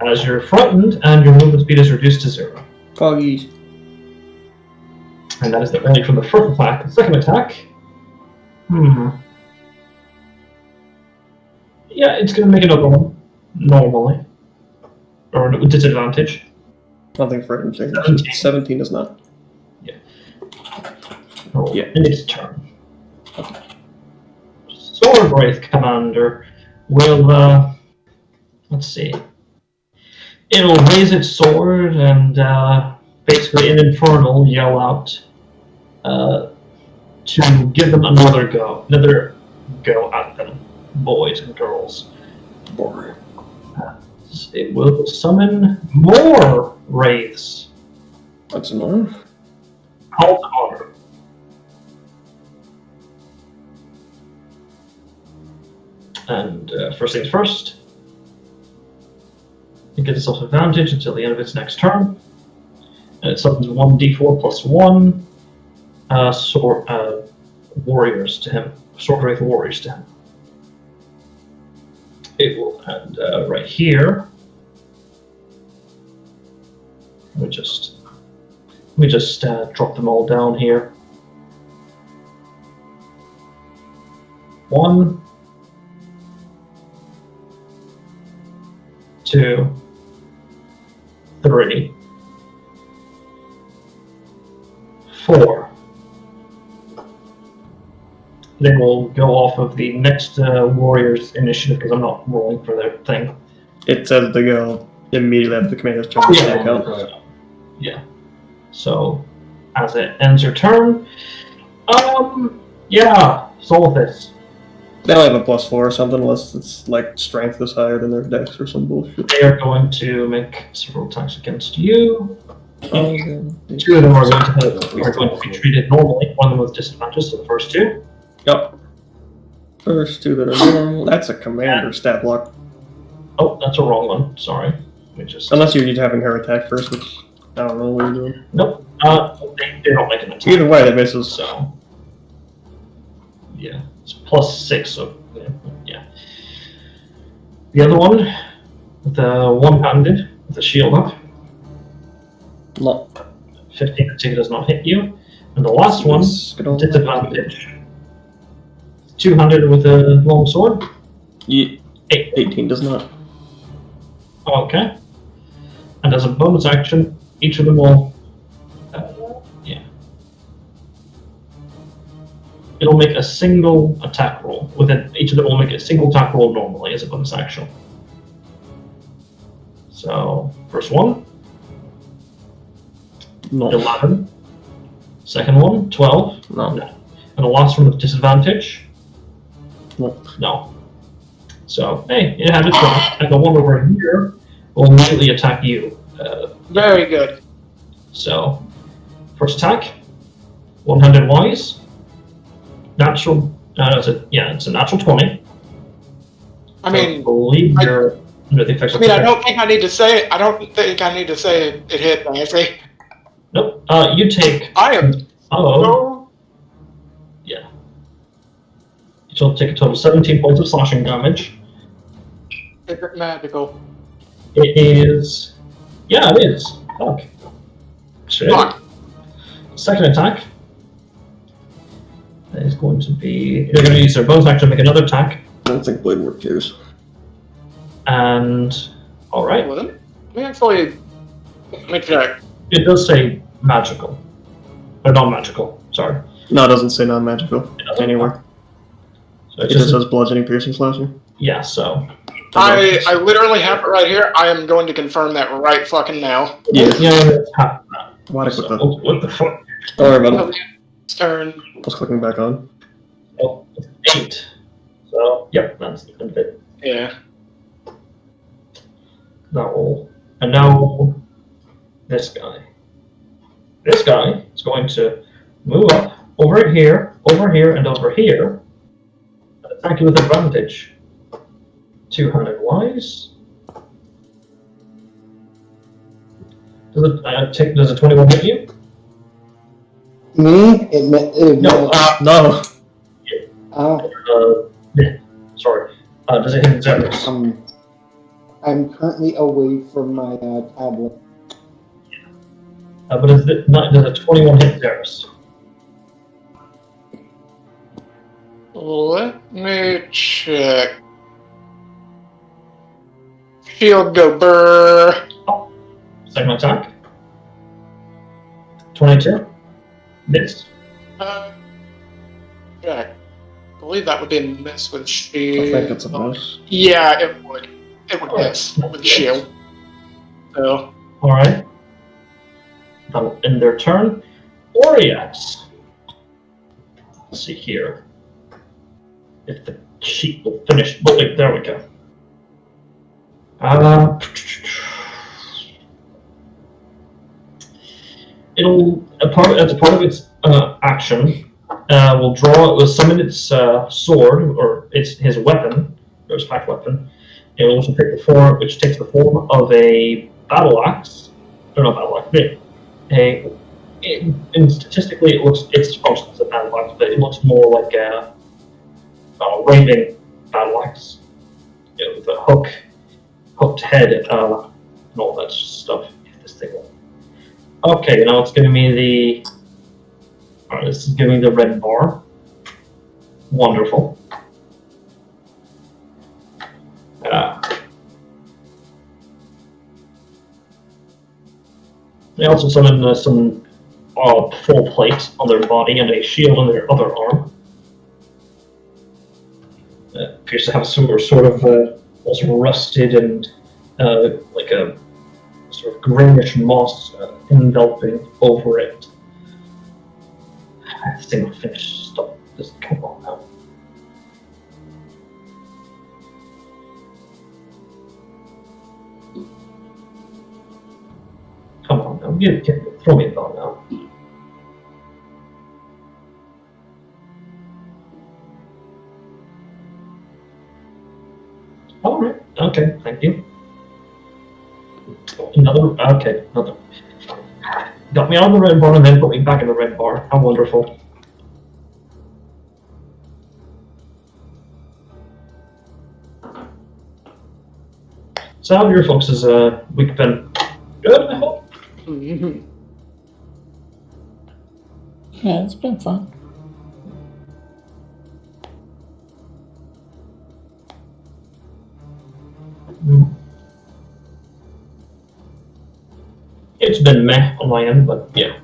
As you're frightened, and your movement speed is reduced to 0. Poggies. And that is the only from the first attack. The second attack. Yeah, it's going to make another one. Normally. Or with disadvantage. Nothing for him. 17 is not. Yeah. Oh, Yeah. And its turn. Okay. Sword Wraith Commander will, let's see. It'll raise its sword and, basically in Infernal yell out, to give them another go at them, boys and girls. Boring. It will summon more wraiths. That's annoying. Call to honor. And first things first, it gets itself advantage until the end of its next turn. And it summons 1d4 plus 1 warriors to him. Sword Wraith warriors to him. It will, and right here, we just Let me just drop them all down here. 1, 2, 3, 4. Then we'll go off of the next warrior's initiative because I'm not rolling for their thing. It says to go immediately after the commander's turn to take out. Yeah. So, as it ends your turn, yeah, solve this. They'll have a +4 or something, unless it's like strength is higher than their dex or some bullshit. They are going to make several attacks against you. 2 Yep. of them are going to be treated normally. One of them with disadvantage, so the first 2. First 2 that are normal. That's a commander stat block. Oh, that's a wrong one. Sorry. Let me just. Unless you're having her attack first, which I don't know what you're doing. Nope. They don't make an attack. Either way, that misses. So. Yeah. It's +6, so. Yeah. The other one, with the one-handed, with the shield up. No. 15 attack does not hit you. And the last one, disadvantage. 200 with a long sword. Yeah. 18 does not. Okay. And as a bonus action, each of them will. Yeah. It'll make a single attack roll. Each of them will make a single attack roll normally as a bonus action. So, first one, No. 11. Second one, 12. No. And the last one with disadvantage. Nope. No. So, hey, it had a try. And the one over here will immediately attack you. Very good. So, first attack, one-handed wise. Natural. It's a natural 20. I mean, I believe you're under the effects of. I don't think I need to say. I don't think I need to say it hit Nancy. Nope. You take. I am. Oh. Yeah. You'll take a total of 17 points of slashing damage. Is it magical? It is. Yeah, it is. Fuck. Shit. Fuck. Second attack. That is going to be. They're going to use their bonus action to make another attack. I don't think Blade Work cares. And. Alright. Let me actually. Let me check. It does say magical. Or non magical. Sorry. No, it doesn't say non-magical anywhere. So It just says bludgeoning, piercing, slashing. Yeah, so. I literally have it right here. I am going to confirm that right fucking now. Yeah. It's half that. Why did I click that? What the fuck? Don't worry about it. Turn. I was clicking back on. Oh, 8. So, yep, that's the bit. Yeah. No. And now, this guy. This guy is going to move up over here, and over here. And attack you with advantage. 200 wise. Does a 21 hit you? Me? No. No. Yeah. Sorry. Does it hit Xeris? I'm currently away from my tablet. But does a 21 hit Xeris? Let me check. Shield go burr. Second attack. 22. Miss. Check. I believe that would be a miss with I shield. think it's a miss. Yeah, it would. It would miss with shield. So. Alright. That'll end their turn. Oriax. Let's see here. If the sheet will finish. Oh, wait, there we go. It'll, as a part of its action, will summon its sword, or his weapon, or his pack weapon. It will also take the form, which takes the form of a battle axe. Or not battle axe, and statistically, it's functions as a battle axe, but it looks more like a raving battle axe, with a hooked head, and all that stuff. If this thing will Okay, now it's giving me the. Alright, this is giving me the red bar. Wonderful. They also summon some full plate on their body and a shield on their other arm. Appears to have some sort of also rusted and like a sort of greenish moss enveloping over it. I think we'll finish. Stop. Just come on now. Come on now. Throw me a bone now. Alright. Okay. Thank you. Another. Okay. Another. Got me out of the red bar and then put me back in the red bar. How wonderful. So how are your folks' week been? Good, I hope. Yeah, it's been fun. It's been meh on my end, but yeah.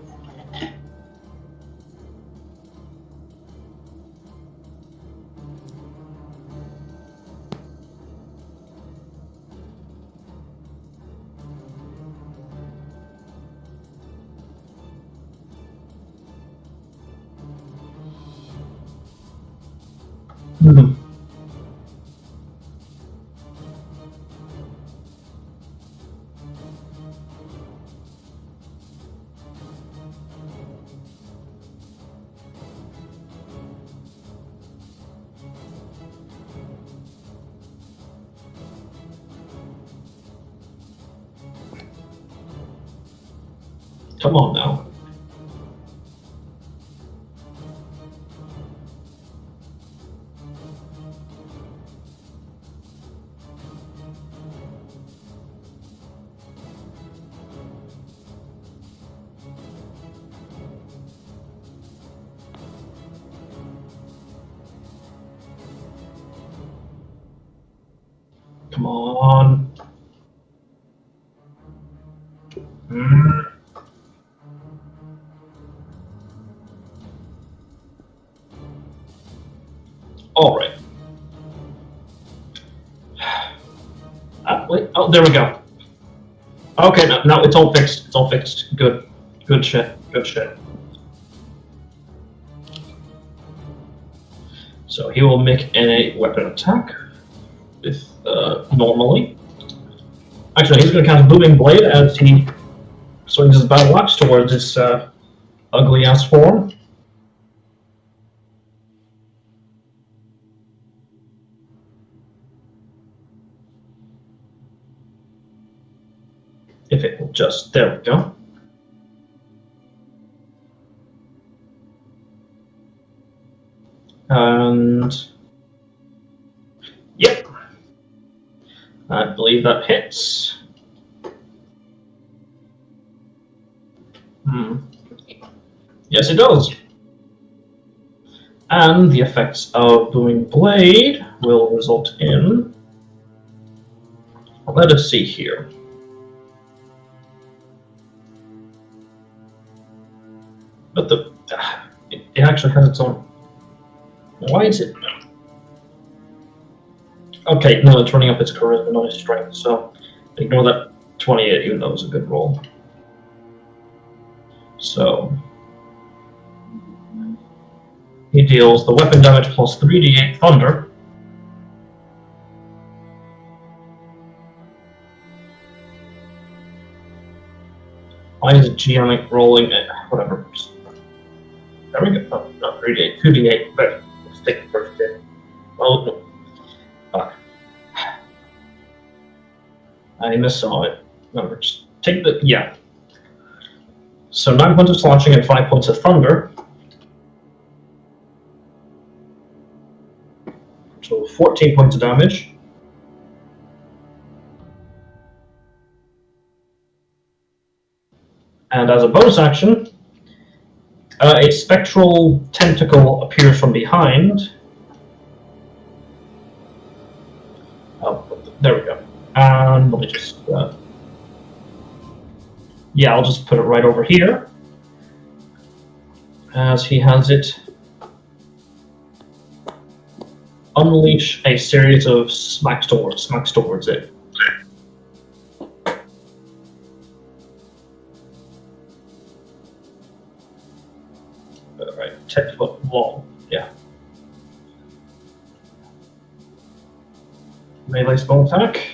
Mm-hmm. Come on now. Come on. All right. Wait. Oh, there we go. Okay, no, it's all fixed. It's all fixed. Good. Good shit. Good shit. So he will make a weapon attack with normally. Actually, he's going to cast Booming Blade as he swings his battle axe towards this ugly ass form. If it will just, there we go. And yep, I believe that hits. Yes, it does. And the effects of Booming Blade will result in. Let us see here. But it actually has its own. Why is it? Okay, no, it's running up its charisma, not its strength, so ignore that 28, even though it was a good roll. So he deals the weapon damage plus 3d8 thunder. Why is it GM rolling? Whatever. There we go. Oh, not 3d8, 2d8. But let's take the first hit. Oh, no. Fuck. I missaw it. No, just take the. Yeah. So 9 points of slashing and 5 points of thunder. So 14 points of damage. And as a bonus action, a spectral tentacle appears from behind. Oh, there we go. And let me just... yeah, I'll just put it right over here. As he has it. Unleash a series of smacks towards it. Right, 10 foot long, yeah. Melee spell attack.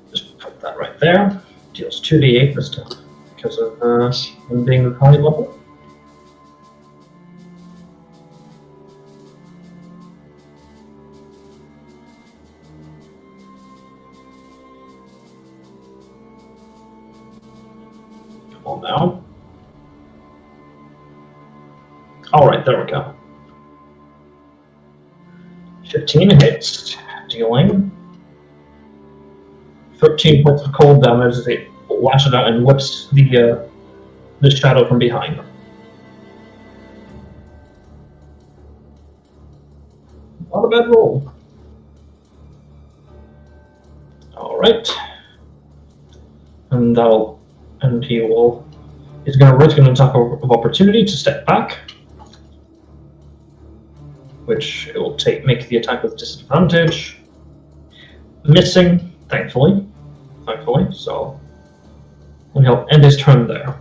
Just put that right there. Deals 2d8 this time because of him being high level. Come on now. Alright, there we go. 15 hits, dealing 13 points of cold damage as it lashes out and whips the shadow from behind. Not a bad roll. Alright. And he's going to risk an attack of opportunity to step back, which it will make the attack with disadvantage. Missing, thankfully, so and he'll end his turn there.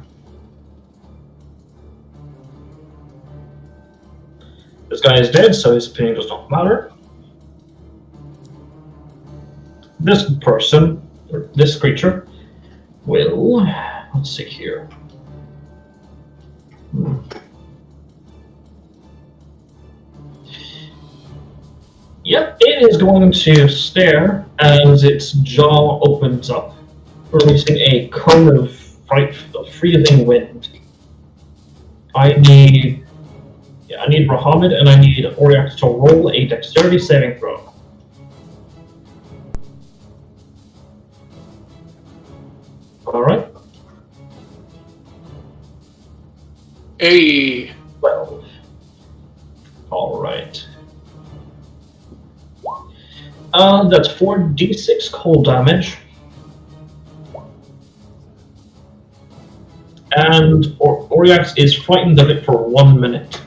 This guy is dead, so his opinion does not matter. This person, or this creature, will... let's see here. Yep, it is going to stare as its jaw opens up, releasing a cone of freezing wind. I need Rahamid and I need Oriax to roll a dexterity saving throw. Alright. 12. Alright. That's 4d6 cold damage. And Oriax is frightened of it for 1 minute.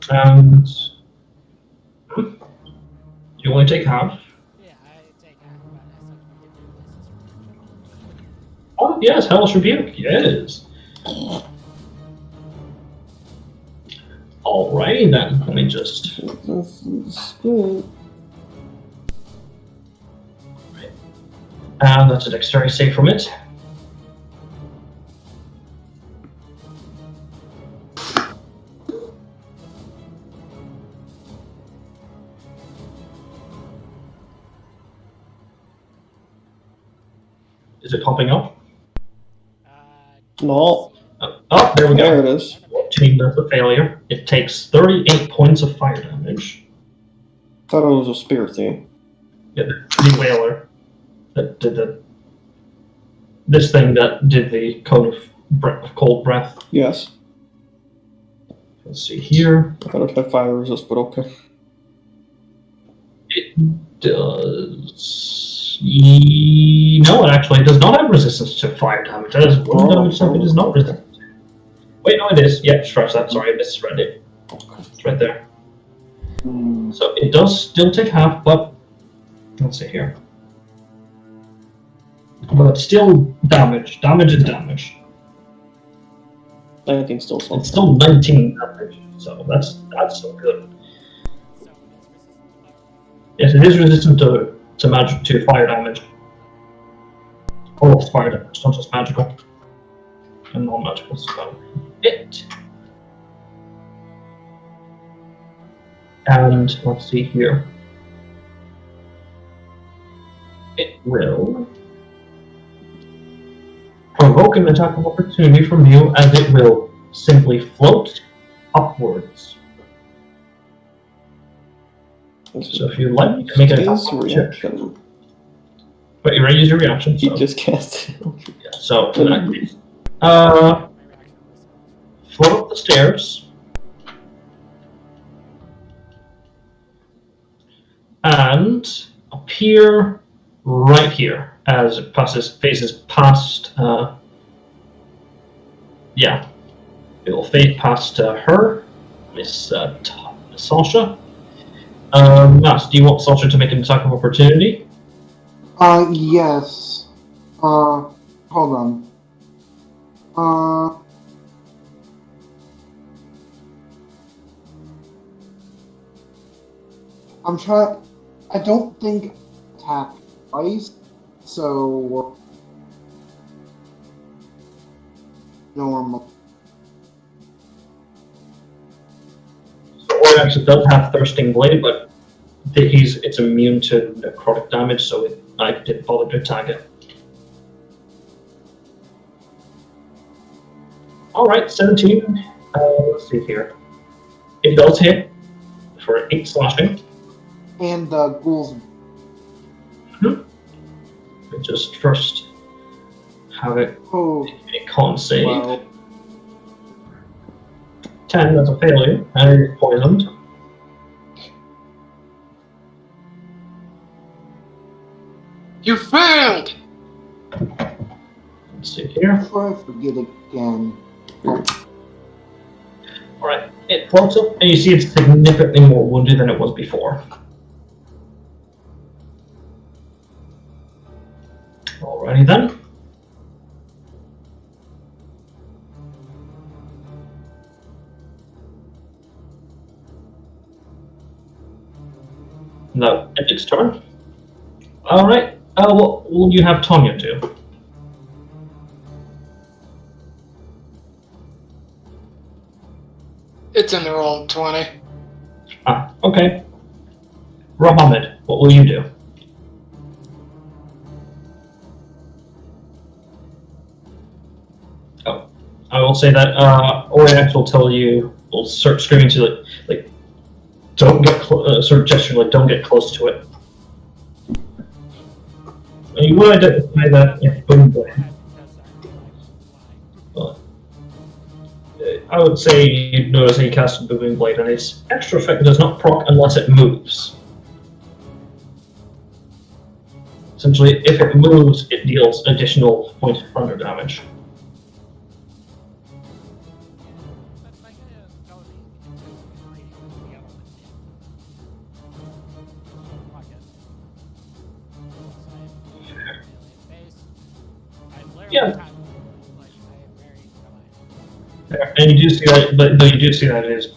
And you only take half. Yeah, I take half, but I said we could do this. Oh yes, Hellish Rebuke, yes. Alrighty then, let me just... And that's a dexterity save from it. Is it popping up? No. Oh, there we go. There it is. 14, that's a failure. It takes 38 points of fire damage. Thought it was a spear thing. Yeah, the whaler that did this thing that did the cone of cold breath. Yes. Let's see here. I thought it had fire resist, but okay. It does. No, it actually does not have resistance to fire damage. That is one damage stuff it is not resistant. Wait, no, it is. Yeah, scratch that. Sorry, I misread it. It's right there. So it does still take half, but let's see here. But still damage. Damage is damage. I think still something. It's still 19 damage, so that's so good. So it is resistant to fire. Yes, it is resistant to fire damage. All of fire damage, not just magical. And non-magical spell. It. And let's see here. It will provoke an attack of opportunity from you as it will simply float upwards. So if you'd like to make an attack His of opportunity, reaction. but you already used your reaction, He so just cast it. yeah. So in that case, My reaction was float up the stairs and appear right here as it faces past. Yeah, it will fade past her, Miss Sasha. Matt, do you want Sasha to make an attack of opportunity? Yes. Hold on. I'm trying. I don't think attack twice, so normal. Or actually does have Thirsting Blade, but it's immune to necrotic damage, so I didn't bother to attack it. Alright, 17. Let's see here. It does hit for 8 slashing. And the ghouls. Just first have it Oh, make a con save. wow. 10, that's a failure, and it's poisoned. You failed! Let's see here. Before I forget again. Alright, it floats up, and you see it's significantly more wounded than it was before. Alrighty then. No, its turn. Alright, what will you have Tanya do? It's in the roll 20. Ah, okay. Mohammed, what will you do? Oh, I will say that Oriax will tell you, will start screaming to it, like, don't get sort of gesture, like, don't get close to it. And you would identify that if Boom Blade. I would say you'd notice he cast Booming Blade, and its extra effect does not proc unless it moves. Essentially, if it moves, it deals additional points of thunder damage. Yeah. And you do see that, but you do see that it is.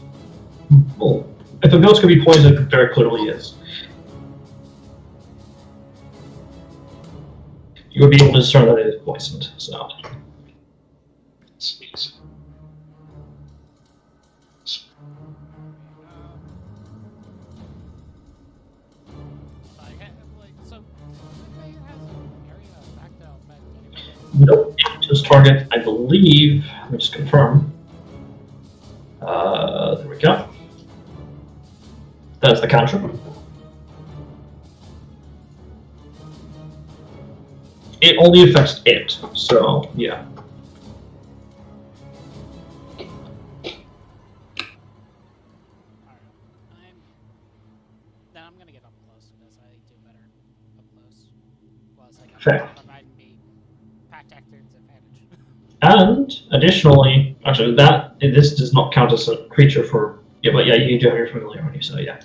Well, if a ghost could be poisoned, it very clearly is. You would be able to discern that it is poisoned. So. Nope, just target, I believe, let me just confirm. There we go. That's the counter. It only affects it, so yeah. Then I'm gonna get up close because I do better up close. Plus, I Fair. provide me pack tactics advantage. And additionally, actually, this does not count as a creature for. Yeah, but yeah, you do have your familiar on you, so yeah.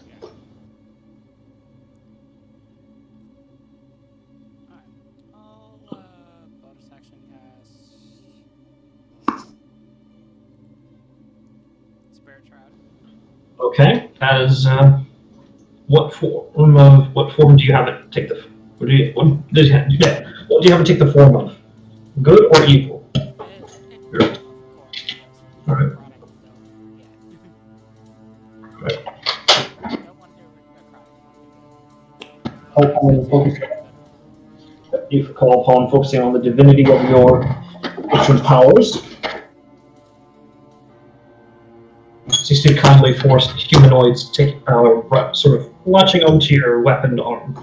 Bonus action cast Spirit Shroud. Okay, as what form do you have it take the? What do you have it take the form of? Good or evil? Good. All right. You call upon focusing on the divinity of your different powers. Seems to kindly force humanoids to take power, sort of latching onto your weaponed arm.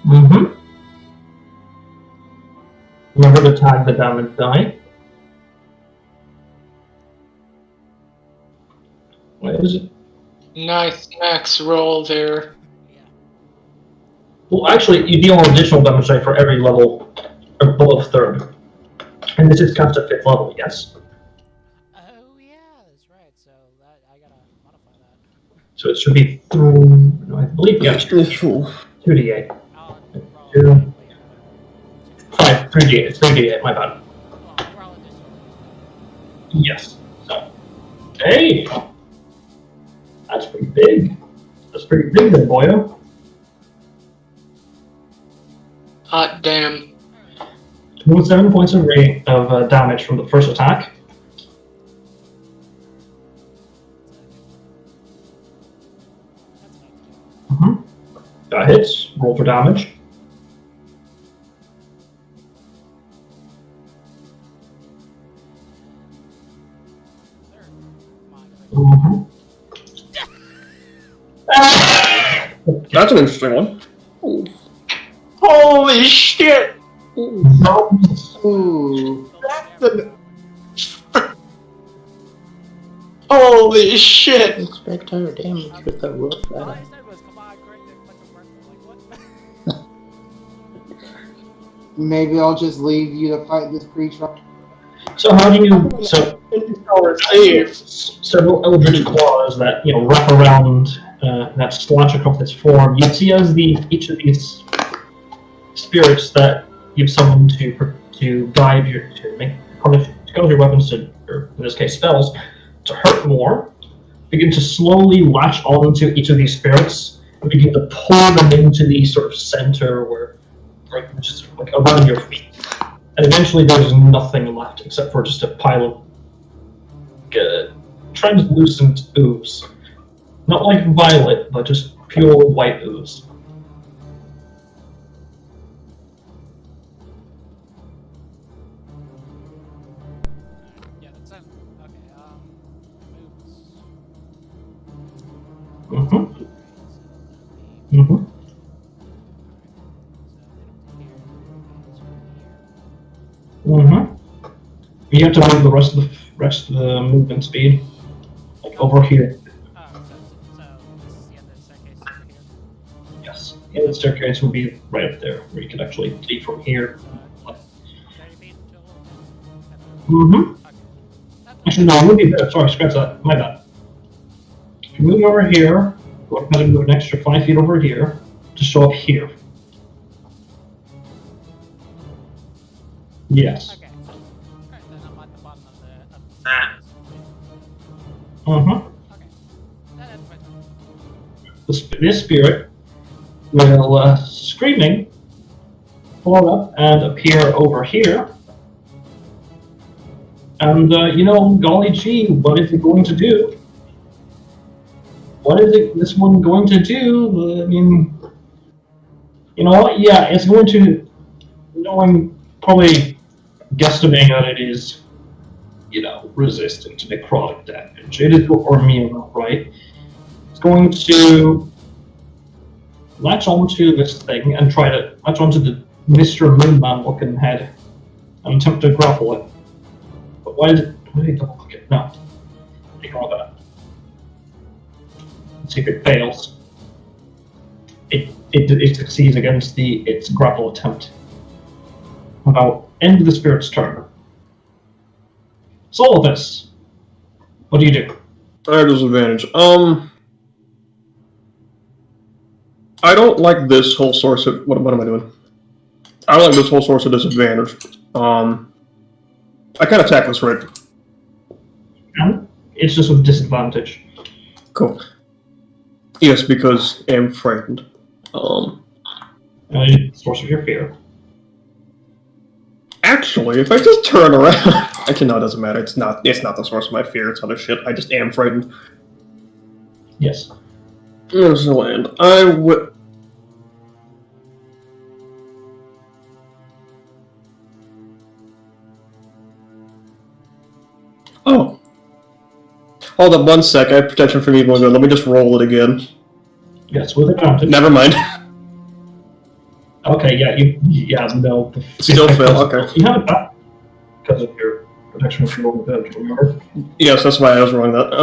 Mm-hmm. Remember to tag the damage die. What is it? Nice max roll there. Yeah. Well, actually, you deal an additional damage die for every level below 3rd. And this is cast at 5th level, yes. Oh yeah, that's right. So that I gotta modify that. So it should be I believe, yes, 2d8. I'll roll Two. it later. 3d8, 3d8, my bad. Well, I'll roll additional. Yes. So, hey! That's pretty big. That's pretty big then, boyo. Hot damn. 27 points of damage from the first attack. Mm-hmm. That hits. Roll for damage. Mm-hmm. That's an interesting one. Holy shit! Ooh. Holy shit! Expect higher damage with a rough All I battle. said was, come on, correct it, like a work. Like what? Maybe I'll just leave you to fight this creature. So how do you... So Save. several Eldritch claws that wrap around that slash across its form. You see as each of these spirits that you've summoned to guide you to cause your weapons to, or in this case spells, to hurt more, begin to slowly latch onto each of these spirits and begin to pull them into the sort of center which is like around your feet. And eventually there's nothing left except for just a pile of translucent ooze. Not like violet, but just pure white ooze. Yeah, that's okay. Mm-hmm. Moves. Mm-hmm. Mm-hmm. You have to move the rest of the movement speed, like over here. Oh, so this is the end of the staircase over here. Yes. Yeah, the staircase will be right up there, where you can actually leave from here. 30 feet to a little bit. Mm-hmm. Okay. That's Actually, no, it would be better. Sorry, scratch that. My bad. If you move over here, go ahead and move an extra 5 feet over here to show up here. Yes. okay. So, alright, then I'm at the bottom of the stairs. Mm-hmm. Okay. That's my turn. This spirit will, screaming, fall up and appear over here. And, golly gee, what is it going to do? What is this one going to do? I mean, you know what? Yeah, it's going to, knowing, probably guesstimating that it is, resistant to necrotic damage. It is immune, right? It's going to latch onto this thing and try to latch onto the Mr. Moonman looking head and attempt to grapple it. But why did he double click it? No. Ignore that. Let's see if it fails. It succeeds against its grapple attempt. About end of the spirit's turn. Solidus, what do you do? I have disadvantage. I don't like this whole source of... What am I doing? I don't like this whole source of disadvantage. I can't attack this, right? It's just with disadvantage. Cool. Yes, because I'm frightened. Source of your fear. Actually, if I just turn around... Actually, no, it doesn't matter. It's not the source of my fear. It's other shit. I just am frightened. Yes. There's the land. I would. Oh. Hold up 1 sec. I have protection from evil and good. Let me just roll it again. Yes, with advantage. Never mind. Okay, no. Still fail, okay. You have it back because of your protection from evil and good, remember? Yes, that's why I was wrong that.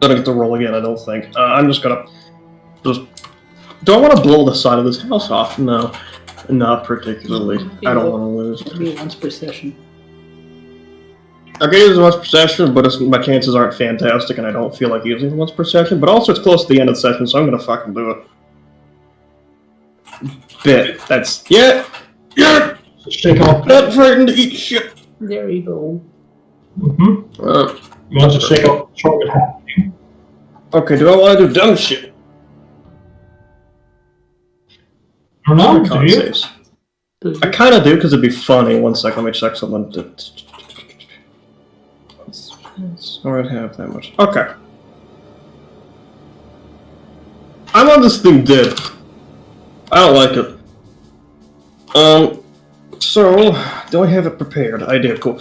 I don't get to roll again, I don't think. I'm just gonna... Do I want to blow the side of this house off? No. Not particularly. I don't want to lose. Maybe once per session. I can use it once per session, but my chances aren't fantastic, and I don't feel like using it once per session. But also, it's close to the end of the session, so I'm gonna fucking do it. Bit. That's... Yeah! Shake off. Not frightened to eat shit! There you go. Mm-hmm. You want to shake off the target hat. Okay, do I want to do dumb shit? I don't know, do you? Saves. I kind of do, because it'd be funny. 1 second, let me check something. So I'd have that much. Okay. I want this thing dead. I don't like it. So, do I have it prepared? I did, cool.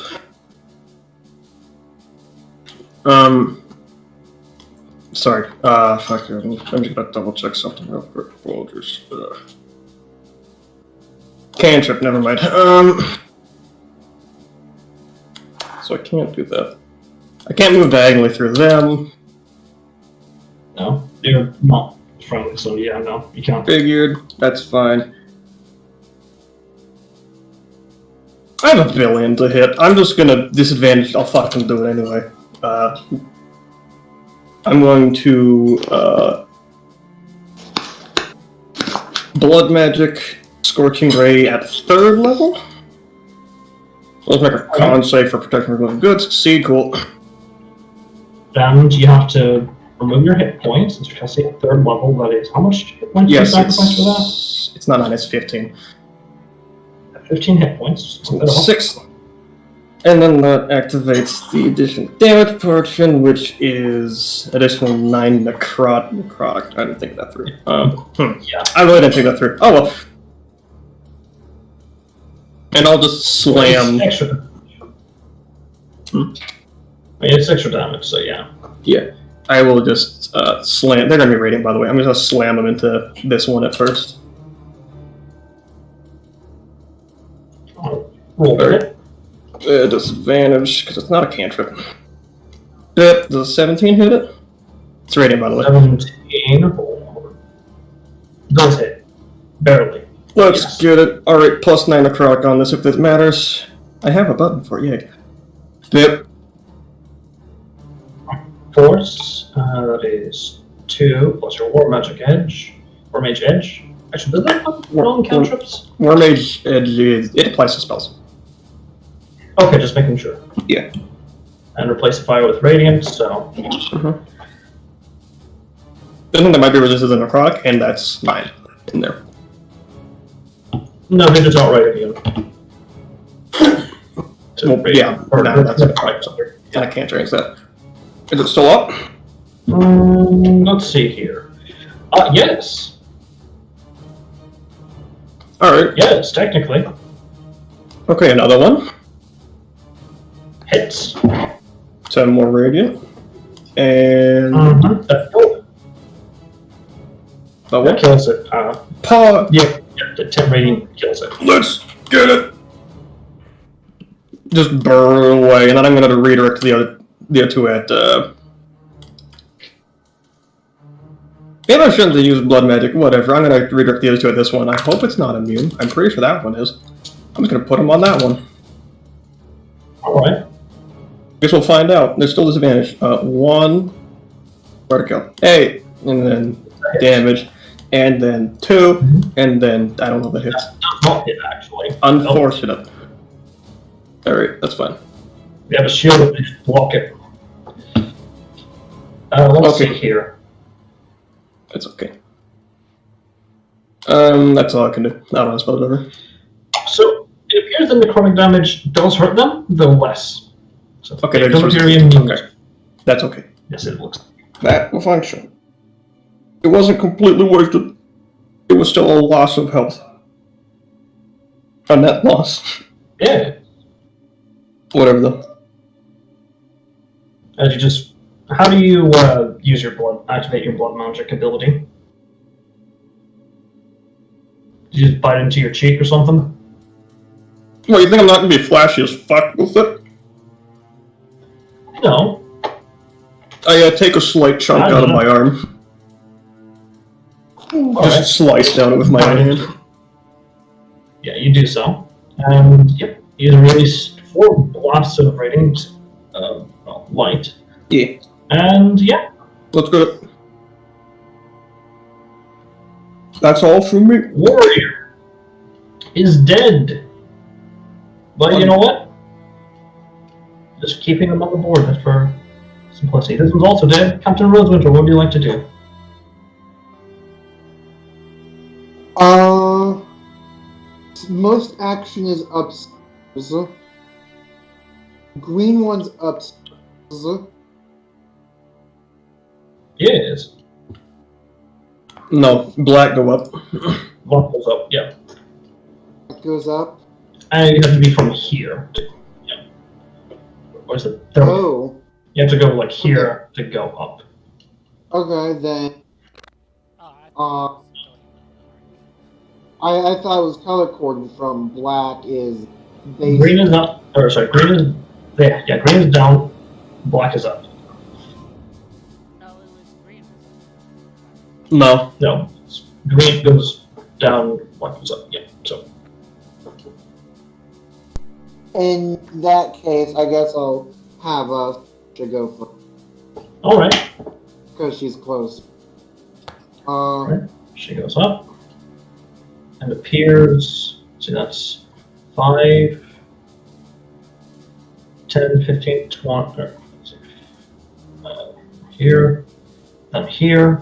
Sorry, fuck you. I'm just gonna double check something real quick. We'll just, cantrip, never mind. So I can't do that. I can't move diagonally through them. No, they're not friendly, so yeah, no, you can't. Figured, that's fine. I have a billion to hit. I'm just gonna disadvantage. I'll fucking do it anyway. I'm going to Blood Magic, Scorching Ray at 3rd level. So let's make a con save for protection from good. Succeed, cool. And you have to remove your hit points. Since you're casting at 3rd level, that is how much hit points Yes, do you sacrifice for that? It's not 9, it's 15. 15 hit points. So that's 6. And then that activates the additional damage portion, which is additional 9 necrotic. I didn't think that through. Yeah. I really didn't think that through. Oh well. And I'll just slam. It's extra. I mean, it's extra damage, so yeah. Yeah. I will just slam. They're gonna be radiant, by the way. I'm gonna slam them into this one at first. Roll it. Disadvantage, because it's not a cantrip. Does a 17 hit it? It's radiant, by the way. 17. Does hit. Barely. Let's get it. Alright, plus 9 necrotic on this if this matters. I have a button for it, yeah. Yep. Force, that is 2 plus your War Magic Edge. War Mage Edge. Actually, does that have wrong cantrips? War Mage Edge it applies to spells. Okay, just making sure. Yeah. And replace the fire with Radiant, so. I think that might be resisted to necrotic, and that's mine in there. No, they just outright immune. Well, yeah, no, that's necrotic. And I can't change that. Is it still up? Let's see here. Yes. Alright. Yes, technically. Okay, another one. Hits. 10 more radiant. And... That what? kills it. Paw! Yeah, the 10 radiant kills it. Let's get it! Just burn away, and then I'm gonna redirect the other two at, Maybe I shouldn't have used blood magic, whatever. I'm gonna redirect the other two at this one. I hope it's not immune. I'm pretty sure that one is. I'm just gonna put them on that one. Alright. Guess we'll find out. There's still disadvantage. 1. Where to go? 8. And then damage. And then 2. And then, I don't know if that hits. That does not hit, actually. Unfortunate. Alright, that's fine. We have a shield that can block it. Let's see here. It's okay. That's all I can do. I don't know, spell it over. So, it appears the necrotic damage does hurt them, though less. So Okay, they that could is appear immune. okay. That's okay. Yes, it looks. That will function. It wasn't completely wasted. It was still a loss of health. A net loss. Yeah. Whatever though. As you just, how do you use your activate your blood magic ability? Do you just bite into your cheek or something? Well, you think I'm not gonna be flashy as fuck with it? No. I take a slight chunk out of my arm. Just slice down it with my own hand. Yeah, you do so. And yep, you release 4 blasts of radiant light. Yeah. And yeah. Let's go. That's all from me. Warrior is dead. But you know what? Just keeping them on the board just for simplicity. This one's also dead. Captain Rosewinter, what would you like to do? Most action is upstairs. Green one's upstairs. Yes. No, black go up. One goes up, yeah. That goes up. And you have to be from here. Yeah. Or is it? There. Oh. You have to go like here to go up. Okay, then. Oh, I thought it was color coded from black is base. Green is up. Or sorry, green is there. Yeah, green is down. Black is up. no, it was green. No. No, green goes down. Black goes up. Yeah. So. In that case, I guess I'll have to go for. All right. Because she's close. Right. She goes up and appears. See, that's 5, 10, 15, 20. Here, then here.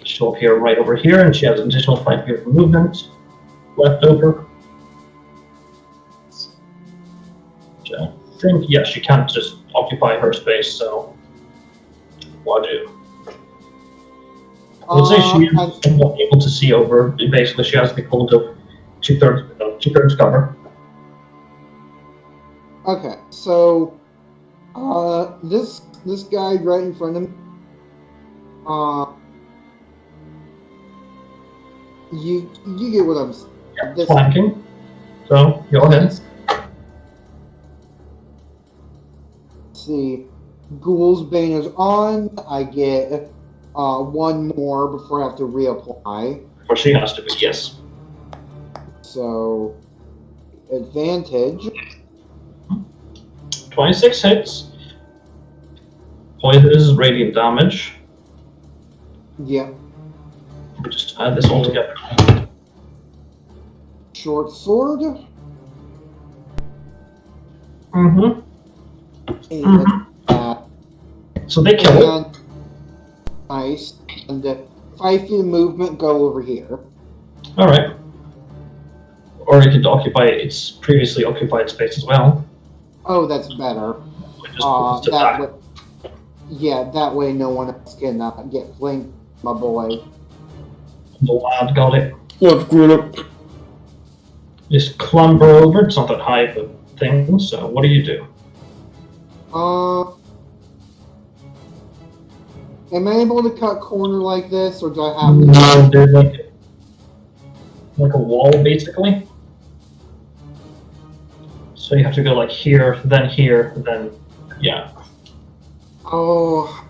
She'll appear right over here, and she has an additional 5 feet of movement left over. Which I think, yeah, she can't just occupy her space, so what do? I would say she is somewhat able to see over. Basically, she has the equivalent of two-thirds cover. Okay, so this guy right in front of me. You get what I'm saying. Yeah, flanking. So go ahead. Let's see. Ghoul's Bane is on. I get 1 more before I have to reapply. Or she has to be, yes. So advantage. 26 hits. Poison is radiant damage. Yeah. We just add this all together. Short sword. Mm-hmm. And So they kill it. nice. And 5 feet of movement go over here. Alright. Or it could occupy its previously occupied space as well. Oh, that's better. It just moves to That back. way, yeah, that way no one else can get flanked, my boy. The lad got it. Let's group up. Just clamber over. It's not that high of a thing, so what do you do? Am I able to cut corner like this, or do I have to? No, they're like a wall, basically. So you have to go like here, then yeah. Oh,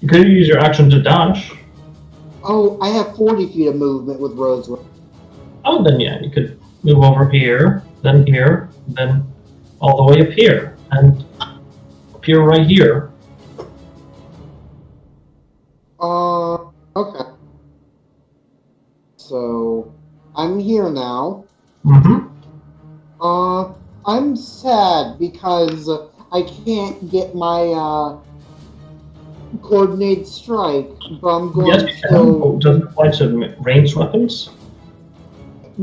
You could use your action to dash. oh, I have 40 feet of movement with Rosewood. Oh, then yeah, you could move over here, then all the way up here, and appear right here. Okay. So, I'm here now. Mm-hmm. I'm sad because I can't get my, coordinated strike, but I'm going Yes, you can. to... It doesn't apply to ranged weapons.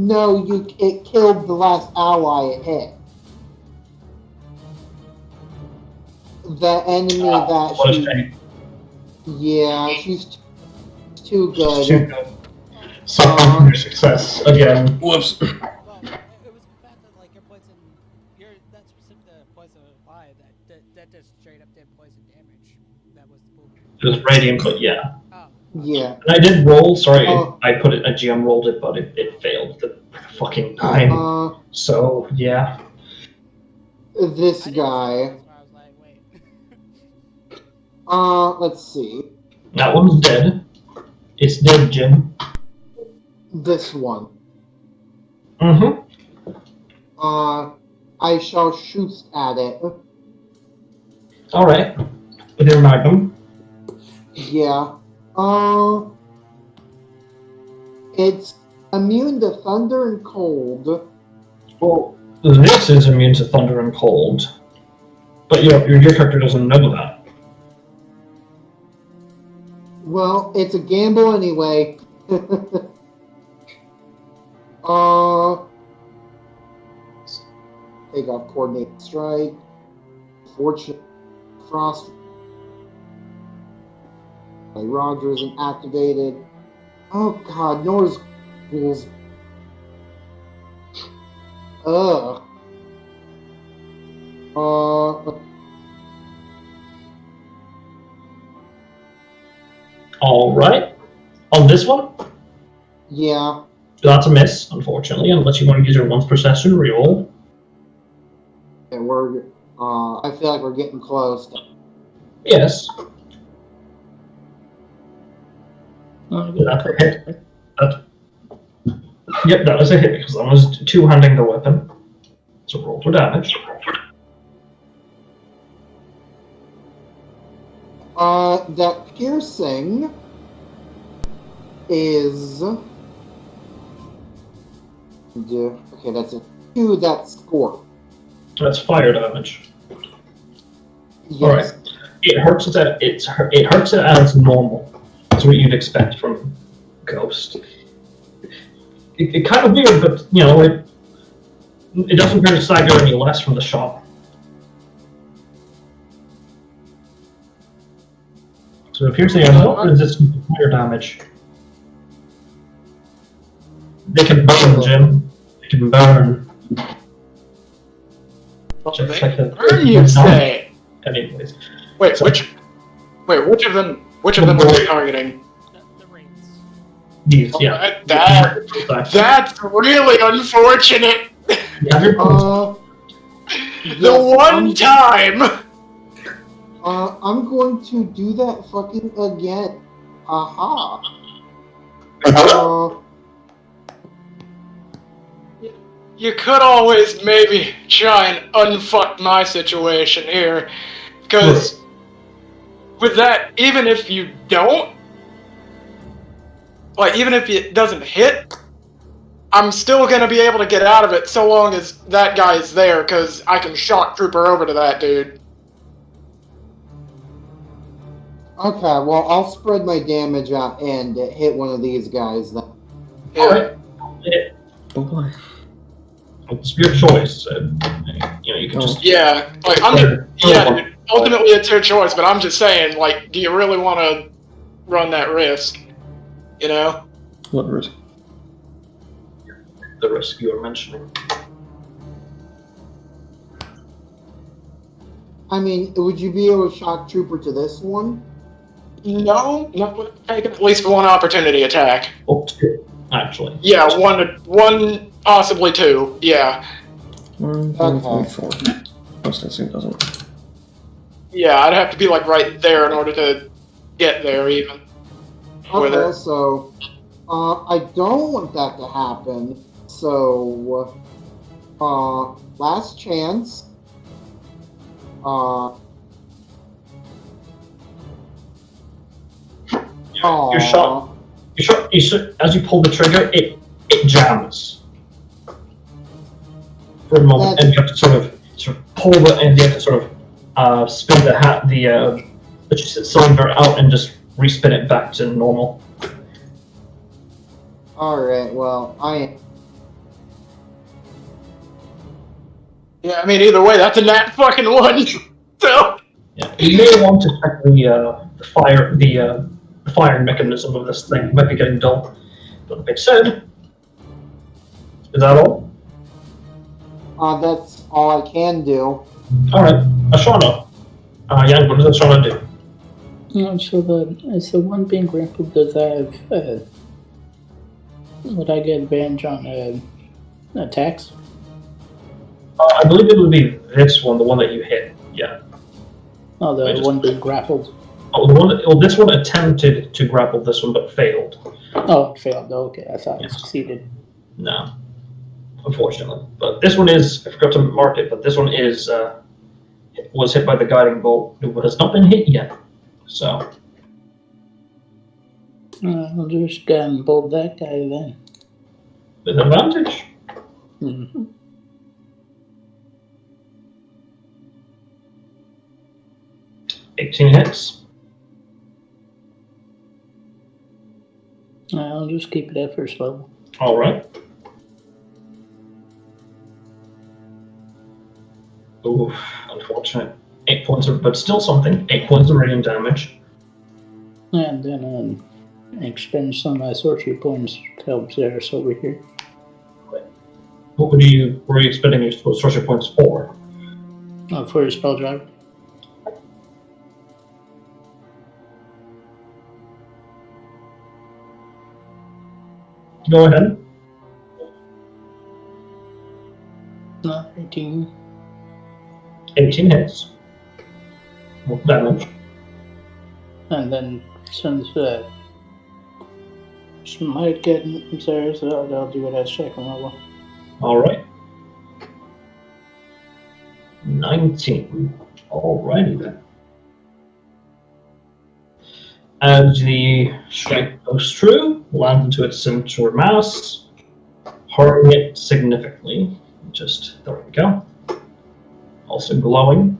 No, it killed the last ally it hit. The enemy that What a she... shame. Yeah, she's too good. Too good. So, your success again. Whoops. Well, it was the fact that like your poison, that specific poison apply that just straight up did poison damage. That was the pool. It was radiant, but yeah. Oh. Yeah. And I did roll, sorry, Oh. I put it, a GM rolled it, but it failed the fucking time. So, yeah. This I didn't see guy. it, that's why I was like, wait. Let's see. That one's dead. It's dead, Jim. This one. Mm-hmm. I shall shoot at it. Alright. With your magnum. Yeah. It's immune to thunder and cold. Well, this is immune to thunder and cold. But your character doesn't know that. Well, it's a gamble anyway. Take off coordinated strike. Fortune frost. Roger isn't activated. Oh god, Nora's rules. Ugh. Alright. On this one, Yeah. that's a miss, unfortunately, unless you want to use your once per session reroll. And we're, I feel like we're getting close. Yes. Oh, That's a hit. Yep, that was a hit because I was two-handing the weapon. So roll for damage. That piercing is... Okay, that's a 2, that's score. That's fire damage. Yes. Alright. It hurts it as normal. That's what you'd expect from Ghost. It kind of weird, but you know, it doesn't appear to stagger any less from the shot. So it appears they are not resistant to fire damage. They can burn, Jim. They can burn. Just like the Burn, you say? Anyways. Wait, So- which of them were they targeting? The raids. These, yeah. That's really unfortunate. You have your points. The one time. I'm going to do that fucking again. Aha. You could always maybe try and unfuck my situation here. Because with that, even if you don't, like, even if it doesn't hit, I'm still going to be able to get out of it so long as that guy is there, because I can shock trooper over to that dude. Okay, well, I'll spread my damage out and hit one of these guys then. Yeah. Alright. Oh boy. It's your choice. You know, you can just. Yeah, like, dude, ultimately it's your choice, but I'm just saying, like, do you really want to run that risk? You know? What risk? The risk you were mentioning. I mean, would you be able to shock trooper to this one? No, taking at least one opportunity attack. Oh, two, actually. Yeah, one, possibly two. Yeah. 1, 2, 3, 4. Most instinct doesn't. Yeah, I'd have to be like right there in order to get there, even. With Okay, it. so I don't want that to happen. So, last chance. Your shot. As you pull the trigger, it jams for a moment, and you have to sort of pull the, and you have to sort of spin the cylinder out and just respin it back to normal. Alright, well, Yeah, I mean, either way, that's a nat fucking 1. So. Yeah, you may want to check the firing mechanism of this thing. It might be getting dull. But like I said, is that all? That's all I can do. All right, Ashana. Yang, what does Ashana do? Is the one being grappled, does I have, would I get advantage on attacks? I believe it would be this one, the one that you hit. Yeah. Oh, the one being grappled. Oh, this one attempted to grapple this one, but failed. Oh, it failed. Okay, I thought Yes. it succeeded. No, unfortunately. But this one is, I forgot to mark it, but this one is, was hit by the guiding bolt. It has not been hit yet. So. I'll just go and bolt that guy then. With advantage. Mm-hmm. $18 hits. I'll just keep it at first level. All right. Oof, unfortunate. 8 points of, but still something. 8 points of radiant damage. And then expend some of my sorcery points to help Xeris over here. What were you expending your sorcery points for? For a spell drive. Go ahead. 18. 18 hits. What damage? And then since might get Xeris, I'll do it at second level. All right. 19. Alrighty then. As the strike goes through, lands into its center mass, harming it significantly. Just, there we go. Also glowing.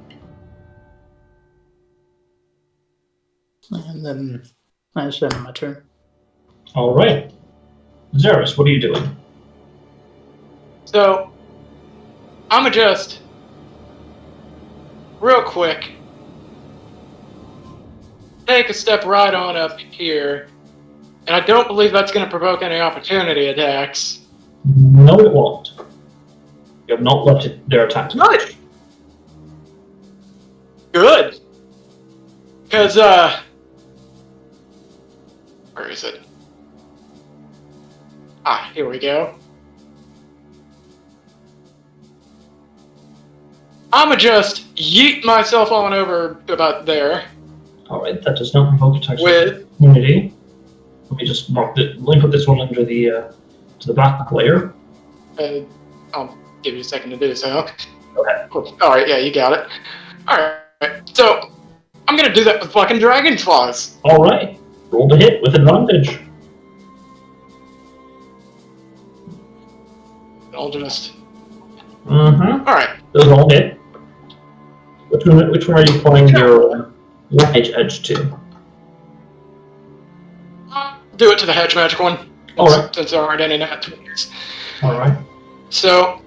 And then I send my turn. Alright. Xeris, what are you doing? So, I'ma just, real quick, take a step right on up here, and I don't believe that's going to provoke any opportunity attacks. No, it won't. You have not let their attack. Good. Good. Because, where is it? Ah, here we go. I'ma just yeet myself on over about there. Alright, that does not provoke attacks With opportunity. Let me just mark it. Let me put this one under the to the back layer. I'll give you a second to do so. Okay. Alright, yeah, you got it. Alright, so I'm gonna do that with fucking Dragon Claws. Alright. Roll the hit with advantage. I'll just. Mm-hmm. Alright. Those all hit. Which one are you applying your edge to? Do it to the hedge magic one. Alright. Since there aren't any nat 20s. Alright. So,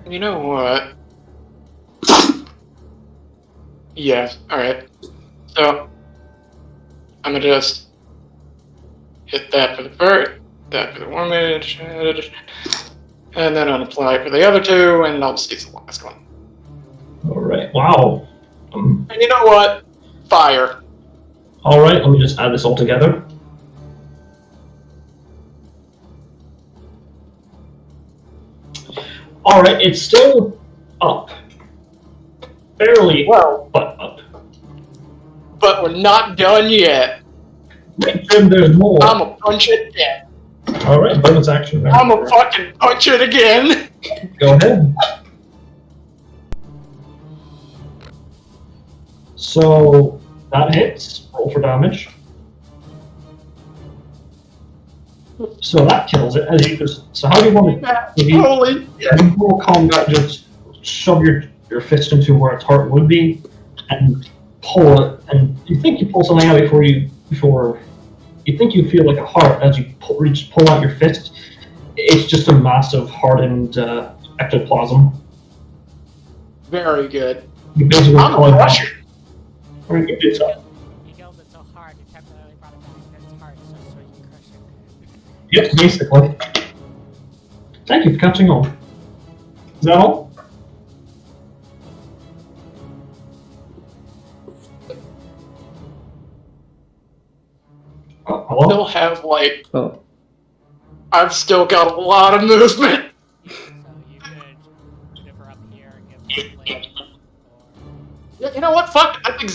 you know what? Yeah, alright. So, I'm gonna just hit that for the first, that for the one minute, and then I'll apply it for the other two, and I'll just use the last one. Alright. Wow. And you know what? Fire. Alright, let me just add this all together. Alright, it's still up. Barely, Well, but up. but we're not done yet. Wait, Jim, there's more. I'ma punch it again. Alright, bonus action. I'ma fucking punch it again. Go ahead. So, that hits. Roll for damage. So that kills it. As you just, so how do you want to? Holy. In full combat, just shove your fist into where its heart would be, and pull it. And you think you pull something out before you think you feel like a heart as you pull out your fist, It's just a massive hardened ectoplasm. Very good. You basically I'm a call it crusher. or you do so. You killed it so hard, you temporarily brought it back to its heart just so you can crush it. Yep, basically. Thank you for catching on. Is that all? Oh, hello? Still have, like, Oh. I've still got a lot of movement. So you could maneuver up here and give some lane, or Yeah, you know what? Fuck. I think.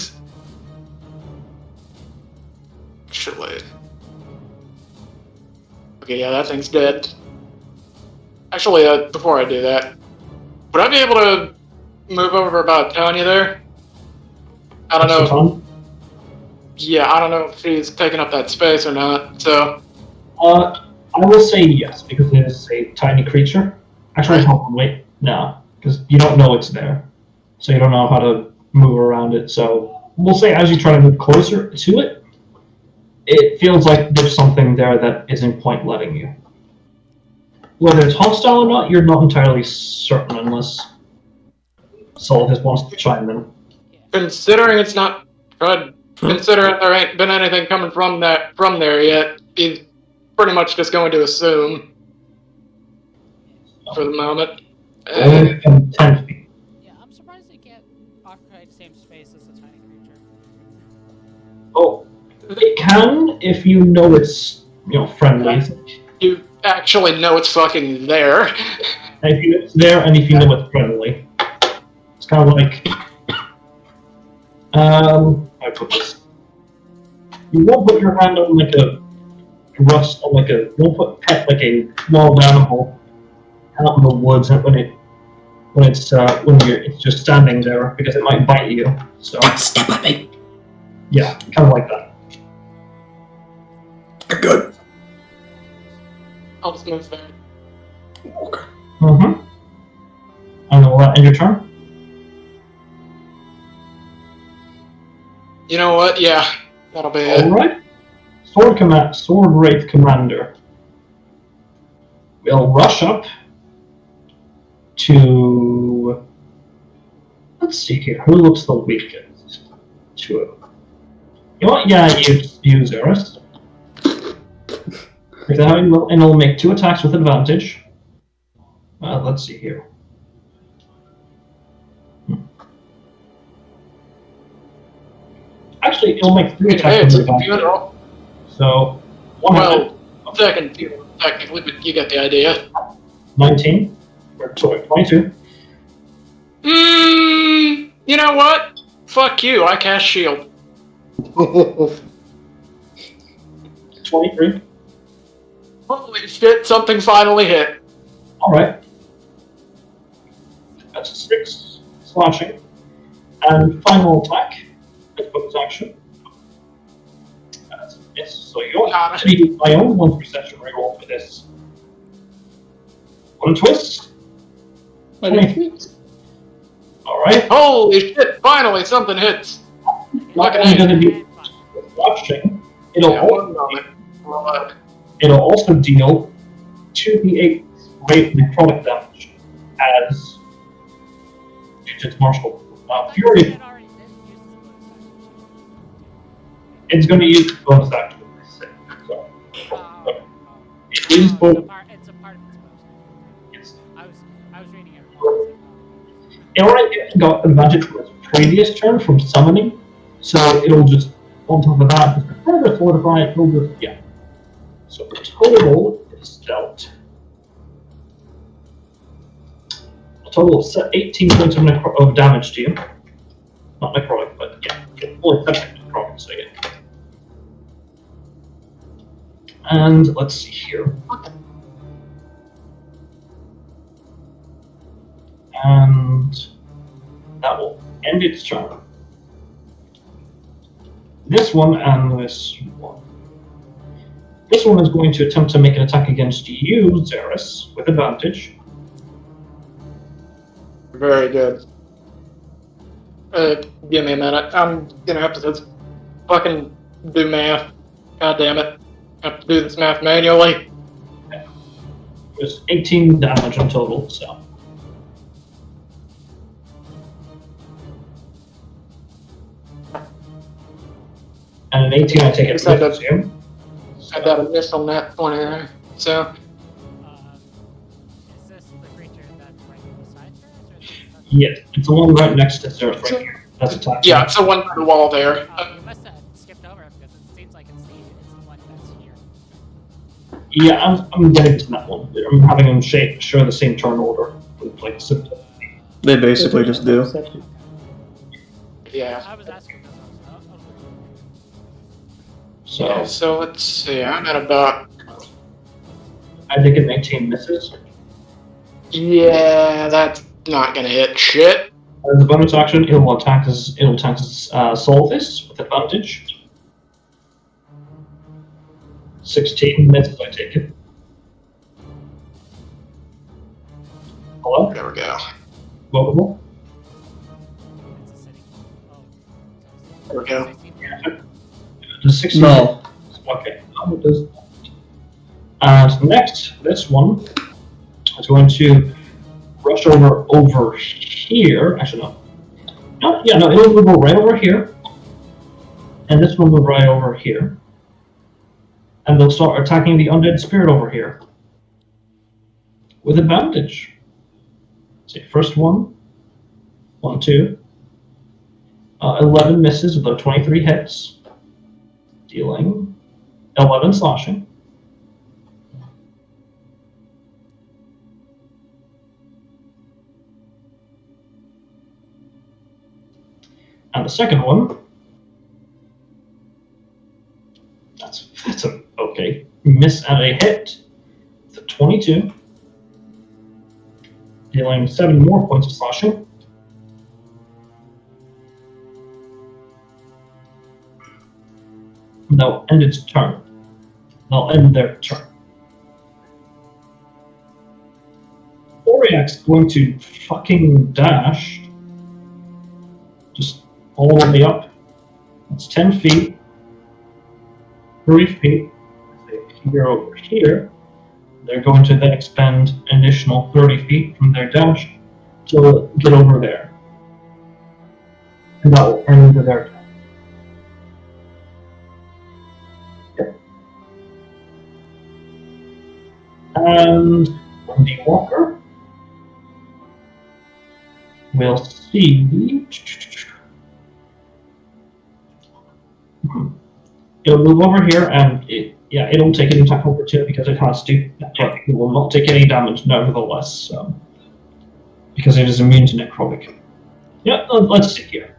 Actually. Okay, yeah, that thing's dead. Actually, before I do that, would I be able to move over about Tanya there? I don't know. Tom? Yeah, I don't know if she's taking up that space or not. So. I will say yes, because it is a tiny creature. Actually, Right. hold on, wait. No, because you don't know it's there. So you don't know how to move around it. So we'll say as you try to move closer to it, it feels like there's something there that isn't quite letting you. Whether it's hostile or not, you're not entirely certain unless Solidus wants to chime in. Considering it's not. Considering there ain't been anything coming from there yet, he's pretty much just going to assume for the moment. Only 10 feet. yeah, I'm surprised they can't occupy the same space as the tiny creature. Oh, it can if you know it's friendly. You actually know it's fucking there. And if you know it's there, and if you know it's friendly, it's kind of like how I put this. You won't put your hand on like a rust on you won't pet like a wild animal out in the woods when it's just standing there because it might bite you. So Step on me. yeah, kind of like that. You're good. I'll just move there. Okay. Mm-hmm. And will that end your turn? You know what? Yeah, that'll be it. Alright. Sword Wraith Commander will rush up to. Let's see here. Who looks the weakest? To it. You know what? Yeah, you Xeris. If they're having, and it'll make 2 attacks with advantage. Let's see here. Actually, it'll make 3 attacks Hey, it's with a advantage. computer. So, one Well, second, technically, but you get the idea. 19. Or, sorry, 22. You know what? Fuck you, I cast shield. 23. Holy shit, something finally hit. Alright. That's a 6 slashing. And final attack. Let's put this action. That's a miss. So you don't actually do my own one perception reroll for this. One twist. 20. Alright. Holy shit, finally something hits. Not Fucking only A. going to be slashing, it'll, Yeah, one moment. it'll also deal 2d8 rate necrotic damage as its martial. Fury, It already did use this bonus action. it's going to use bonus action. So, it uses both. It's a part of its bonus. Yes. I was reading it wrong. It already got advantage from its previous turn from summoning, so it'll just, on top of that, just further fortify it, it'll just, yeah. So the total is dealt. A total of 18 points of damage to you. Not necrotic, but yeah, only technically necrotic, so yeah. And let's see here. And that will end its turn. This one and this one. This one is going to attempt to make an attack against you, Xeris, with advantage. Very good. Give me a minute. I'm gonna have to just fucking do math. God damn it. I have to do this math manually. It was 18 damage in total, so. And an 18, I take it Except with you. I got a miss on that 20 there. So, Is this the creature that's right beside her? Or is this Yes, it's the one right next to Zerth right here. That's attacking. yeah, it's the one by the wall there. We must have skipped over it because it seems like it's the one that's here. Yeah, I'm getting to that one. I'm having them share the same turn order with like simple. They basically just do. Yeah. I was asking because I was So Yeah, so let's see. I'm at about. I think it 19 misses. Yeah, that's not gonna hit shit. As a bonus action, it'll attack his Solvis with advantage. 16 misses, I take it. Hello? There we go. Welcome. It's a city. Oh. There we go. 16. Does 16? No. Okay. No, it does not. And next, this one is going to rush over here. Actually, no. No, yeah, no, it'll go right over here. And this one will go right over here. And they'll start attacking the undead spirit over here. With advantage. See, first one. 1, 2. 11 misses with 23 hits. Dealing 11 slashing. And the second one, that's a okay. Miss and a hit. It's a 22. Dealing 7 more points of slashing. And they'll end its turn. They'll end their turn. Oriak's going to fucking dash. Just all the way up. That's 10 feet. 3 feet. Here over here. They're going to then expend an additional 30 feet from their dash to get over there. And that will turn into their turn. Yep. And Wendy Walker will see. It'll move over here and it'll take an attack opportunity because it has to, but it will not take any damage nevertheless, because it is immune to necrotic. Yeah, let's see here.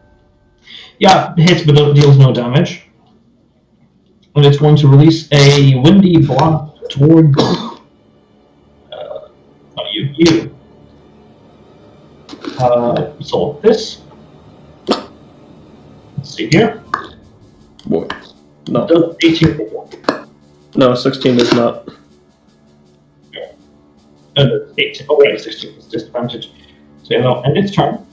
Yeah, hits but deals no damage. And it's going to release a windy blast toward not you. So this. Let's see here. Boy. No. Does 18 hit? No, 16 does not. 18. Oh, right, 16 is disadvantage. So it'll end its turn.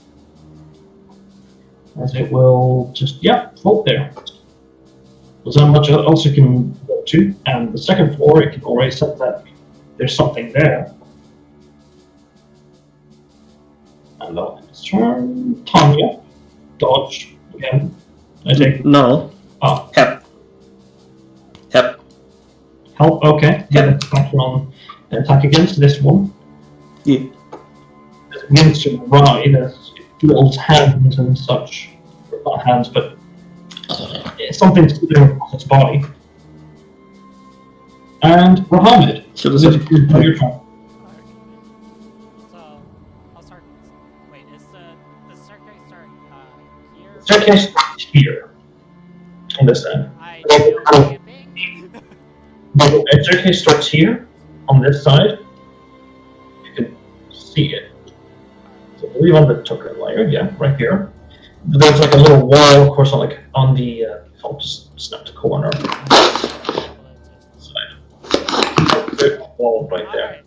As it will just, float there. There's not much else it can go to. And the second floor, it can already set that there's something there. And that'll end its turn. Tanya. Dodge. Again. I take. No. Oh. Hep. Help, okay. Yeah, attack on attack against this one. Yeah. It begins to ride as it feels hands and such. Not hands, but something slithering across its body. And Mohammed, So does this it? is your turn. So, I'll start. Wait, is the staircase start here? Staircase starts here. On this end. I feel camping. The staircase starts here, on this side. You can see it. So I believe on the token layer, yeah, right here. But there's like a little wall, of course, on the I'll just snap the corner side. There's a wall right there. Alright.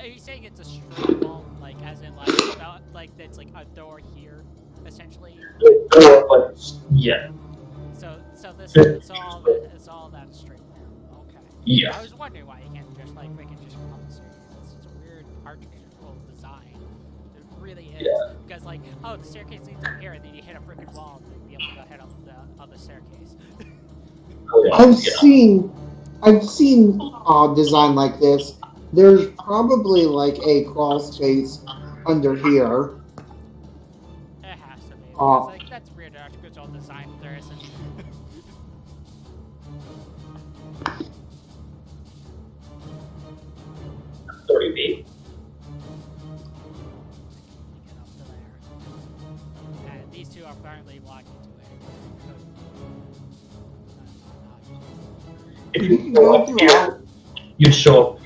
Are you saying it's a straight wall, like as in like it's like a door here, essentially? Or like, yeah, So this Yeah. it's all that straight wall. Okay. I yeah. was wondering why you can't just like freaking just come up the stairs. architectural design. It really is. Yeah. Because like, oh, the staircase leads up here, and then you hit a freaking wall to be able to go head up the other staircase. Oh, yeah. I've seen design like this. There's probably like a crawl space under here. It has to be, because like that's weird architectural design if there isn't. 30 feet. Get up to there. And these two are currently walking to it. If You you can go go up here, throughout. you'd show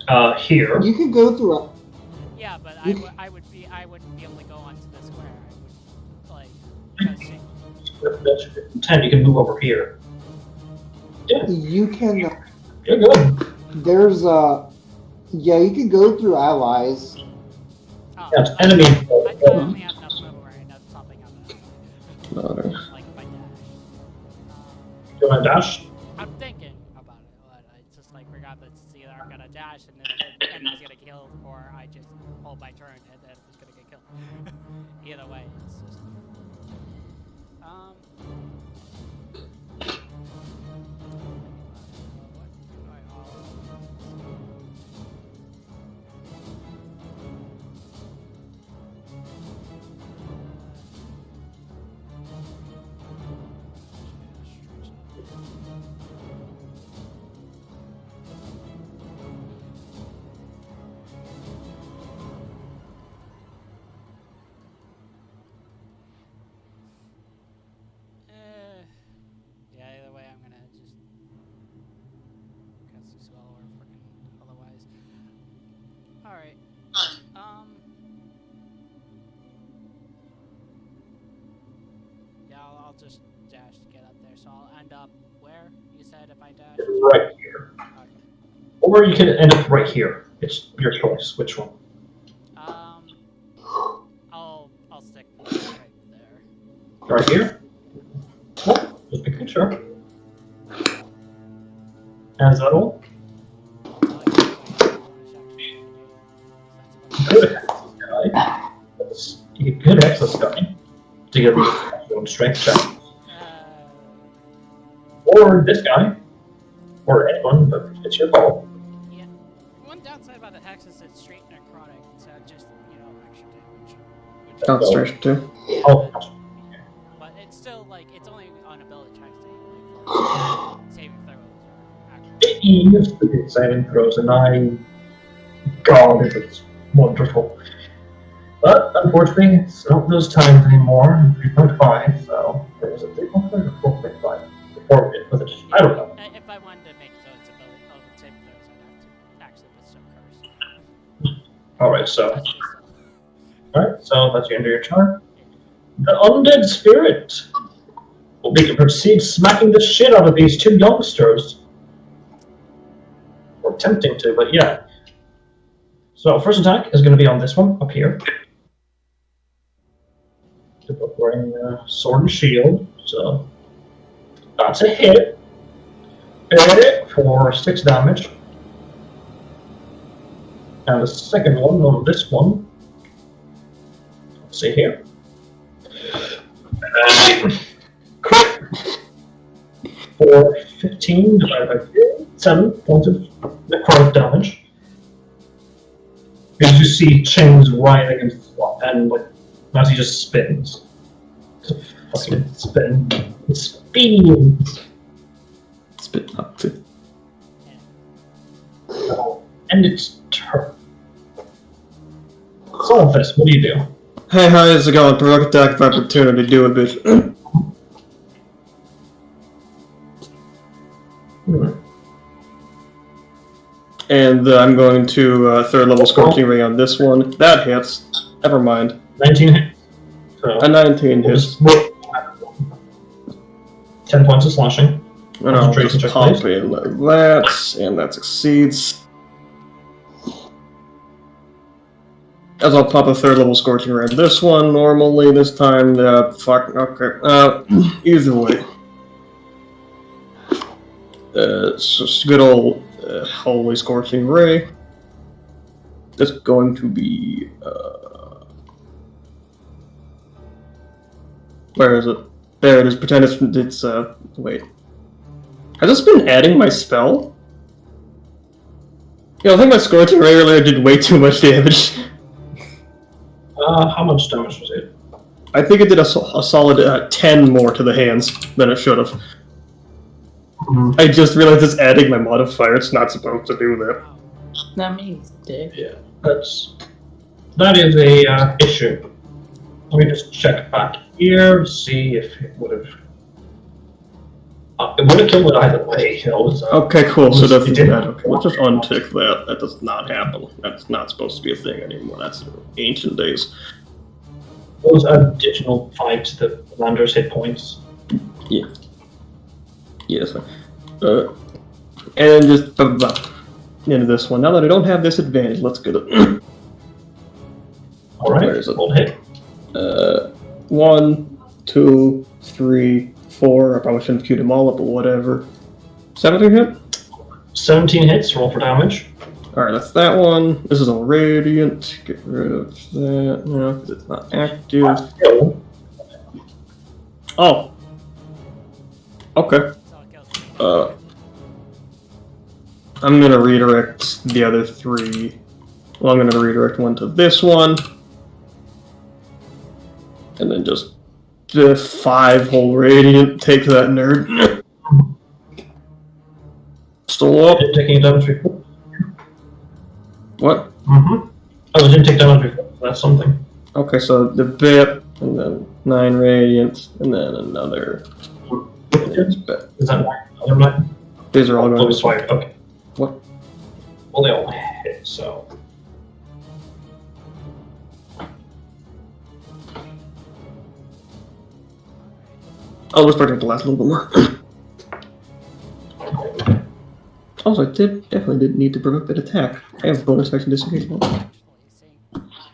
up here. You could go through. Yeah, but You I wouldn't be able to go onto the square. I would, like, because That's 10, you can move over here. Yeah, You can. you're good. There's Yeah, you could go through allies. oh, Yeah, it's I enemy. only have enough movement right now. Something on that. Like if I dash. Do you want to dash? I'm thinking about it, but it's just like regardless, it's either I'm gonna dash and then the enemy's gonna kill, or I just hold my turn and then it's gonna get killed. Either way, it's just what do I yeah, either way, I'm gonna just cast a spell or freaking otherwise. Alright. Yeah, I'll just dash to get up there. So I'll end up where? You said if I dash? Right here. Okay. Or you can end up right here. It's your choice. Which one? I'll stick right there. Right here? Cool. Just making sure. And is that all? Good access guy. You get good access guy to get the strength check. Or this guy. Or anyone, but it's your call. Yeah. One downside about the hex is it's straight necrotic, so just, extra damage. Concentration too. Yeah, Oh, but it's still, like, it's only on ability checks that for saving throws or actual. it used to be saving throws, and God, it was wonderful. But unfortunately, it's not those times anymore. 3.5, so there was a 3.5 or 4.5 before we did with it. I don't know. If I wanted to make so it's ability saving throws, I'd have to actually bestow curse. Alright, so That's just alright, so that's the end of your turn. The undead spirit will be to proceed smacking the shit out of these two youngsters. Or attempting to, but yeah. So first attack is going to be on this one up here. Wearing sword and shield, so that's a hit. Hit it for 6 damage. And the second one on this one, let's see here. For 15 divided by 2, 7 points of necrotic damage. As you see chains writhing and like as he just spins. It's a fucking spin. It spins. Spit up too. And it's turn. Solvus, what do you do? Hey, how's it going? Provoke attack of opportunity, do it, bitch. And I'm going to third level Scorching Ray on this one. That hits. Never mind. 19 hits. So A 19 hits. 10 points of slashing. And I'll Concentration just check, pop please. in like that, and that succeeds. As I'll pop a third level Scorching Ray on this one, normally this time, fuck, okay. Either way. It's just good old Holy Scorching Ray. That's going to be. Where is it? There it is. Pretend it's. Wait. Has this been adding my spell? Yeah, I think my Scorching Ray earlier did way too much damage. How much damage was it? I think it did a solid 10 more to the hands than it should have. I just realized it's adding my modifier. It's not supposed to do that. That means dick. Yeah, that is a issue. Let me just check back here to see if it would have. It would have killed it either way. Okay, cool. So that's it didn't. that. Okay, let's just untick that. That does not happen. That's not supposed to be a thing anymore. That's ancient days. Those additional 5 to the commander's hit points. Yeah. Yes. And just into this one. Now that I don't have this advantage, let's get it. Alright, Where is it? hold hit. 1, 2, 3, 4. I probably shouldn't have queued them all up, but whatever. 17 hit? 17 hits, roll for damage. Alright, that's that one. This is all radiant. Get rid of that. No, because it's not active. Oh. Okay. I'm gonna redirect the other 3. Well, I'm gonna redirect one to this one. And then just 5 whole radiant. Take that, nerd. Still up. Didn't take any damage before. What? Oh, it didn't take damage before. That's something. Okay, so the bit, and then 9 radiant, and then another. Is that another 9? These are all going to swipe. Okay. What? Well, they all hit, so. Oh, let's protect the last little bit more. Also, I definitely didn't need to provoke that attack. I have bonus action disengage. Actually, seeing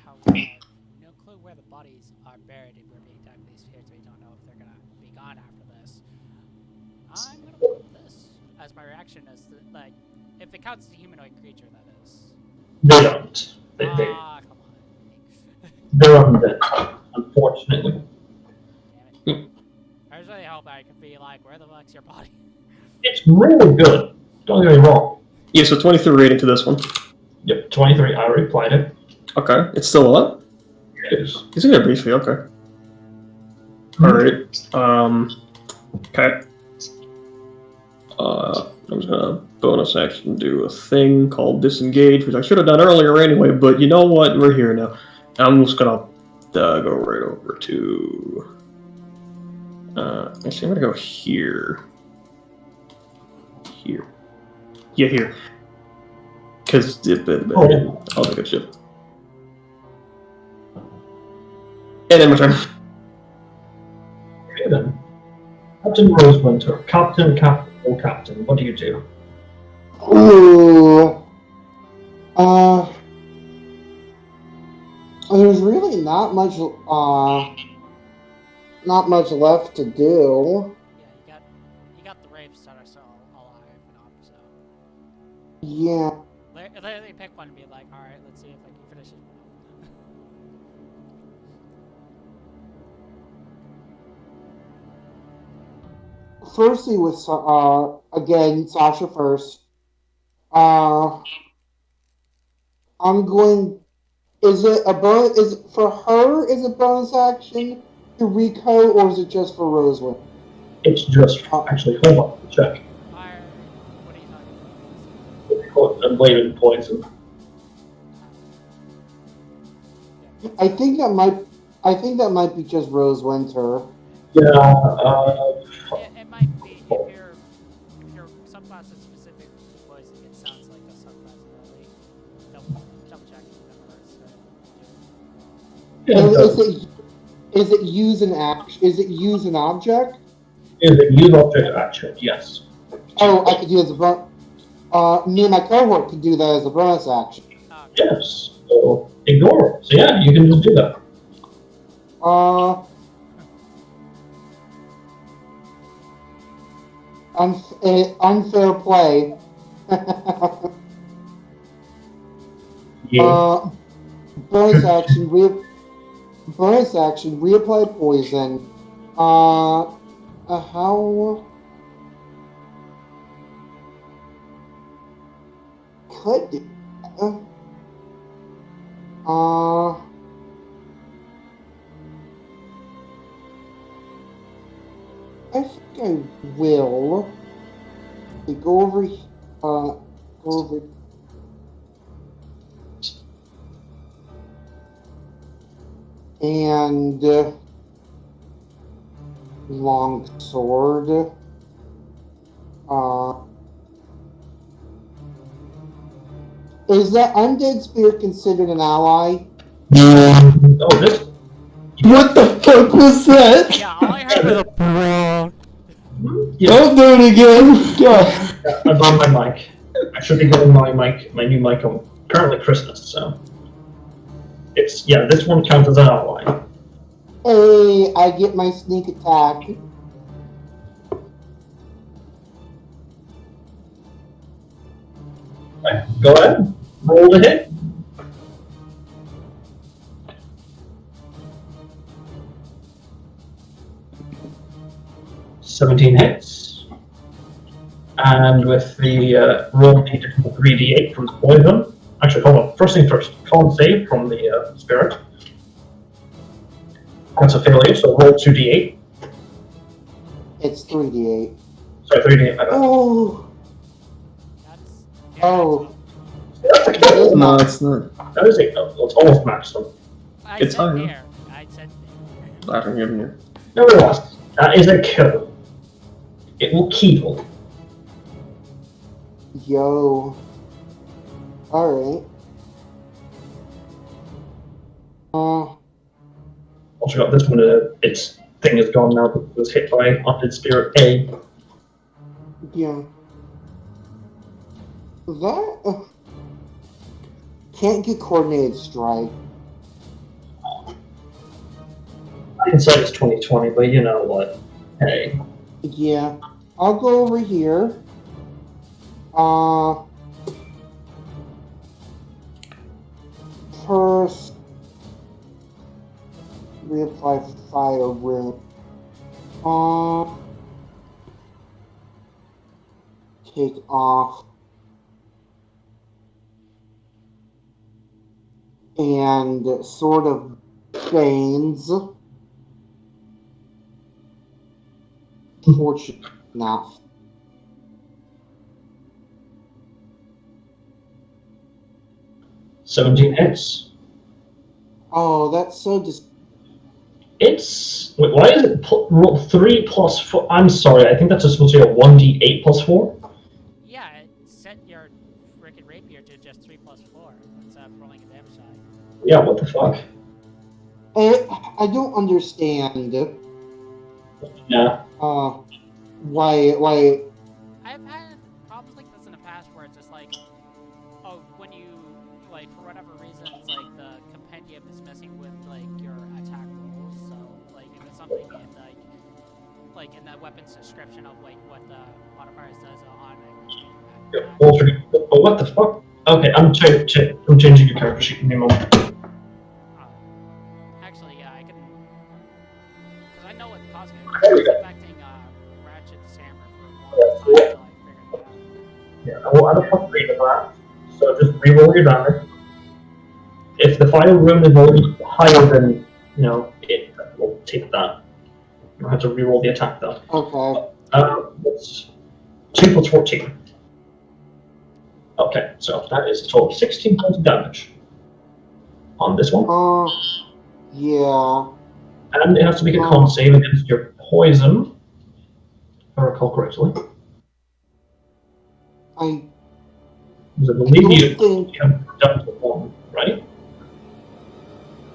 how we have no clue where the bodies are buried if we're being attacked these spirits, we don't know if they're gonna be gone after this. I'm gonna put this as my reaction as to, like, if it counts as a humanoid creature, that is. They don't. Come on. They're undead, unfortunately. Damn it. I was really hoping I could be like, where the fuck's your body? It's really good. Don't get me wrong. Yeah, so 23 rating to this one. Yep, 23. I already applied it. Okay, it's still up? It is. He's in there briefly, okay. Alright, okay. I'm just gonna bonus action do a thing called disengage, which I should have done earlier anyway, but you know what? We're here now. I'm just gonna go right over to... actually, I'm gonna go here. Here. Yeah, here. Because I'll take a ship. And then my turn. Okay then. Captain Rosewinter. Captain, what do you do? Ooh. There's really not much left to do. Yeah, you got the rapes that are still alive and up, so. Yeah. Literally pick one and be like, alright, let's see if I can finish it. Firstly, with again Sasha first. I'm going. Is it a bonus? Is it for her? Is it bonus action to Rico, or is it just for Rosewood? It's just actually hold on, check. Fire. What are you talking about? Unbladed poison. I think that might be just Rose Winter. Yeah. It might be if your subclass is specific to poison. It sounds like a subclass ability. Double check. Is it use an action? Is it use an object? Is it use object action? Yes. Oh, I could do it as a bonus. Me and my cohort could do that as a bonus action. Yes. So ignore it. So yeah, you can just do that. Unfair play. Yeah. Bonus action, reapply poison. How could do that? I think I will. Okay, go over. Go over. And long sword. Is that undead spirit considered an ally? Oh, this. What the fuck was that? Yeah, all I heard was a bro. Yeah, Don't do it again. God. I brought my mic. I should be getting my new mic on currently Christmas, so it's this one counts as an ally. Hey, I get my sneak attack. Right, go ahead, roll the hit. $17 hits, and with the roll the additional 3d8 from the poison. Actually, hold on. First thing first, con save from the spirit. That's a failure, so roll 2d8. It's 3d8. Sorry, 3d8. My bad. Oh. That's Oh. That's a That kill. is No, not. it's not. That is it. It's almost maximum. I It's said fine. there. I said there. I don't give you. Nevertheless, that is a kill. It will kill. Yo. Alright. Also got this one. Its thing is gone now because it was hit by Undead Spirit A. Yeah. That can't get coordinated strike. Hindsight is 2020, but you know what? Hey. Yeah. I'll go over here. First, reapply fire rune. Take off. And sort of Banes. Fortunate enough. $17 hits. Oh, that's so It's wait. Why is it roll 3 plus 4? I'm sorry. I think that's supposed to be a 1d8 plus 4. Yeah, set your frickin' rapier to just 3+4 instead of rolling a damage die. Yeah. What the fuck? I don't understand. Yeah. Why? I've had problems like this in the past where it's just like, oh, when you, like, for whatever reason, it's like the compendium is messing with, like, your attack rules. So, like, if it's something in, like in the weapon's description of, like, what the modifiers does on it. Oh, what the fuck? Okay, I'm changing your character sheet. Give me a moment. Actually, yeah, I can, because I know what causing it. There we It's go. affecting Ratchet's hammer for a long time until I figured it out. Yeah, I will add a plus 3 to that. So just reroll your damage. If the fire rune is already higher than, it will take that. You'll have to reroll the attack though. Okay. It's 2 plus 14. Okay, so that is a total of 16 points of damage on this one. Yeah. And it has to make a con save against your poison, if I recall correctly. I Because I believe don't you think. have done to 1, right?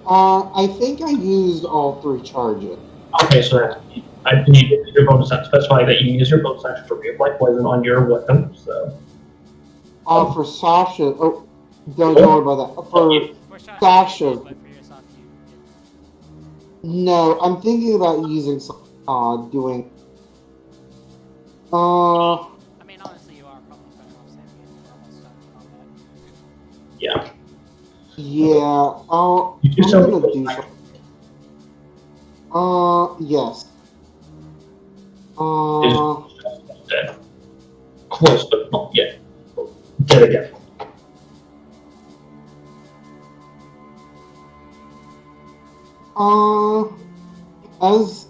I think I used all 3 charges. Okay, so I need your bonus action. Specify that you use your bonus action to reapply poison on your weapon. So. For Sasha. Oh, don't worry about that. For Sasha. But for yourself, No, I'm thinking about using doing. I mean, honestly, you are probably better off saving it for almost done combat. Yeah. Yeah, You do I'm so. gonna do so. Yes. Uh, Dead. Close, but not yet. Dead again. as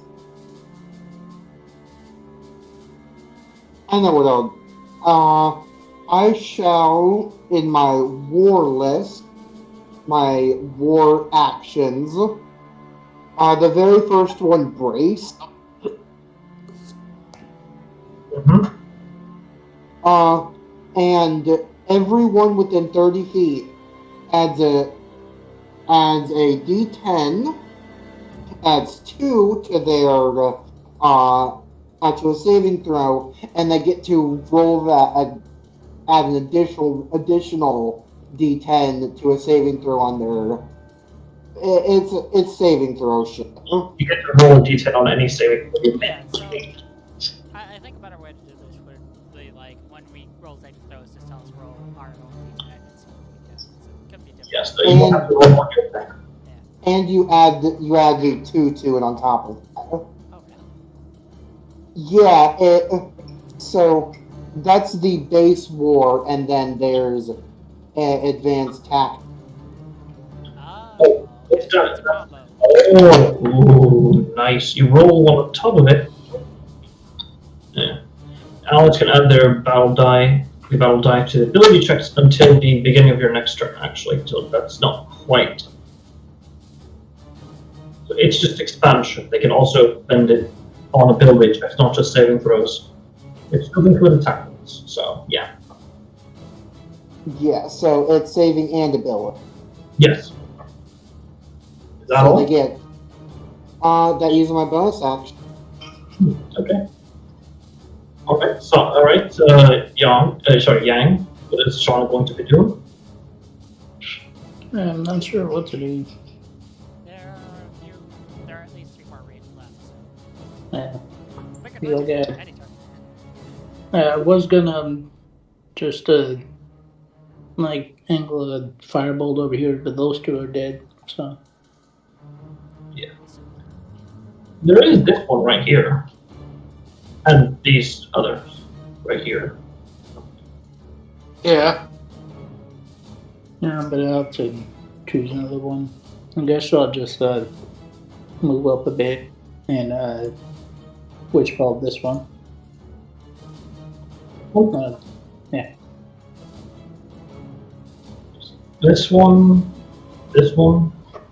I know what I shall, in my war list, my war actions, the very first one, brace. Mm-hmm. And everyone within 30 feet adds a D10, adds 2 to their to a saving throw, and they get to roll that add an additional D10 to a saving throw on their. It's saving throw shit. You get to roll a d10 on any saving throw you Yeah, make. so I think a better way to do this would be like when we roll saving throws, just tell us roll our own d10 and see what we get. So it could be different. Yes, so you won't have to roll on your thing. Yeah. And you add the 2 to it on top of that. Oh, really? Yeah, so that's the base war, and then there's advanced tactics. Oh, okay. It's So done. it's a combo. Oh, ooh, nice. You roll one on top of it. Yeah. Alex can add their battle die to the ability checks until the beginning of your next turn, actually. So that's not quite. So it's just expansion. They can also spend it on ability checks, not just saving throws. It does include attack rolls, so yeah. Yeah, so it's saving and ability. Yes. Is that So all? they get that using my bonus action. Okay. Alright, so, Yang, what is Sean going to be doing? I'm not sure what to do. There are at least 3 more raids left, so Yeah. we can Feel do it good. any turn. I was gonna just like angle a firebolt over here, but those 2 are dead. So Yeah. There is this one right here. And these others right here. Yeah. yeah, but I'll have to choose another one. I guess I'll just move up a bit and which called this one. Yeah. This one,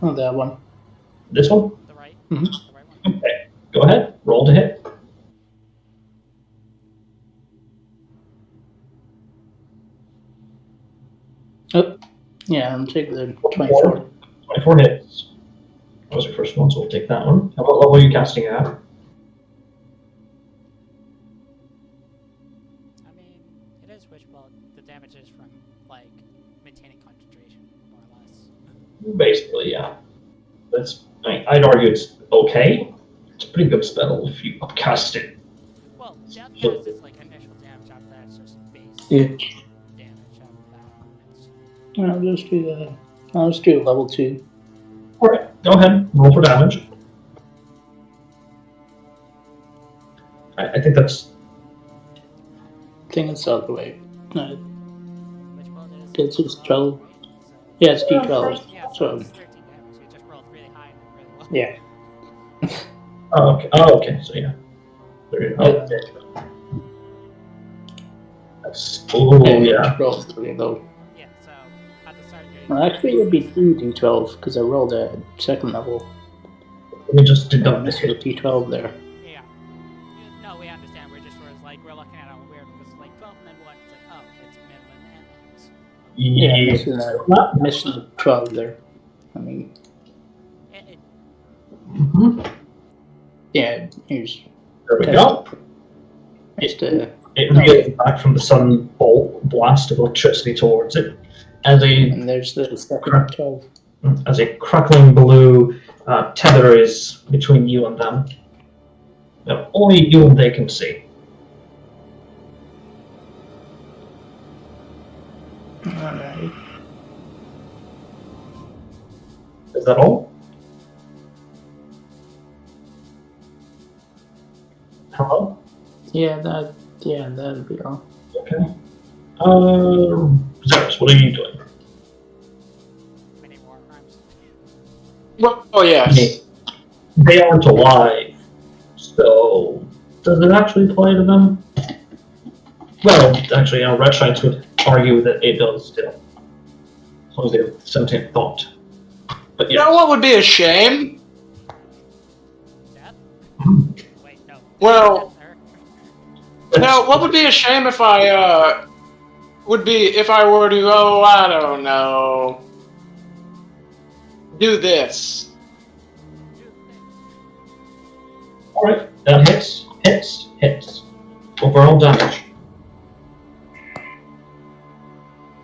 Oh, that one. this one. The right? Mhm. The right one? Okay, go ahead, roll to hit. Oh, yeah, I'm taking the 24. 24 hits. That was your first one, so we'll take that one. And what level are you casting at? I mean, it is Witchbolt. The damage is from, like, maintaining concentration, more or less. Basically, yeah. I'd argue it's okay. It's a pretty good spell if you upcast it. Well, Deathcast is like initial damage after that, it's just base Yeah. damage after that. It's, I'll just do that. I'll just do level 2. Alright, go ahead, roll for damage. I think that's. I think it's the other way. Witchbolt is It's just low, 12. right? So, Yeah, it's D12. yeah, so So it's 13 damage. You just rolled really high and then really low. yeah. Oh, okay, so yeah. There you go. Yeah. There you go. Oh, yeah. Just rolled really low. Yeah, so at the start you're Well, actually, it'd be 3 D12 because I rolled at second level. Let me just I deduct the missed the hit. D12 there. yeah. No, we understand. We're just sort of like, we're looking at it weird because it's like 12 and then 1. It's like, oh, it's minimum and ends. Yeah, missing the 12 there. I mean, yeah, here's. There we go. Just It reels back from the sun bolt blast of electricity towards it and there's the second 12. as a crackling blue tether is between you and them. Now, only you and they can see. Alright. Is that all? Hello? Yeah, that'd be all. Okay. Zeros, what are you doing? Many more crimes. Well, oh yes. They aren't alive, so does it actually apply to them? Well, actually, Red Shites would argue that it does still, as long as they have sentient thought. But You yeah. know what would be a shame? Death? Wait, no. Well, Death, now what would be a shame if I would be if I were to I don't know, do this. Alright, that hits. Overall damage.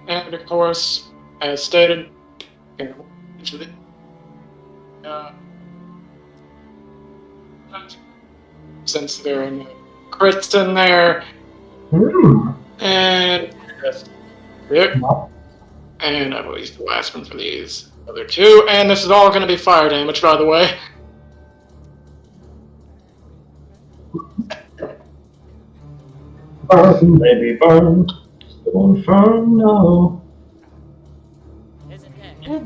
And of course, as stated, since there are no crits in there, and yep. And I've always the last one for these other two, and this is all going to be fire damage, by the way. Burn, baby, burn. Still inferno. Is it dead?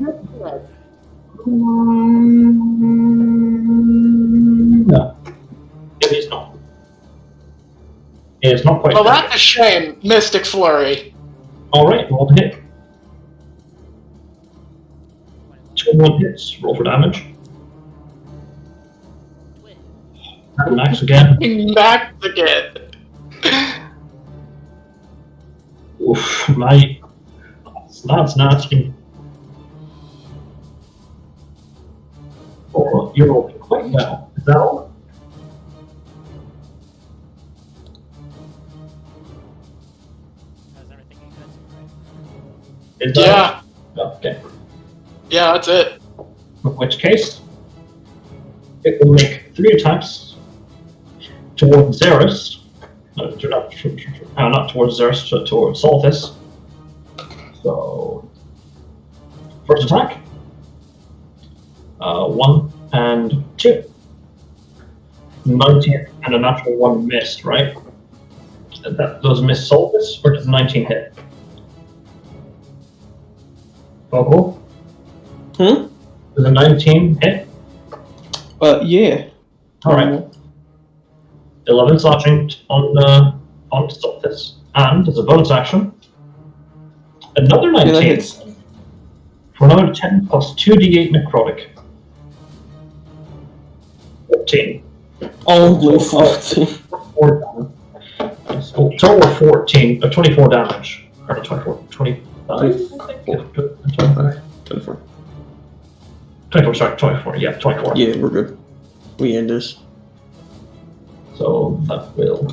No. It is not. It is not quite Well, dead. that's a shame, Mystic Flurry. Alright, roll to hit. 21 hits. Roll for damage. And max again. Max again. Oof, my. That's nasty. Oh, you're rolling quite well. Is that all? That's everything you could do, right? Is that Yeah. all? Okay. Yeah, that's it. In which case, it will make 3 attacks towards Xeris. Not towards Xeris, but towards Soltis. So, first attack. 1 and 2. 19 and a natural 1 missed, right? Those miss Soltis, or does 19 hit? Vogel? Hmm? Does a 19 hit? Yeah. Alright. 11 slashing on Soltis. And as a bonus action, another Yeah, that 19 hits. for another 10 plus 2d8 necrotic. 14. Only 14. 4 damage. So total of 24 damage. Or 24, 25? 24. 24, yeah, 24. Yeah, we're good. We end this. So that will.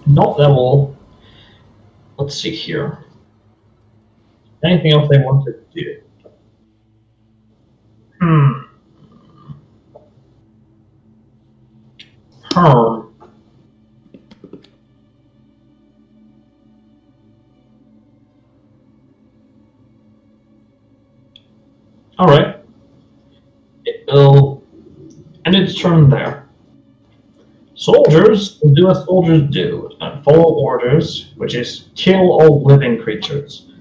Not that will. Let's see here. Anything else they want to do? Alright. It will end its turn there. Soldiers will do as soldiers do and follow orders, which is kill all living creatures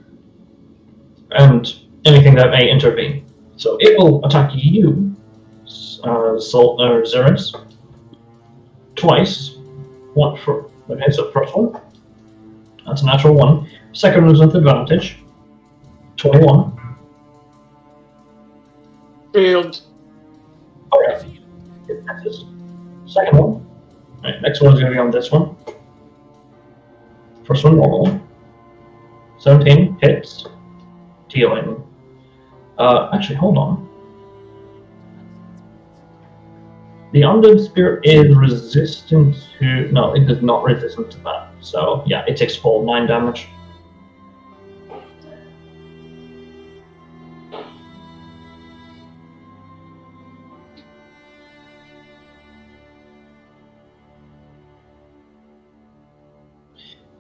and anything that may intervene. So it will attack you, Xeris, twice. One for okay, so first one. That's a natural 1. Second one is with advantage. 21. Field. Alright. It passes. Second one. Alright, next one is going to be on this one. First one normal. 17 hits. Dealing. Actually, hold on. The undead spirit is resistant to. No, it is not resistant to that. So, yeah, it takes full 9 damage.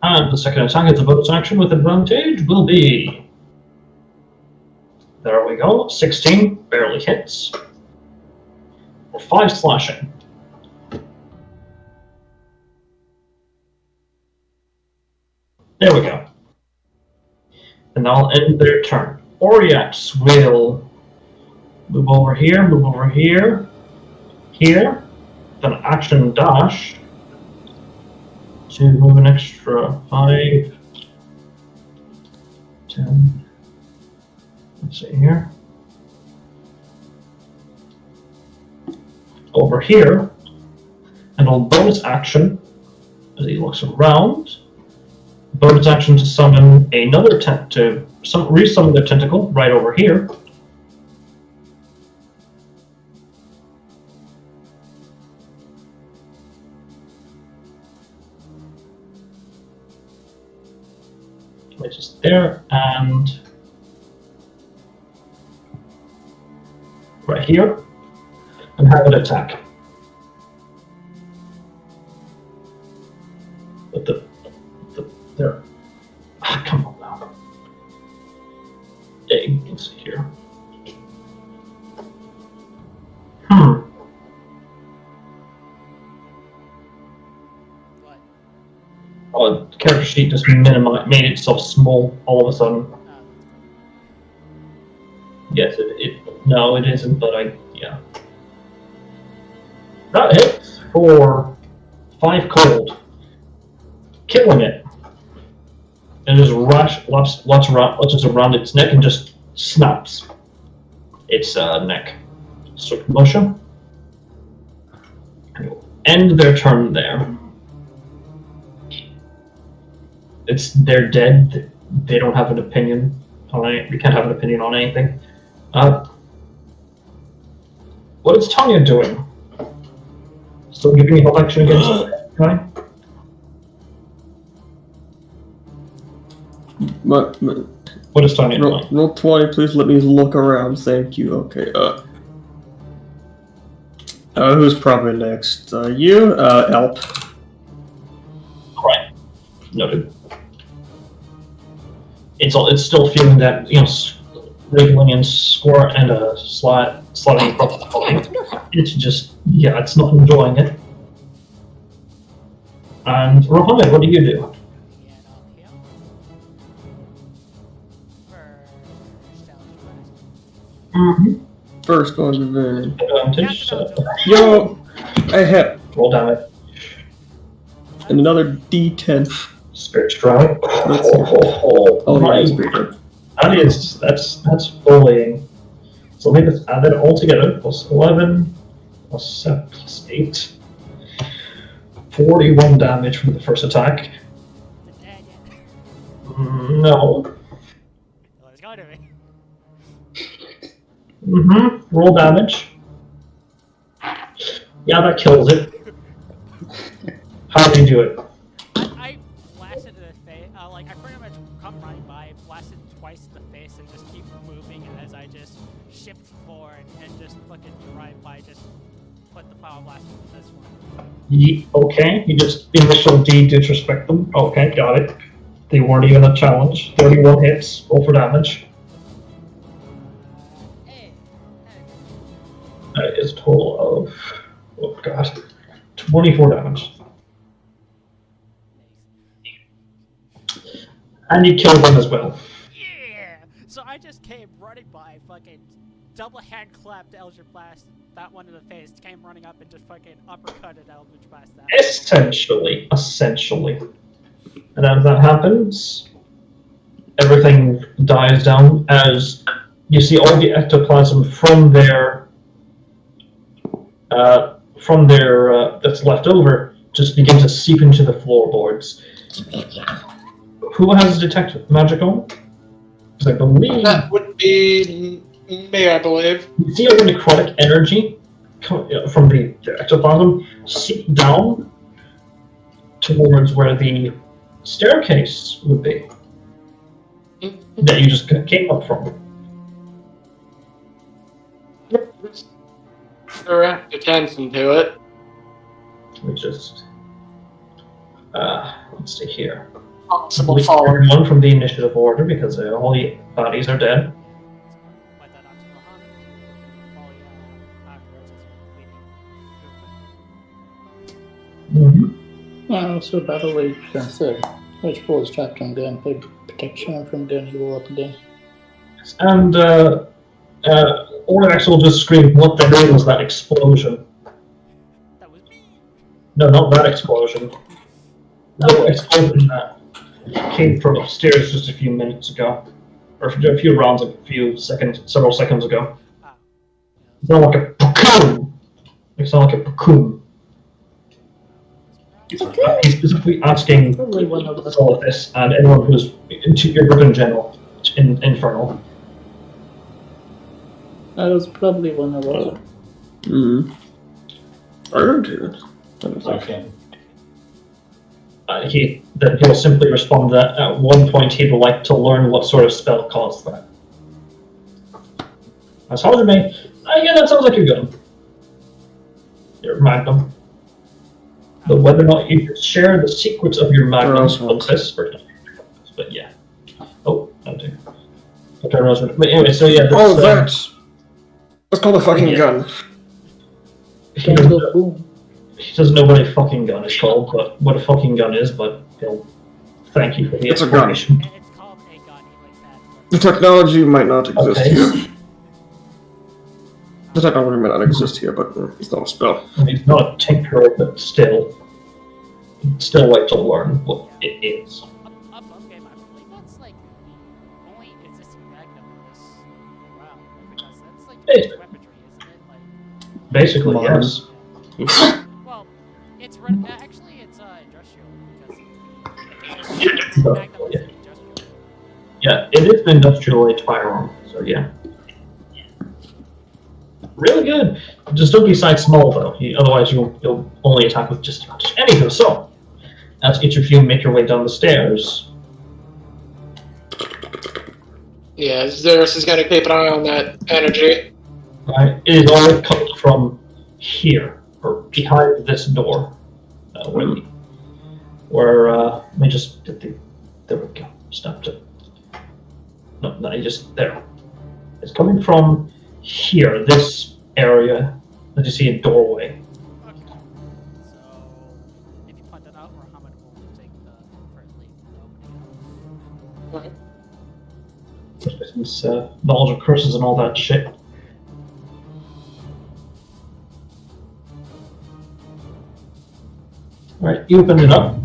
And the second attack is a bonus action with advantage will be There we go. 16 barely hits. For 5 slashing. There we go. And I'll end their turn. Oriats will move over here, here. Then action dash to move an extra 5, 10. Let's see here. Over here, and on bonus action, as he looks around, bonus action to summon another resummon the tentacle right over here. Which is there, and right here, and have it attack. But there. Come on now. Let's see here. What? Oh, the character sheet just made itself small all of a sudden. Yes, no, it isn't, but yeah. That hits for 5 cold. Killing it. And just latches around its neck and just snaps its neck. Swift motion. And we'll end their turn there. They're dead. They don't have an opinion on it. We can't have an opinion on anything. What is Tanya doing? Still giving me help action against the guy? What is Tanya doing? Roll 20, please let me look around. Thank you. Okay. Who's probably next? You, Elp. Right. Noted. It's still feeling that, wriggling and squirt and sliding across the body. It's just, it's not enjoying it. And Rohamid, what do you do? First going to the advantage. Yo! I hit. Roll damage. And another D10. Spirit strike. Oh, my. That's bullying. So let me just add it all together. Plus 11, plus 7, plus 8. 41 damage from the first attack. No. Well, it's going to be. Roll damage. Yeah, that kills it. How do you do it? I blasted in the face. I pretty much come right by, blasted twice in the face, and just keep moving as I just shift forward and just fucking drive by, just put the power blast into this one. Okay, you just initial D disrespect them. Okay, got it. They weren't even a challenge. 31 hits. Roll for damage. That is a total of, oh god, 24 damage. And you kill them as well. Yeah! So I just came running by, fucking double hand clapped Eldritch Blast, that one in the face, came running up and just fucking uppercutted Eldritch Blast that. Essentially. And as that happens, everything dies down as you see all the ectoplasm from their that's left over just begin to seep into the floorboards. Who has detect magic on? Because I believe that would be me, I believe. You see all the necrotic energy from the ectoplasm seep down towards where the staircase would be that you just came up from. Direct attention to it. We just let's see here. Possible fall. Everyone from the initiative order because all the bodies are dead. So battle rage since Rage Bull is trapped on gunplay protection from gun evil up again. And Orlax will just scream, "What the hell was that explosion?" That was me. No, not that explosion. The explosion that came from upstairs just a few minutes ago. Or a few rounds, several seconds ago. Ah. It's not like a pacoon! It's not like a pacoon. He's specifically asking Probably one of us. all of this and anyone who's into your group in general, in Infernal. That was probably one of us. I don't do it. Okay. He'll simply respond that at one point he'd like to learn what sort of spell caused that. As hard as it may, yeah, that sounds like your gun. Your magnum. But whether or not you could share the secrets of your magnum with this, but yeah. Oh, that too. But anyway, so yeah. That's called a fucking gun. He doesn't know what a fucking gun is called, but what a fucking gun is, but he'll thank you for the explanation. It's called a gun, like that. The technology might not exist Okay. here. The technology might not exist here, but it's not a spell. He's not a tinkerer, but still. He'd still like to learn what it is. Above game, I believe that's like the only existing magnum in this realm, because that's like Hey. weaponry, isn't it? Like, Basically, Modern. yes. well, it's actually it's industrial because the magnum is an industrial. Yeah, it is an industrial age firearm, so yeah. Really good. Just don't be size small though. Otherwise, you'll only attack with disadvantage. Anywho, so as each of you make your way down the stairs, Yeah, Xeris is gonna keep an eye on that energy. right? It is all coming from here or behind this door. Let me just get there we go. Snapped it. No, you just there. It's coming from here, this area that you see a doorway. Okay. So, if you point that out, Muhammad will take the first lead in the opening. Since knowledge of curses and all that shit. Alright, you opened it up.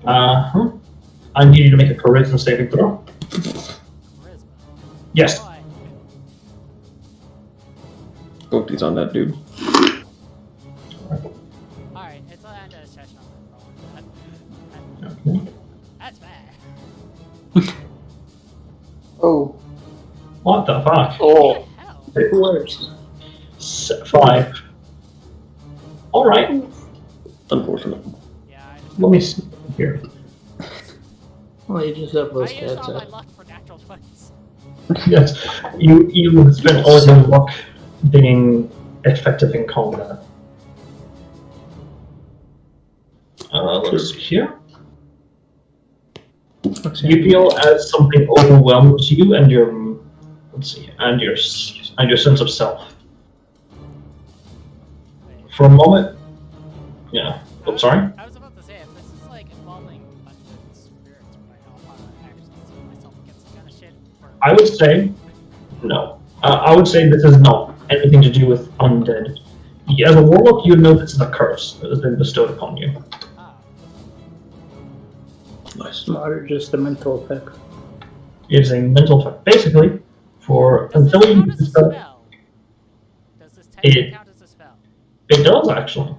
I need you to make a charisma saving throw. Charisma. Yes. Why? He's on that dude. Alright, it's under a session on Okay. That's bad. Oh, What the fuck? Oh, Hell. Worse. 5. Alright, Unfortunate. Yeah, I just... let me see here. Well, you just have I those used stats all my up. luck for natural 20s. Yes, you spent all your luck being effective in combat. Let's see here. You feel as something overwhelms you and your, let's see, and your sense of self. For a moment, yeah. Oh, sorry. I was about to say, if this is like involving undead spirits, would I know how to actually see myself against this kind of shit? Or... I would say no. I would say this is not anything to do with undead. As a warlock, you know this is a curse that has been bestowed upon you. Ah, Nice. Smarter, just a mental effect. It is a mental effect. Basically, does until this you count as a dispel spell? Does this technically count as a spell? it does actually.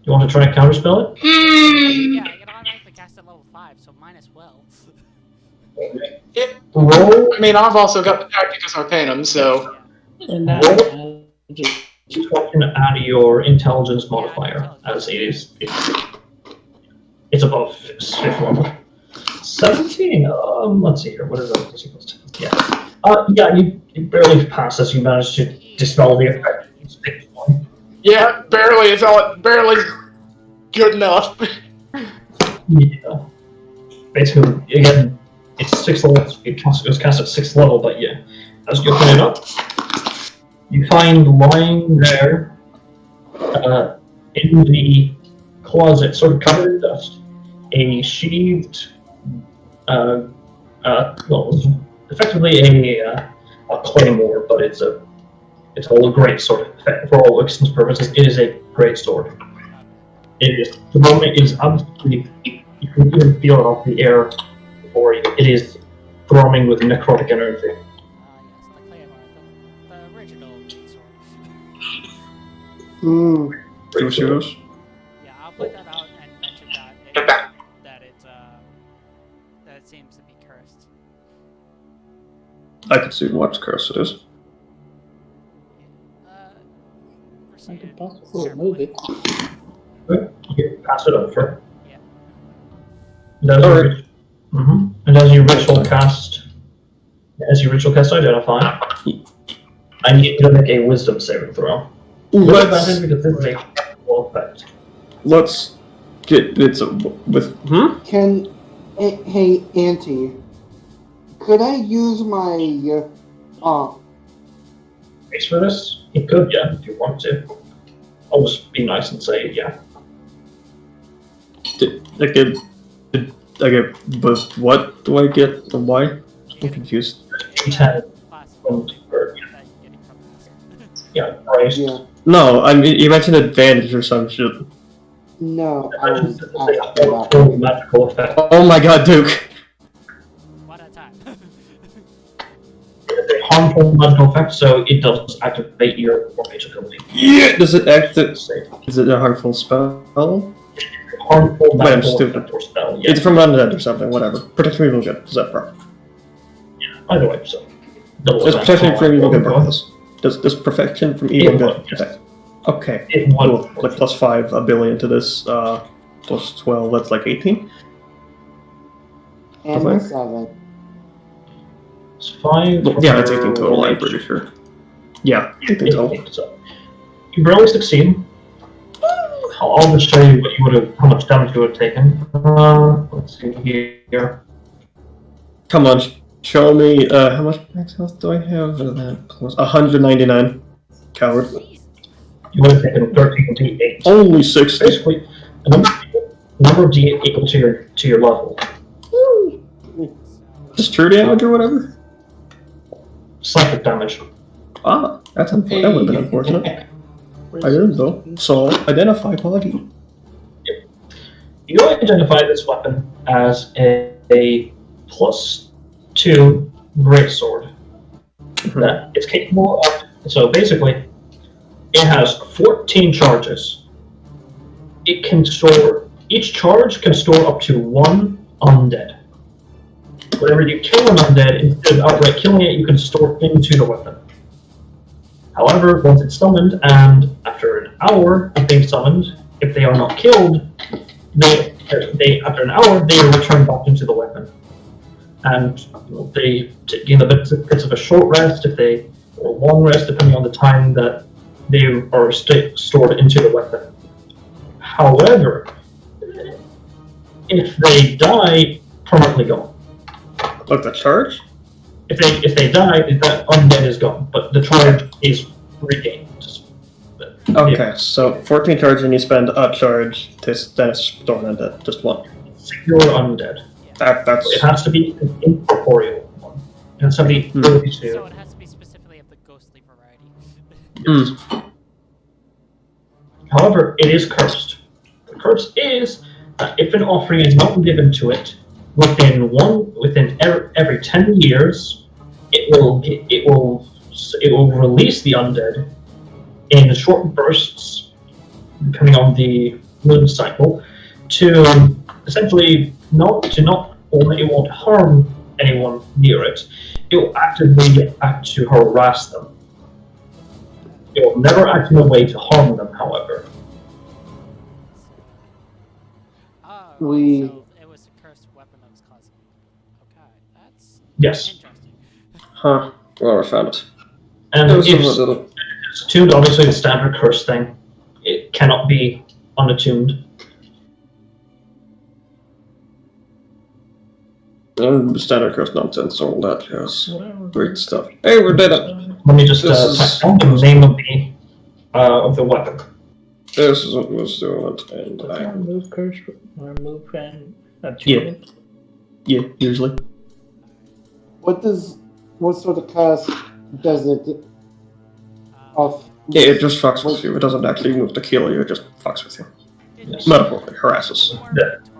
You want to try and counterspell it? Yeah, I can automatically cast at level 5, so mine as well. Roll I mean, I've also got the Tacticus Arcanum, so... Yeah. And that you can add your intelligence modifier, as it is. It's above 5th level. 17. Let's see here. What is that? Yeah. Yeah. You barely pass as you manage to dispel the effect. Yeah, barely. It's all barely good enough. Yeah. Basically, again, it's 6th level. It was cast at 6th level, but yeah. As you open it up, you find lying there in the closet, sort of covered in dust, a sheathed, well, effectively a claymore, but it's a great sword. For all intents and purposes, it is a great sword. It is the moment it is absolutely. You can even feel it off the air before you. It is throbbing with necrotic energy. Yes, the claymore, the original sword. Curators. Yeah, I'll point that out and mention that it seems to be cursed. I can see what curse it is. Uh, I proceed could possibly carefully. move it. You pass it over. Yeah. And as you ritual cast, identify, I need you to make a wisdom saving throw. With advantage because this is a full effect. Let's get with. Hey, Auntie, could I use my Base for this? You could, yeah, if you want to. I'll just be nice and say, yeah. I get, but what do I get? And why? I'm confused. D10. Yeah, right. Yeah. No, I mean you mentioned advantage or some shit. No, I was It's asking a about full magical effect. Oh my god, Duke! One at a time. It's a harmful magical effect, so it does activate your formation ability. Yeah! Does it activate? Is it a harmful spell? Harmful Wait, I'm magical stupid. effect or spell, yeah. It's from undead or something, whatever. Protect from evil good. Is that part? Either way, so. Double Does advantage. protection from evil good work this? Does perfection from evil It good would, yes. affect? Okay. It would. Cool. Like +5 ability to this, plus 12, that's like 18? and Okay. 7. It's 5. Yeah, that's 18 total, I'm pretty sure. Yeah, 18 total. So, you barely succeed. I'll just show you what you would have, how much damage you would have taken. Let's see here. Come on, show me, how much max health do I have? 199. Coward. You would have taken 13 d8. Only 60. Basically, a number of d8 equal to your level. Just true damage or whatever? Psychic damage. Ah, that's unfortunate. That would have been unfortunate. I didn't though. So, identify body. You identify this weapon as a +2 greatsword. That it's capable of. So basically, it has 14 charges. It can store. Each charge can store up to 1 undead. Whenever you kill an undead, instead of outright killing it, you can store into the weapon. However, once it's summoned, and after an hour of being summoned, if they are not killed, after an hour they are returned back into the weapon, and they gain a bit of a short rest or a long rest depending on the time that they are stored into the weapon. However, if they die, permanently gone. Like the charge? If they die, that undead is gone, but the charge is regained. Okay, so 14 charge and you spend a charge to then store an undead. Just one. Secure undead. That's. It has to be an incorporeal one. It has to be ability to. So it has to be specifically of the ghostly variety. Yes. However, it is cursed. The curse is that if an offering is not given to it within every 10 years, it will release the undead in short bursts, depending on the moon cycle, to essentially not only it won't harm anyone near it, it will actively act to harass them. It will never act in a way to harm them, however. So it was a cursed weapon that was causing. Okay, that's Yes. interesting. Huh. Well, I found it. And It was if a little. it's attuned, obviously the standard curse thing, it cannot be unattuned. Standard curse nonsense, all that, yes. Great stuff. Hey, we did it! Let me just This is- type down the name of the weapon. This is what was doing it, and Does I it remove curse or remove an achievement? yeah, usually. What sort of curse does it of? Yeah, it just fucks with you. It doesn't actually move to kill you. It just fucks with you. It's Metaphorically harasses. more of a tormenting.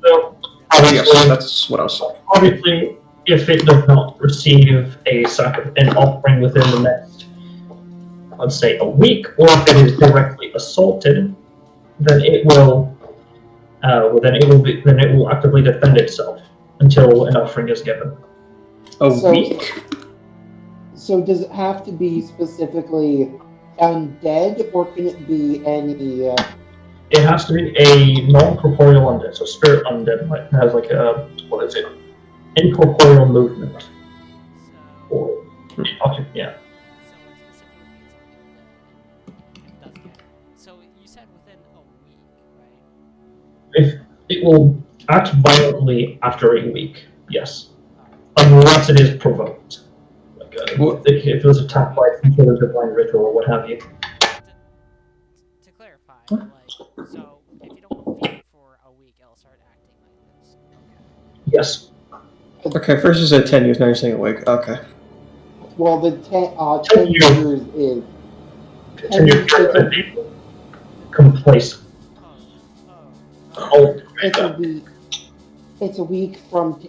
So, Yes, obviously, that's what I was saying. obviously, if it does not receive an offering within the next, let's say, a week, or if it is directly assaulted, then it will actively defend itself until an offering is given. A So- week? So does it have to be specifically undead, or can it be any? It has to be a non-corporeal undead, so spirit undead, like has like a incorporeal movement, So, or yeah. So you said within a week, right? If it will act violently after a week, yes, unless it is provoked. Like What? if it was attacked by some sort of divine ritual or what have you. To clarify, like, so if you don't feed it for a week, it'll start acting like this. Okay. Yes. Okay, first you said 10 years, now you're saying a week. Okay. Well, the 10 10 years. years is. Continue to complacent. Oh, It's a week. It's a week from.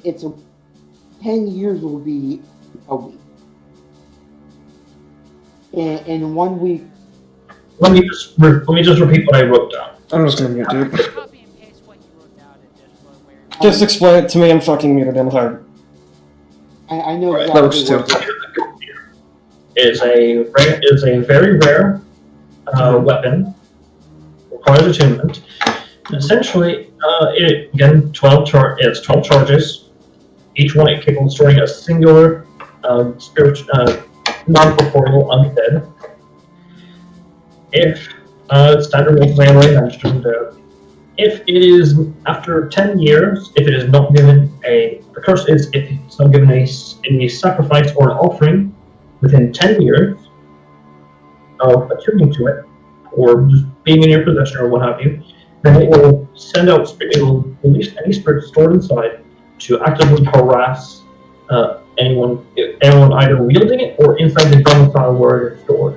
10 years will be a week. In 1 week. let me just repeat what I wrote down. I'm just gonna mute, dude. Copy and paste what you wrote down and just put where. Just explain it to me, I'm fucking muted, I'm tired. I know Right, exactly those two. what. Is a very rare weapon. Requires attunement. Essentially, it's 12 charges. Each one capable of storing a singular non-corporeal undead. If standard rules I already mentioned, if it is after 10 years, if it is not given the curse is if it's not given a sacrifice or an offering within 10 years of attuning to it, or just being in your possession or what have you, then it will it will release any spirit stored inside to actively harass anyone either wielding it or inside the domicile where it is stored.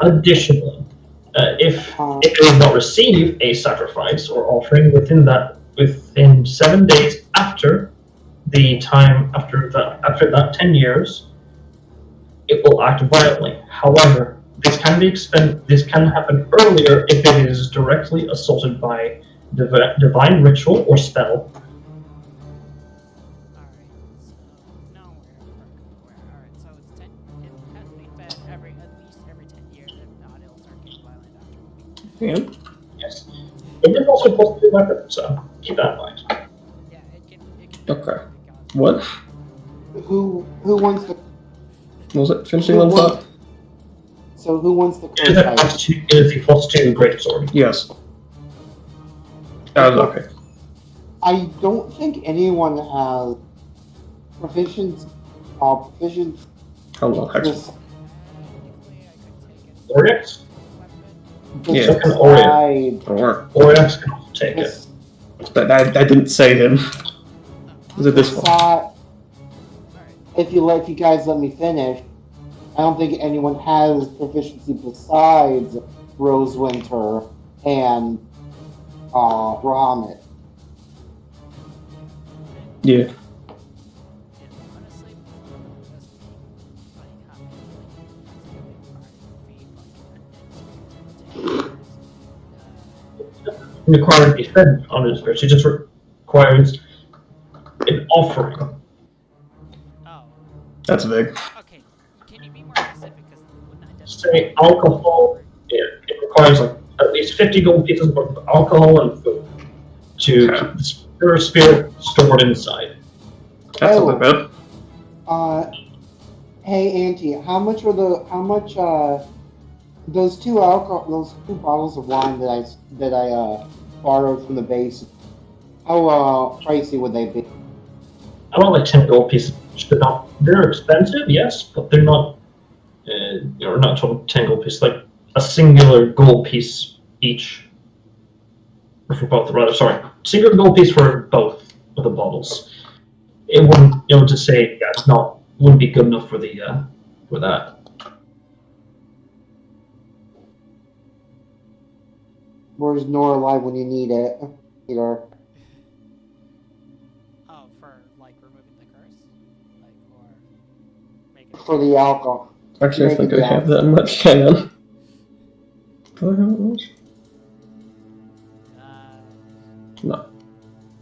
Additionally, if it does not receive a sacrifice or offering within 7 days after that 10 years, it will act violently. However, this can happen earlier if it is directly assaulted by divine ritual or spell. Alright, so now alright, so it's 10. It has to be fed at least every 10 years. If not, it'll start getting violent after a week. Yeah. Yes. It is also supposed to be a weapon, so keep that in mind. Yeah, it can Okay. What? Who wants to? What was it? Finishing one thought? So who wants to? It is a +2 greatsword. Yes. Okay. I don't think anyone has proficient. Hello, Hex. Oryx? Yeah. So can Or Oryx can also take it. but I didn't say him. Is it this one? If you guys let me finish, I don't think anyone has proficiency besides Rosewinter and Rahamit. Yeah. Required to be fed on his spirit. She just requires an offering. Oh. That's big. Okay. Can you be more specific? Because wouldn't I just Say alcohol. Yeah, it requires like at least 50 gold pieces worth of alcohol and food to keep the spirit stored inside. That's not bad. Hey Auntie, how much those two bottles of wine that I borrowed from the base, how pricey would they be? About like 10 gold pieces. They're expensive, yes, but they're not. Not total 10 gold pieces. Like a singular gold piece each. Or for both, rather, sorry. Singular gold piece for both of the bottles. It wouldn't, just say, yeah, it's not, wouldn't be good enough for the, for that. Where's Nora live when you need it? Peter. Oh, for like removing the curse, like or making For the alcohol. Actually, I Make think it I have down. that much. Hang on. Do I have that much? No.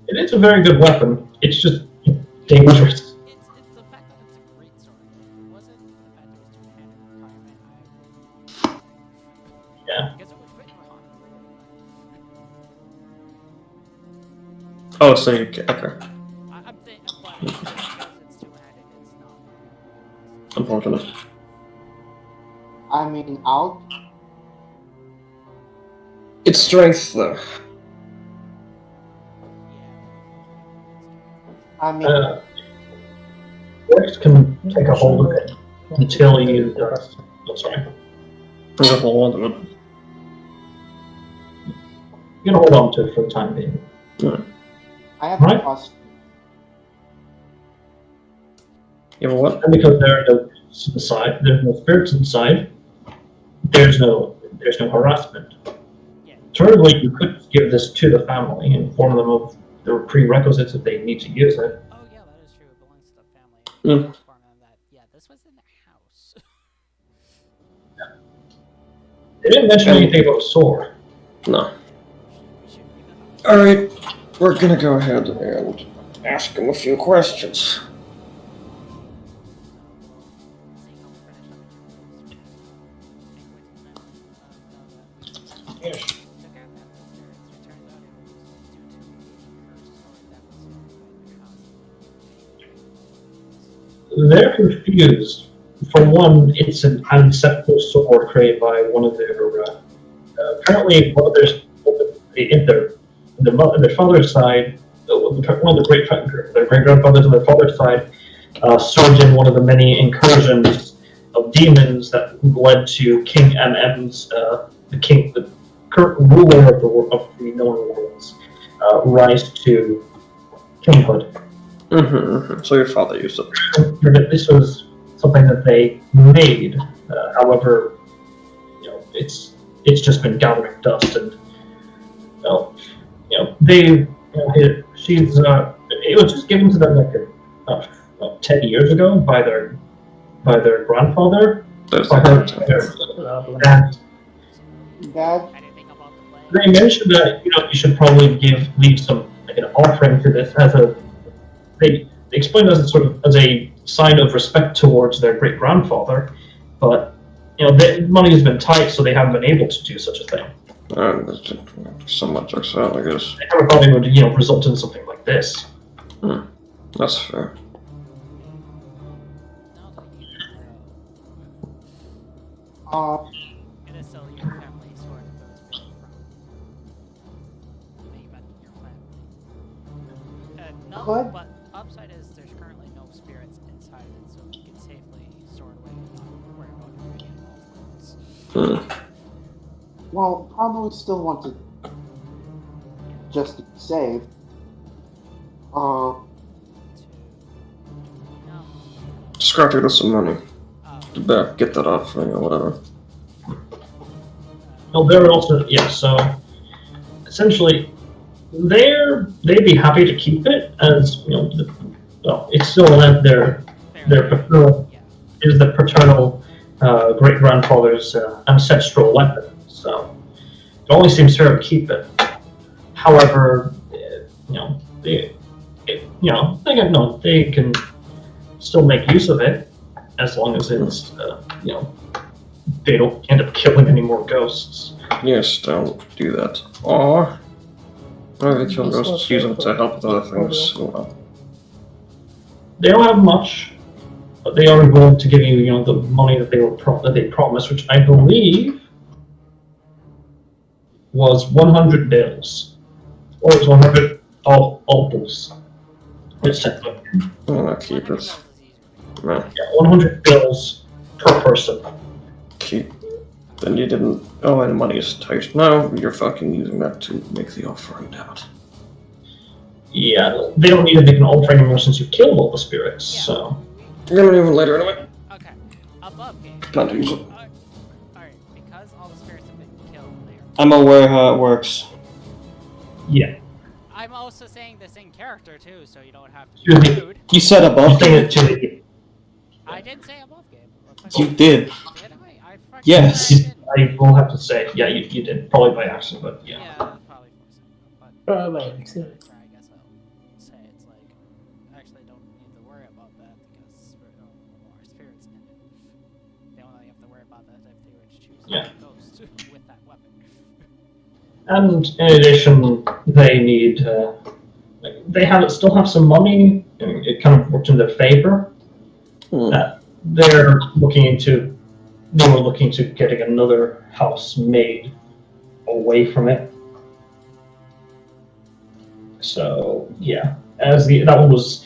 It is a very good weapon. It's just dangerous. It's the fact that it's a great sword. It wasn't the fact that it was two-handed requirement. Yeah. Because it would fit your Hana really well. Oh, so you can. Okay. I'm thinking, but just because it's two-handed, it's not. Unfortunate. I mean, out. It's strength, though. I mean, Rex can take a hold of it until you. Oh, sorry. I'm gonna hold on to it. You're gonna hold on to it for the time being. I have Right. a question. You have what? And because there are no inside, there's no spirits inside. There's no harassment. Yeah. Alternatively, you could give this to the family and inform them of the prerequisites if they need to use it. Oh yeah, that is true. It belongs to the family. Mm. Inform them that this was in their house. They didn't mention anything about a sword. No. We should bring that up. Alright, we're gonna go ahead and ask him a few questions. Yes. They're confused. For one, it's an ancestral sword created by one of their apparently one of their father's side, one of their great grandfathers on their father's side, served in one of the many incursions of demons that led to King MM's the current ruler of the known worlds rise to kinghood. So your father used it. This was something that they made. However, it's just been gathering dust, and she's it was just given to them like 10 years ago by their grandfather. That's By her, and Dad, I didn't think about the play. they mentioned that you should probably leave some like an offering to this as a. They explained it as a sign of respect towards their great grandfather, but the money has been tight, so they haven't been able to do such a thing. So much works out, I guess. I never thought it would result in something like this. That's fair. It is still your family sword if it was made from. You mentioned your family. No, What? but upside is there's currently no spirits inside of it, so you can safely store it away and not worry about it being involved. well, probably still want to just to be safe. No. Scrap you some money. Oh. Get that off, whatever. Well, they're also so essentially they'd be happy to keep it as it's still their paternal is the paternal great grandfather's ancestral weapon, so it only seems fair to keep it. However, they can still make use of it as long as it's they don't end up killing any more ghosts. Yes, don't do that. Or they kill ghosts, use them to help with other things. Well, They don't have much, but they are willing to give you the money that they promised, which I believe was 100 bills, or it was 100 opals. It's keep it. No, 100 bills per person. keep. then you didn't. Oh, and money is tight. No, you're fucking using that to make the offering out. Yeah, they don't need to make an offering anymore since you killed all the spirits, Yeah. so... You're gonna even later anyway. Okay. Above game. Plan to use it. Alright, because all the spirits have been killed there. I'm aware how it works. Yeah. I'm also saying this in character too, so you don't have to Excuse be me. rude. You said I'm above saying game. it to the... I did say above game. You did. Did I? I fucking Yes. didn't. I will have to say, yeah, you did. Probably by accident, but yeah. Yeah, that's probably for some, but Probably. I guess I'll say it's like actually don't need to worry about that because our spirits in it. They only have to worry about that if they were to choose Yeah. a ghost with that weapon. And in addition, they need... they still have some money. It kind of worked in their favor. They were looking into getting another house made away from it. So yeah, that one was,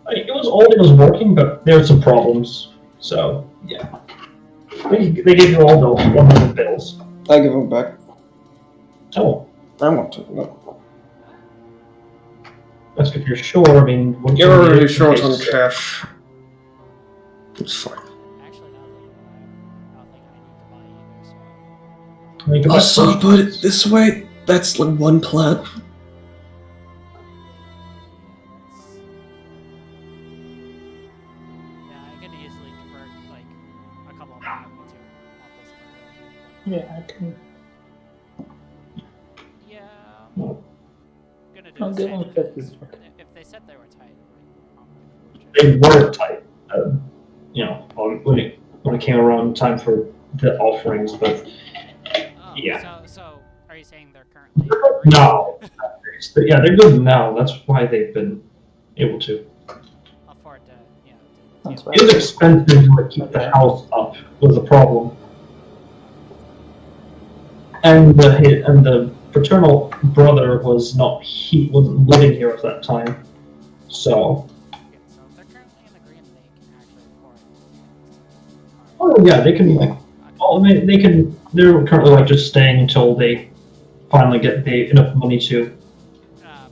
it was working, but there were some problems. So yeah, they gave you all the 100 bills. I give them back. Oh, I want to. No. that's if you're sure. I mean, You're already short on cash. It's fine. Actually, now that I don't think I need to buy either. So Also, put it this way. That's like one plant. yeah, I could easily convert like a couple of them into apples. Yeah, I can. Yeah, gonna do I'll the give same them 50. if they said they were tight. they were tight. When it came around time for the offerings, but Oh, yeah. So are you saying they're currently? No. Yeah, they're good now. That's why they've been able to. Afford to, That's deal right. It was expensive to keep the house up was the problem. And the paternal brother wasn't living here at that time. So Okay, so if they're currently in agreement, they can actually afford it. oh yeah, they can they can they're currently just staying until they finally get enough money to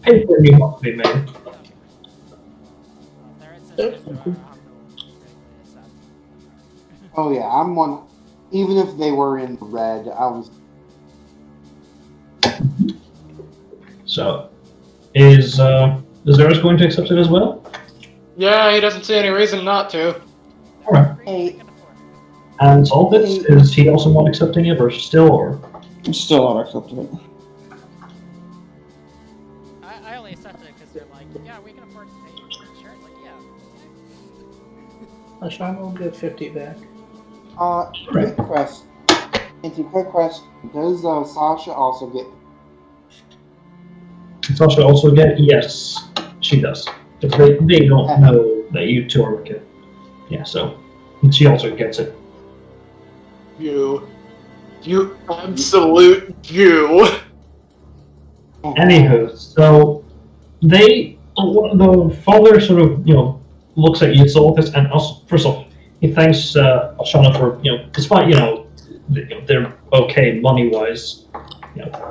pay for a new house to be made. Okay. Well, they're insensitive to our hospital. Oh yeah, I'm one. Even if they were in red, I was. So is Zeros going to accept it as well? Yeah, he doesn't see any reason not to. Alright. Hey. And Solvitz, is he also not accepting it or still or I'm still not accepting it. I only accepted it because they're like, yeah, we can afford to pay you for insurance. Like, yeah. Sean will get 50 back. Quick question. Quick question. Does Sasha also get? Sasha also get? Yes, she does. Because they don't know that you two are wicked. Yeah, so she also gets it. You absolute you. Anywho, so the father sort of looks at you, Solvitz, and also first off he thanks Ashana for despite they're okay money wise,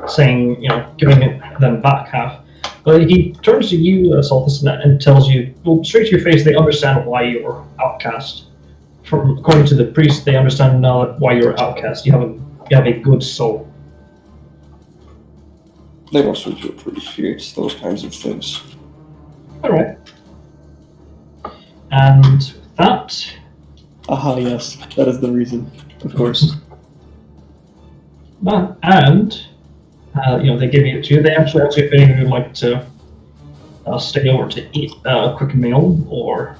saying giving them back half. But he turns to you, Solvitz, and tells you, well, straight to your face, they understand why you're outcast. According to the priest, they understand now why you're outcast. You have a good soul. They don't seem to appreciate those kinds of things. All right. And that. Aha, yes, that is the reason, of course. And they give it to you. They actually ask if anyone would like to stay over to eat a quick meal, or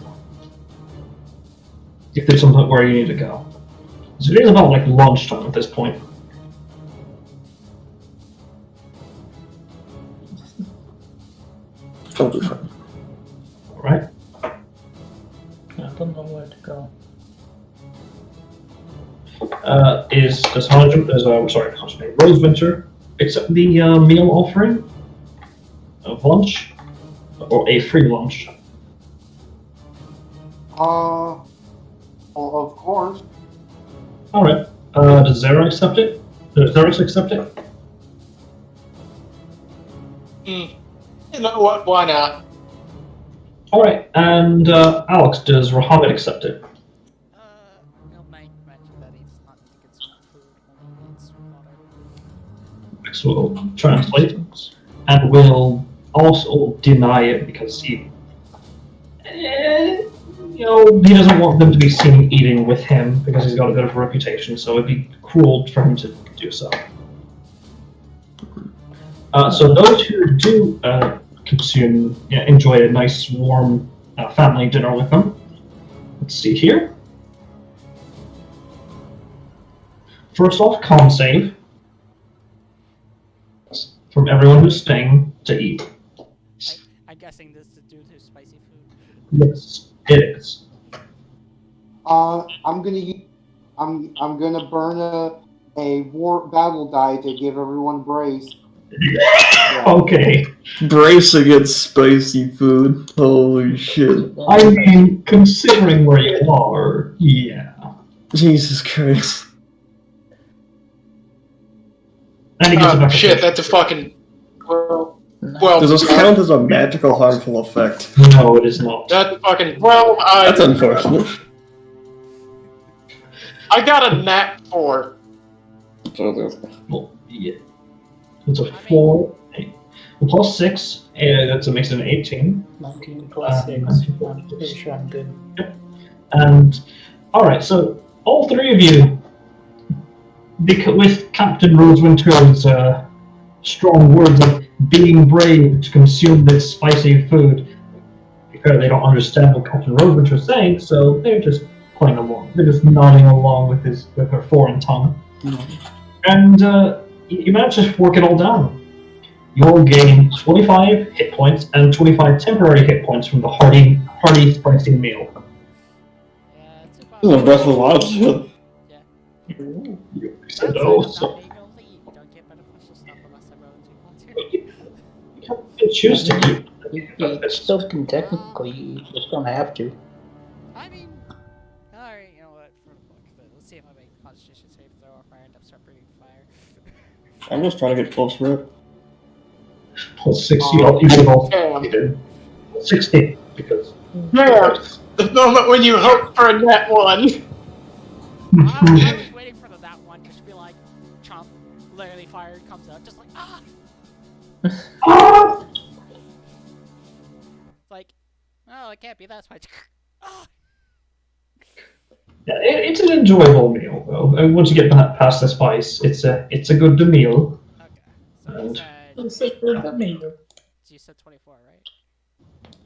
if there's something where you need to go. So it is about like lunchtime at this point. That'll be fine. All right. I don't know where to go. Rosewinter accept the meal offering of lunch, or a free lunch? Well, of course. All right. Does Zara accept it? Does Zara accept it? You know what? Why not? Alright, and Alex, does Rahamid accept it? Mike mentioned that he does not need to consume food, only needs water. Max will translate and will also deny it because he he doesn't want them to be seen eating with him because he's got a bit of a reputation, so it'd be cruel for him to do so. So those who do enjoy a nice warm family dinner with them. Let's see here. First off, con save from everyone who's staying to eat. I'm guessing this is due to spicy food. Yes, it is. I'm gonna burn a war battle die to give everyone brace. Yeah. Okay. Brace against spicy food. Holy shit. I mean, considering where you are, yeah. Jesus Christ. And he gets it back Shit, that's a fucking. Well, Does this count as a magical harmful effect? No, it is not. that's fucking. That's unfortunate. I got a nat 4. Well, yeah. It's a 4. Plus 6, that's a mix of an 18. 19 plus 6. 19 I'm pretty sure I'm good. Yep. And, alright, so all three of you, with Captain Rosewinter's strong words of being brave to consume this spicy food, because they don't understand what Captain Rosewinter is saying, so they're just playing along. They're just nodding along with her foreign tongue. And you manage to work it all down. You'll gain 25 hit points and 25 temporary hit points from the hearty spicy meal. Yeah, it's about. This is a Breath of the Wild shit. You said no, so You don't get beneficial stuff unless everyone's equal to. you can choose to eat. You still can technically, you just don't have to. I mean, alright, you know what? For the fuck of it, let's see if I make a Constitution save throw if I end up start breathing fire. I'm just trying to get close to it. Plus 6, you would also needed 16 because. Yeah, the moment when you hope for a nat 1. I was waiting for that one just to be like, chomp, literally fire comes out, just like, ah! Ah! It's like, oh, it can't be that much. Ah! Yeah, it's an enjoyable meal though. And once you get past the spice, it's a good meal. Okay, so you said 24, right?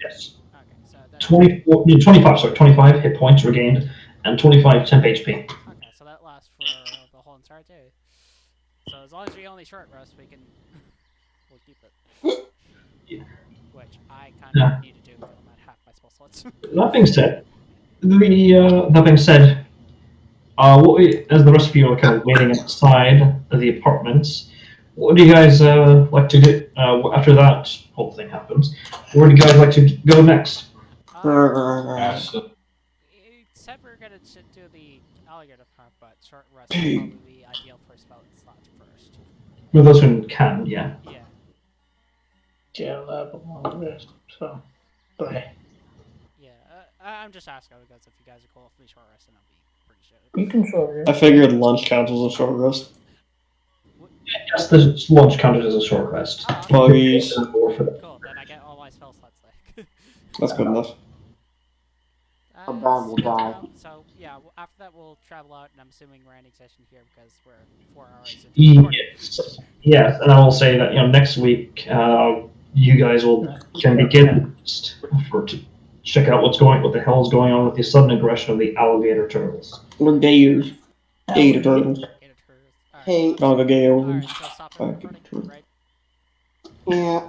Yes. Okay, so that's 25, sorry, 25 hit points regained and 25 temp HP. okay, so that lasts for the whole entire day. So as long as we only short rest, we can we'll keep it. Yeah. Which I kind of need to do because I'm at half my spell slots. That being said, as the rest of you are kind of waiting outside of the apartments, what do you guys like to do after that whole thing happens? Where do you guys like to go next? Except we're gonna do the alligator part, but short rest would probably be ideal for spell slots first. For those who can, yeah. Yeah. Yeah, I'll have a long rest, so bye. Yeah, I'm just asking because if you guys are cool with me short resting, I'll be pretty sure. You can short rest. I figured lunch counts as a short rest. Yes, the launch counted as a short rest. Buggies. Cool, then I get all my spell slots back. That's good enough. A bad will die. So, yeah, after that we'll travel out, and I'm assuming we're ending session here because we're 4 hours into the recording. Yes, and I will say that next week you guys can begin to check out what the hell is going on with the sudden aggression of the alligator turtles. We're gators. Gator turtles. Hey. Alligator. Alright, so stop the recording, right? And